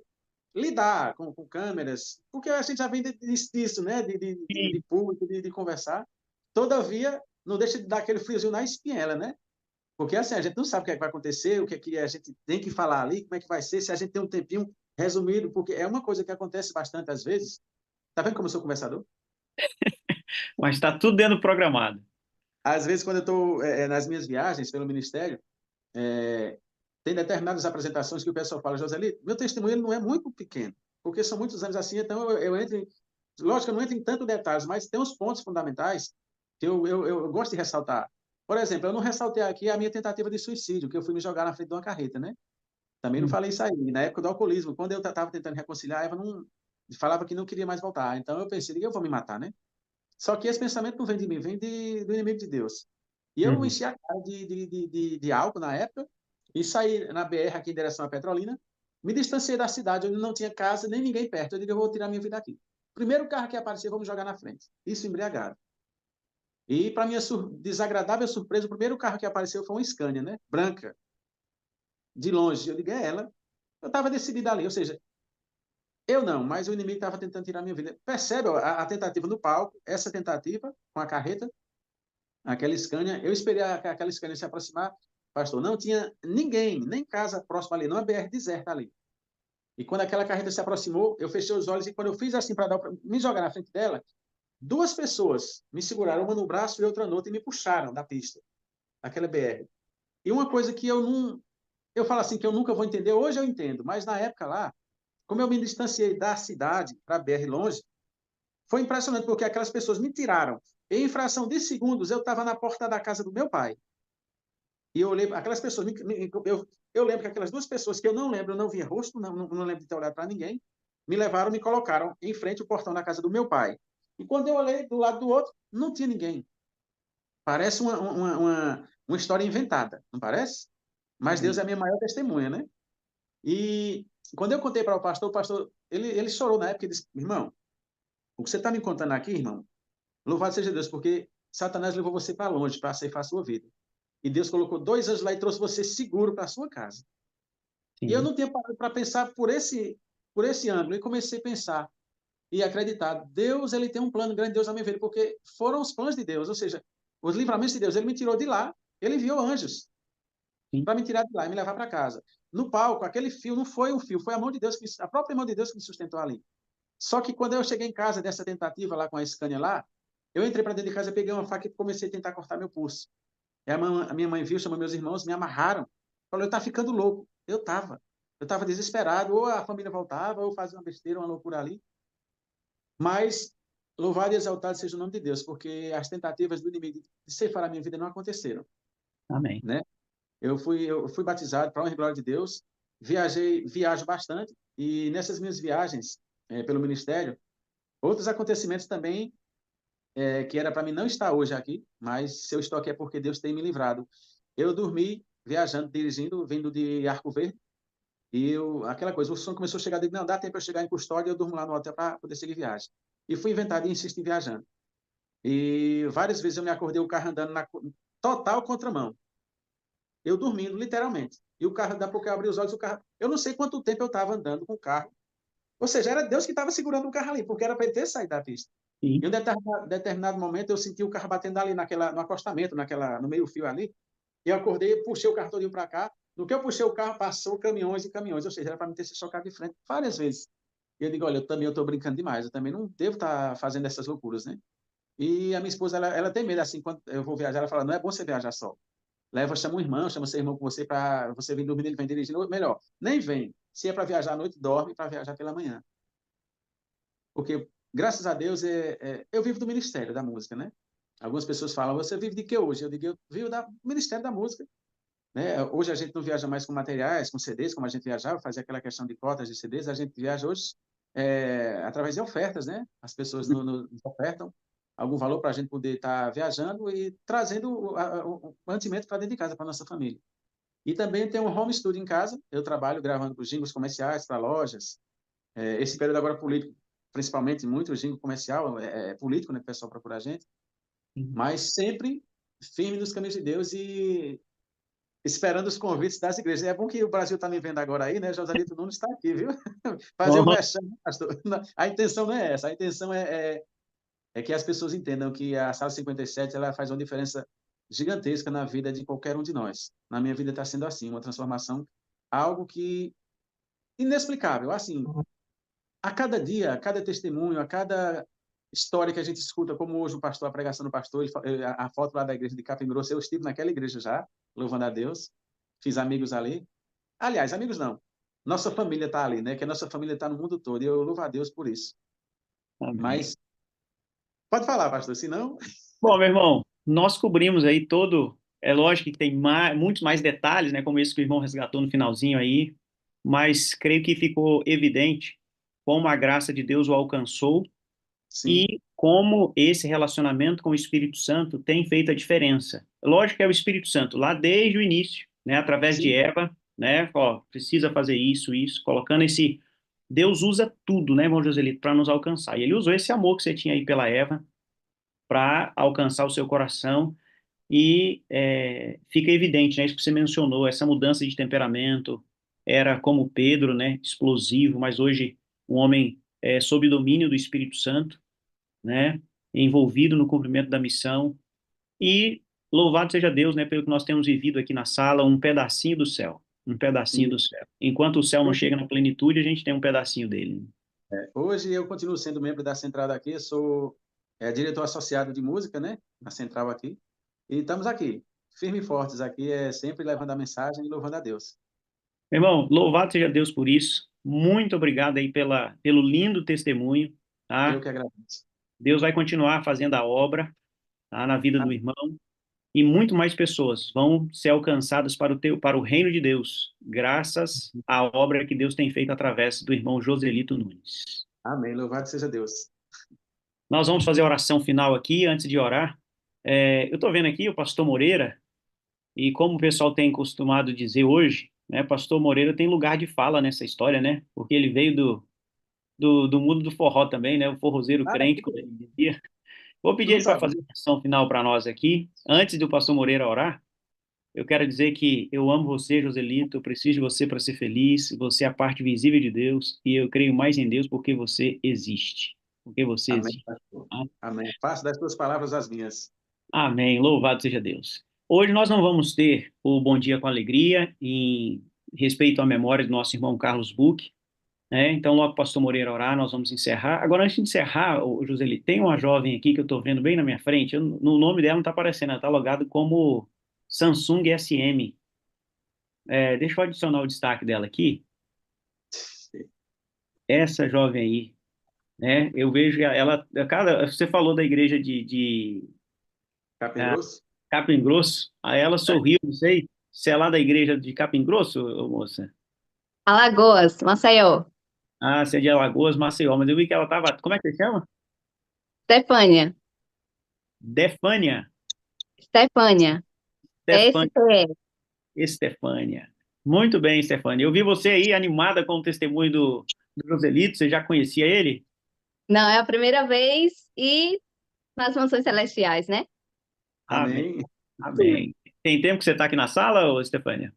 [SPEAKER 10] lidar com câmeras, porque a gente já vem disso, né? De público, de conversar. Todavia, não deixa de dar aquele friozinho na espinhela, né? Porque assim, a gente não sabe o que é que vai acontecer, o que é que a gente tem que falar ali, como é que vai ser, se a gente tem um tempinho resumido, porque é uma coisa que acontece bastante às vezes. Tá vendo como eu sou conversador?
[SPEAKER 9] Mas está tudo dentro do programado.
[SPEAKER 10] Às vezes, quando eu estou nas minhas viagens pelo ministério, é, tem determinadas apresentações que o pessoal fala, Joselito, meu testemunho ele não é muito pequeno, porque são muitos anos assim, então eu entro lógico, eu não entro em tanto detalhes, mas tem uns pontos fundamentais que eu gosto de ressaltar. Por exemplo, eu não ressaltei aqui a minha tentativa de suicídio, que eu fui me jogar na frente de uma carreta, né? Também não falei isso aí. Na época do alcoolismo, quando eu estava tentando reconciliar, a Eva não, falava que não queria mais voltar. Então eu pensei, eu vou me matar, né? Só que esse pensamento não vem de mim, vem do inimigo de Deus. E eu enchi a cara de álcool na época e saí na BR aqui em direção à Petrolina, me distanciei da cidade, onde não tinha casa nem ninguém perto. Eu digo, eu vou tirar minha vida aqui. Primeiro carro que aparecer, vamos jogar na frente. Isso embriagado. E, para minha desagradável surpresa, o primeiro carro que apareceu foi uma Scania, né? Branca. De longe. Eu digo, é ela. Eu estava decidido ali. Ou seja, eu não, mas o inimigo estava tentando tirar minha vida. Percebe ó, a tentativa no palco, essa tentativa com a carreta, aquela Scania. Eu esperei aquela Scania se aproximar. Pastor, não tinha ninguém, nem casa próxima ali, não é BR deserta ali. E quando aquela carreta se aproximou, eu fechei os olhos e quando eu fiz assim para me jogar na frente dela, duas pessoas me seguraram, uma no braço e outra no outro, e me puxaram da pista, daquela BR. E uma coisa que eu não. Eu falo assim que eu nunca vou entender, hoje eu entendo, mas na época lá, como eu me distanciei da cidade para a BR longe, foi impressionante, porque aquelas pessoas me tiraram. Em fração de segundos, eu estava na porta da casa do meu pai. E eu olhei, aquelas pessoas, eu lembro que aquelas duas pessoas que eu não lembro, eu não via rosto, não lembro de ter olhado para ninguém, me levaram, me colocaram em frente ao portão da casa do meu pai. E quando eu olhei do lado do outro, não tinha ninguém. Parece uma história inventada, não parece? Mas Deus é a minha maior testemunha, né? E quando eu contei para o pastor, ele chorou na época e disse, irmão, o que você está me contando aqui, irmão, louvado seja Deus, porque Satanás levou você para longe, para ceifar a sua vida. E Deus colocou 2 anjos lá e trouxe você seguro para a sua casa. E eu
[SPEAKER 9] Sim.
[SPEAKER 10] não tinha parado para pensar por esse ângulo. E comecei a pensar e acreditar. Deus, ele tem um plano grandioso na minha vida, porque foram os planos de Deus, ou seja, os livramentos de Deus. Ele me tirou de lá, ele enviou anjos
[SPEAKER 9] Sim.
[SPEAKER 10] para me tirar de lá e me levar para casa. No palco, aquele fio não foi um fio, foi a mão de Deus, a própria mão de Deus que me sustentou ali. Só que quando eu cheguei em casa dessa tentativa lá com a Scania lá, eu entrei para dentro de casa, peguei uma faca e comecei a tentar cortar meu pulso. E a minha mãe viu, chamou meus irmãos, me amarraram. Falou, eu estava ficando louco. Eu estava desesperado. Ou a família voltava, ou fazia uma besteira, uma loucura ali. Mas, louvado e exaltado seja o nome de Deus, porque as tentativas do inimigo de ceifar a minha vida não aconteceram.
[SPEAKER 9] Amém.
[SPEAKER 10] Né? Eu fui batizado para a honra e glória de Deus, viajo bastante, e nessas minhas viagens pelo ministério, outros acontecimentos também, que era para mim não estar hoje aqui, mas se eu estou aqui é porque Deus tem me livrado. Eu dormi viajando, dirigindo, vindo de Arco Verde, e aquela coisa, o som começou a chegar, eu digo, não, dá tempo para eu chegar em Custódia, eu durmo lá no hotel para poder seguir viagem. E fui inventado e insisti viajando. E várias vezes eu me acordei o carro andando na total contramão. Eu dormindo, literalmente. E o carro, da pouco eu abri os olhos, o carro... Eu não sei quanto tempo eu estava andando com o carro. Ou seja, era Deus que estava segurando o carro ali, porque era para ele ter saído da pista.
[SPEAKER 9] Sim.
[SPEAKER 10] Em um determinado momento, eu senti o carro batendo ali no acostamento, no meio-fio ali. E eu acordei, puxei o carro todinho para cá. No que eu puxei o carro, passou caminhões e caminhões. Ou seja, era para me ter se chocado de frente várias vezes. E eu digo, olha, eu estou brincando demais. Eu também não devo estar fazendo essas loucuras, né? E a minha esposa, ela tem medo, assim, quando eu vou viajar, ela fala, não é bom você viajar só. Leva, chama um irmão, chama seu irmão com você para você vir dormir, ele vem dirigindo. Ou melhor, nem vem. Se é para viajar à noite, dorme para viajar pela manhã. Porque, graças a Deus, eu vivo do ministério da música, né? Algumas pessoas falam, você vive de que hoje? Eu digo, eu vivo do ministério da música. Né? Hoje a gente não viaja mais com materiais, com CDs, como a gente viajava, fazia aquela questão de cotas de CDs, a gente viaja hoje através de ofertas, né? As pessoas nos ofertam algum valor para a gente poder estar viajando e trazendo o mantimento para dentro de casa, para a nossa família. E também tem um home studio em casa, eu trabalho gravando para jingles comerciais, para lojas. Esse período agora político, principalmente muito jingle comercial, político, né? Que o pessoal procura a gente. Mas sempre firme nos caminhos de Deus e esperando os convites das igrejas. É bom que o Brasil está me vendo agora aí, né? Joselito Nunes está aqui, viu? Fazer o merchan, pastor. A intenção não é essa, a intenção é que as pessoas entendam que a Sala 57 ela faz uma diferença gigantesca na vida de qualquer um de nós. Na minha vida está sendo assim, uma transformação, algo que inexplicável. Assim, a cada dia, a cada testemunho, a cada história que a gente escuta, como hoje o pastor, a pregação do pastor, a foto lá da igreja de Capim Grosso, eu estive naquela igreja já, louvando a Deus, fiz amigos ali. Aliás, amigos não, nossa família está ali, né? Que a nossa família está no mundo todo, e eu louvo a Deus por isso.
[SPEAKER 9] Amém.
[SPEAKER 10] Mas, pode falar, pastor, se não...
[SPEAKER 9] Bom, meu irmão, nós cobrimos aí todo. É lógico que tem muitos mais detalhes, né? Como esse que o irmão resgatou no finalzinho aí, mas creio que ficou evidente como a graça de Deus o alcançou. Sim. E como esse relacionamento com o Espírito Santo tem feito a diferença. Lógico que é o Espírito Santo, lá desde o início, né? Através
[SPEAKER 10] Sim.
[SPEAKER 9] de Eva, né? Ó, precisa fazer isso, colocando esse. Deus usa tudo, né, irmão Joselito, para nos alcançar. E ele usou esse amor que você tinha aí pela Eva para alcançar o seu coração e fica evidente, né, isso que você mencionou, essa mudança de temperamento, era como Pedro, né, explosivo, mas hoje um homem sob domínio do Espírito Santo, né, envolvido no cumprimento da missão, e louvado seja Deus, né, pelo que nós temos vivido aqui na sala, um pedacinho do céu, do céu. Enquanto o céu não chega na plenitude, a gente tem um pedacinho dele.
[SPEAKER 10] Hoje eu continuo sendo membro da Central daqui, sou diretor associado de música, né, na Central aqui, e estamos aqui, firmes e fortes aqui, sempre levando a mensagem e louvando a Deus.
[SPEAKER 9] Meu irmão, louvado seja Deus por isso, muito obrigado aí pelo lindo testemunho, tá?
[SPEAKER 10] Eu que agradeço.
[SPEAKER 9] Deus vai continuar fazendo a obra, tá, na vida do irmão, e muito mais pessoas vão ser alcançadas para o reino de Deus, graças à obra que Deus tem feito através do irmão Joselito Nunes.
[SPEAKER 10] Amém, louvado seja Deus.
[SPEAKER 9] Nós vamos fazer a oração final aqui, antes de orar. Eu estou vendo aqui o pastor Moreira, e como o pessoal tem costumado dizer hoje, né, pastor Moreira tem lugar de fala nessa história, né, porque ele veio do mundo do forró também, né, o forrozeiro crente, como ele dizia. Vou pedir
[SPEAKER 10] Não
[SPEAKER 9] ele para
[SPEAKER 10] sabe.
[SPEAKER 9] fazer a oração final para nós aqui. Antes do pastor Moreira orar, eu quero dizer que eu amo você, Joselito, eu preciso de você para ser feliz, você é a parte visível de Deus, e eu creio mais em Deus porque você existe. Porque você
[SPEAKER 10] Amém,
[SPEAKER 9] existe.
[SPEAKER 10] pastor.
[SPEAKER 9] Tá?
[SPEAKER 10] Amém. Faça das tuas palavras as minhas.
[SPEAKER 9] Amém. Louvado seja Deus. Hoje nós não vamos ter o Bom Dia com Alegria em respeito à memória do nosso irmão Carlos Buch, né? Então, logo que o pastor Moreira orar, nós vamos encerrar. Agora, antes de encerrar, Joseli, tem uma jovem aqui que eu estou vendo bem na minha frente. No nome dela não está aparecendo, ela está logada como Samsung SM. Deixa eu adicionar o destaque dela aqui. Essa jovem aí, né? Eu vejo ela, cara, você falou da igreja de
[SPEAKER 10] Capim Grosso?
[SPEAKER 9] Capim Grosso, aí ela sorriu, não sei se é lá da igreja de Capim Grosso, ô, moça.
[SPEAKER 11] Alagoas, Maceió.
[SPEAKER 9] Ah, você é de Alagoas, Maceió, mas eu vi que ela tava, como é que se chama?
[SPEAKER 11] Stefânia.
[SPEAKER 9] Defânia.
[SPEAKER 11] Stefânia.
[SPEAKER 9] Stefânia.
[SPEAKER 11] STE.
[SPEAKER 9] Estefânia. Muito bem, Estefânia. Eu vi você aí animada com o testemunho do Joselito, você já conhecia ele?
[SPEAKER 11] Não, é a primeira vez e nas mansões celestiais, né?
[SPEAKER 9] Amém.
[SPEAKER 10] Amém.
[SPEAKER 9] Amém. Tem tempo que você está aqui na sala, ô, Estefânia?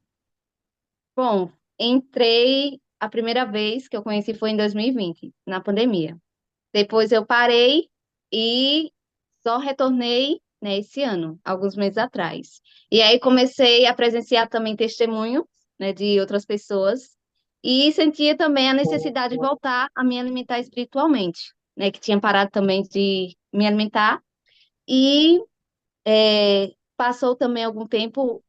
[SPEAKER 11] Bom, entrei a primeira vez que eu conheci foi em 2020, na pandemia. Depois eu parei e só retornei, né, esse ano, alguns meses atrás. E aí comecei a presenciar também testemunho, né, de outras pessoas e sentia também a necessidade de voltar a me alimentar espiritualmente, né, que tinha parado também de me alimentar e passou também algum tempo,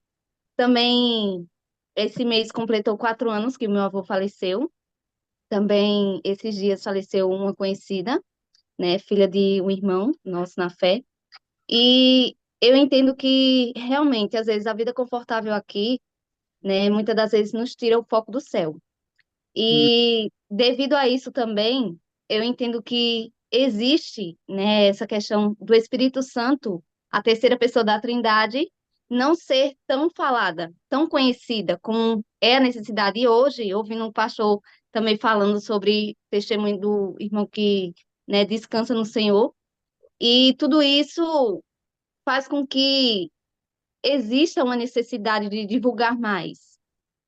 [SPEAKER 11] também esse mês completou 4 anos que o meu avô faleceu. Também esses dias faleceu uma conhecida, né, filha de um irmão nosso na fé. E eu entendo que realmente, às vezes, a vida confortável aqui, né, muitas das vezes nos tira o foco do céu. E devido a isso também, eu entendo que existe, né, essa questão do Espírito Santo, a terceira pessoa da Trindade, não ser tão falada, tão conhecida como é a necessidade. E hoje, ouvindo um pastor também falando sobre testemunho do irmão que, né, descansa no Senhor, e tudo isso faz com que exista uma necessidade de divulgar mais,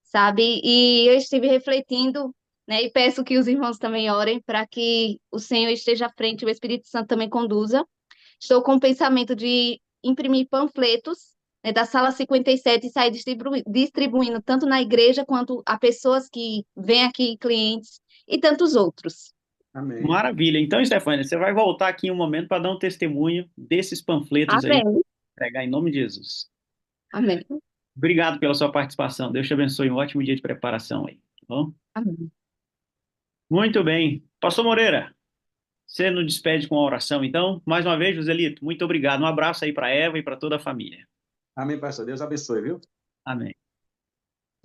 [SPEAKER 11] sabe? E eu estive refletindo, né, e peço que os irmãos também orem para que o Senhor esteja à frente, o Espírito Santo também conduza. Estou com o pensamento de imprimir panfletos, né, da sala 57 e sair distribuindo tanto na igreja quanto a pessoas que vêm aqui, clientes e tantos outros.
[SPEAKER 10] Amém.
[SPEAKER 9] Maravilha. Então, Estefânia, você vai voltar aqui em um momento para dar um testemunho desses panfletos aí,
[SPEAKER 11] Amém.
[SPEAKER 9] pregar em nome de Jesus.
[SPEAKER 11] Amém.
[SPEAKER 9] Obrigado pela sua participação. Deus te abençoe. Um ótimo dia de preparação aí. Tá bom?
[SPEAKER 11] Amém.
[SPEAKER 9] Muito bem. Pastor Moreira, você nos despede com a oração, então. Mais uma vez, Joselito, muito obrigado. Um abraço aí para Eva e para toda a família.
[SPEAKER 10] Amém, pastor. Deus abençoe, viu?
[SPEAKER 9] Amém.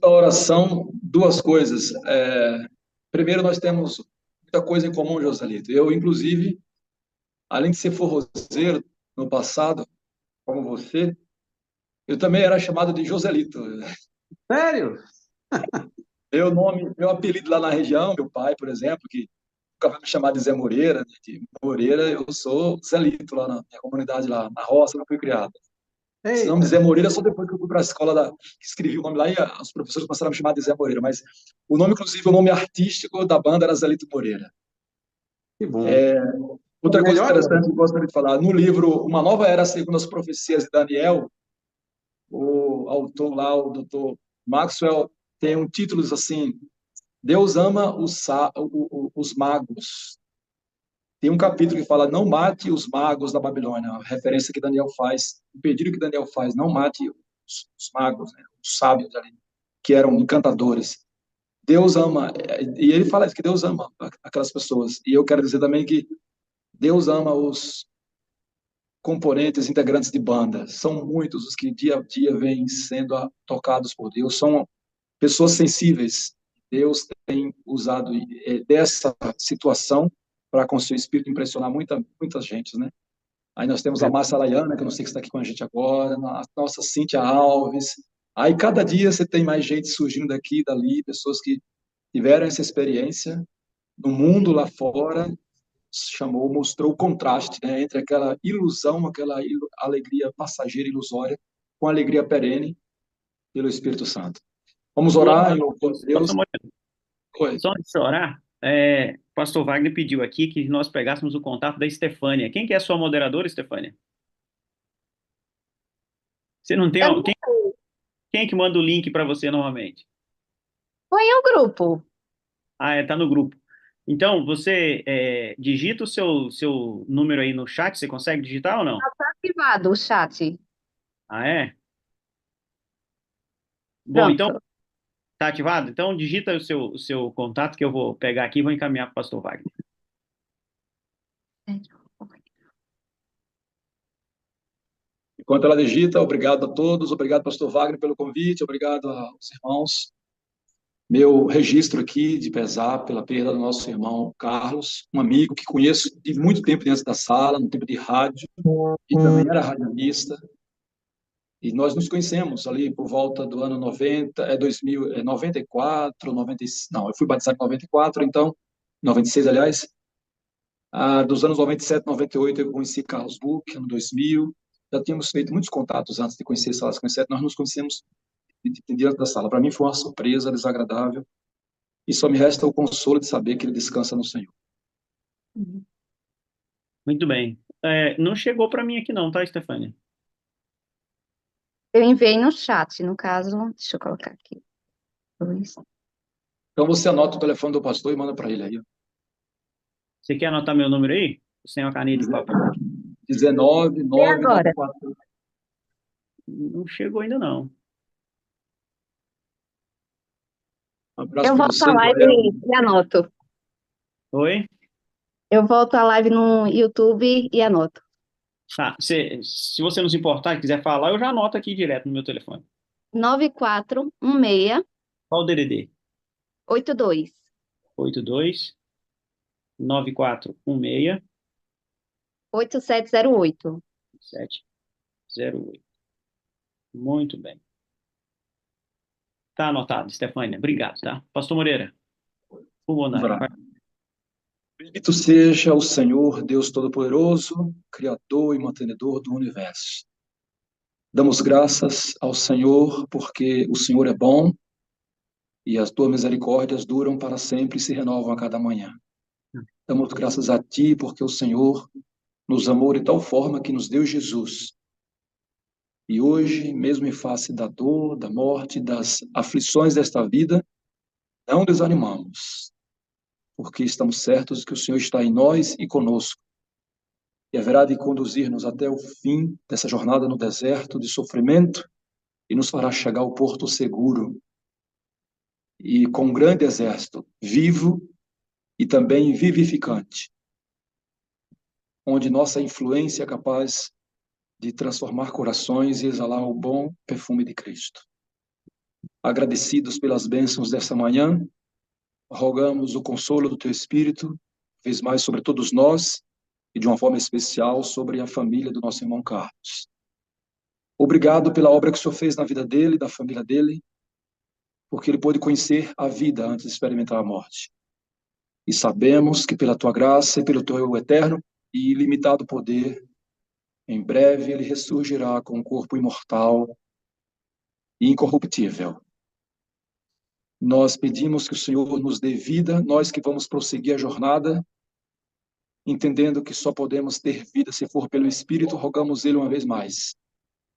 [SPEAKER 1] A oração, duas coisas. Primeiro, nós temos muita coisa em comum, Joselito. Eu, inclusive, além de ser forrozeiro no passado, como você, eu também era chamado de Joselito.
[SPEAKER 10] Sério?
[SPEAKER 1] Meu apelido lá na região, meu pai, por exemplo, que nunca vai me chamar de Zé Moreira, né, de Moreira, eu sou Zelito lá na minha comunidade, lá na roça, não fui criado. Esse nome
[SPEAKER 10] Eita.
[SPEAKER 1] Zé Moreira só depois que eu fui para a escola, que escrevi o nome lá, e os professores começaram a me chamar de Zé Moreira, mas o nome, inclusive, o nome artístico da banda era Zelito Moreira.
[SPEAKER 10] Que bom.
[SPEAKER 1] Outra coisa
[SPEAKER 10] Melhor,
[SPEAKER 1] interessante que eu gostaria de falar, no livro Uma Nova Era segundo as Profecias de Daniel, o autor lá, o Dr. Maxwell, tem um título assim: Deus ama os magos. Tem um capítulo que fala: não mate os magos da Babilônia, a referência que Daniel faz, o pedido que Daniel faz: não mate os magos, né, os sábios ali, que eram encantadores. Deus ama, e ele fala isso, que Deus ama aquelas pessoas. E eu quero dizer também que Deus ama os componentes, integrantes de banda. São muitos os que dia a dia vêm sendo tocados por Deus. São pessoas sensíveis. Deus tem usado dessa situação para, com seu espírito, impressionar muita gente, né? Aí nós temos a Márcia Laiana, que eu não sei se está aqui com a gente agora, a nossa Cíntia Alves. Aí cada dia você tem mais gente surgindo daqui e dali, pessoas que tiveram essa experiência no mundo lá fora chamou, mostrou o contraste, né, entre aquela ilusão, alegria passageira, ilusória, com a alegria perene pelo Espírito Santo. Vamos orar em louvor a Deus. Oi.
[SPEAKER 9] Só antes de orar, pastor Wagner pediu aqui que nós pegássemos o contato da Estefânia. Quem que é a sua moderadora, Estefânia? Você não tem... Quem é que manda o link para você normalmente?
[SPEAKER 11] Foi o grupo.
[SPEAKER 9] Tá no grupo. Então, você digita o seu número aí no chat, você consegue digitar ou não?
[SPEAKER 11] Está ativado o chat.
[SPEAKER 9] É? Bom,
[SPEAKER 11] Pronto.
[SPEAKER 9] então, tá ativado? Então, digita o seu contato que eu vou pegar aqui e vou encaminhar para o pastor Wagner.
[SPEAKER 1] Enquanto ela digita, obrigado a todos, obrigado, pastor Wagner, pelo convite, obrigado aos irmãos. Meu registro aqui de pesar pela perda do nosso irmão Carlos, um amigo que conheço de muito tempo dentro da sala, no tempo de rádio, e também era radialista. E nós nos conhecemos ali por volta do ano 90, 2000, 94, 95, não, eu fui batizado em 94, então, 96, aliás. Dos anos 97, 98, eu conheci Carlos Buch, ano 2000. Já tínhamos feito muitos contatos antes de conhecer Salas 57, nós nos conhecemos diante da sala. Para mim foi uma surpresa desagradável, e só me resta o consolo de saber que ele descansa no Senhor.
[SPEAKER 9] Muito bem. Não chegou para mim aqui não, tá, Estefânia?
[SPEAKER 11] Eu enviei no chat, no caso, deixa eu colocar aqui.
[SPEAKER 1] Então você anota o telefone do pastor e manda para ele aí.
[SPEAKER 9] Você quer anotar meu número aí? Sem uma caneta e papel?
[SPEAKER 1] 19 994.
[SPEAKER 9] Não chegou ainda não.
[SPEAKER 11] Eu volto à live e anoto.
[SPEAKER 9] Oi?
[SPEAKER 11] Eu volto à live no YouTube e anoto.
[SPEAKER 9] Tá, se você não se importar e quiser falar, eu já anoto aqui direto no meu telefone.
[SPEAKER 11] 9416.
[SPEAKER 9] Qual o DDD?
[SPEAKER 11] 82.
[SPEAKER 9] 82 9416
[SPEAKER 11] 8708.
[SPEAKER 9] 708. Muito bem. Tá anotado, Estefânia. Obrigado, tá? Pastor Moreira.
[SPEAKER 1] Bendito seja o Senhor, Deus Todo-Poderoso, Criador e mantenedor do universo. Damos graças ao Senhor porque o Senhor é bom e as tuas misericórdias duram para sempre e se renovam a cada manhã. Damos graças a ti porque o Senhor nos amou de tal forma que nos deu Jesus. E hoje, mesmo em face da dor, da morte, das aflições desta vida, não desanimamos, porque estamos certos que o Senhor está em nós e conosco, e haverá de conduzir-nos até o fim dessa jornada no deserto de sofrimento e nos fará chegar ao porto seguro e com um grande exército, vivo e também vivificante, onde nossa influência é capaz de transformar corações e exalar o bom perfume de Cristo. Agradecidos pelas bênçãos dessa manhã, rogamos o consolo do Teu Espírito, vez mais sobre todos nós, e de uma forma especial sobre a família do nosso irmão Carlos. Obrigado pela obra que o Senhor fez na vida dele, da família dele, porque ele pôde conhecer a vida antes de experimentar a morte. E sabemos que pela Tua graça e pelo Teu eterno e ilimitado poder, em breve ele ressurgirá com um corpo imortal e incorruptível. Nós pedimos que o Senhor nos dê vida, nós que vamos prosseguir a jornada, entendendo que só podemos ter vida se for pelo Espírito, rogamos ele uma vez mais.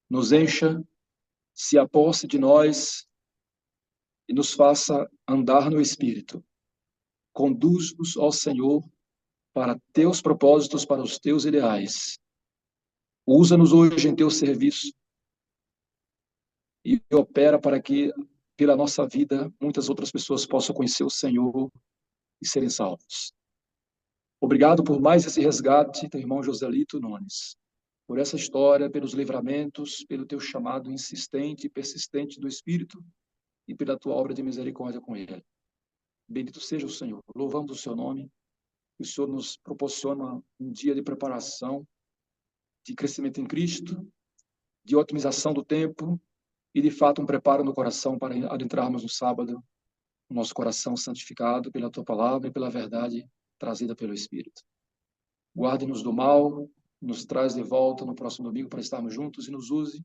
[SPEAKER 1] Nos encha, se aposse de nós e nos faça andar no Espírito. Conduz-nos, ó Senhor, para teus propósitos, para os teus ideais. Usa-nos hoje em teu serviço e opera para que, pela nossa vida, muitas outras pessoas possam conhecer o Senhor e serem salvos. Obrigado por mais esse resgate, teu irmão Joselito Nunes, por essa história, pelos livramentos, pelo teu chamado insistente e persistente do Espírito e pela tua obra de misericórdia com ele. Bendito seja o Senhor. Louvamos o seu nome. O Senhor nos proporciona um dia de preparação, de crescimento em Cristo, de otimização do tempo e, de fato, um preparo no coração para adentrarmos no sábado, o nosso coração santificado pela tua palavra e pela verdade trazida pelo Espírito. guarde-nos do mal, nos traz de volta no próximo domingo para estarmos juntos e nos use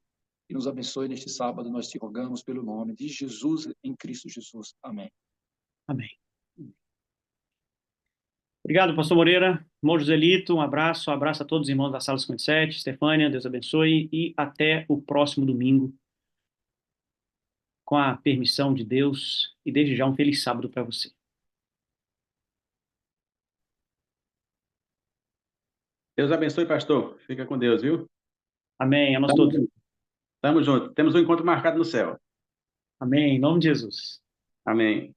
[SPEAKER 1] e nos abençoe neste sábado. Nós te rogamos pelo nome de Jesus, em Cristo Jesus. Amém.
[SPEAKER 9] Amém. Obrigado, pastor Moreira. Irmão Joselito, um abraço a todos os irmãos da Sala 57. Estefânia, Deus abençoe e até o próximo domingo, com a permissão de Deus, e desde já um feliz sábado para você.
[SPEAKER 10] Deus abençoe, pastor. Fica com Deus, viu?
[SPEAKER 9] Amém. A nós todos.
[SPEAKER 10] Tamo junto. Temos um encontro marcado no céu.
[SPEAKER 9] Amém. Em nome de Jesus.
[SPEAKER 10] Amém.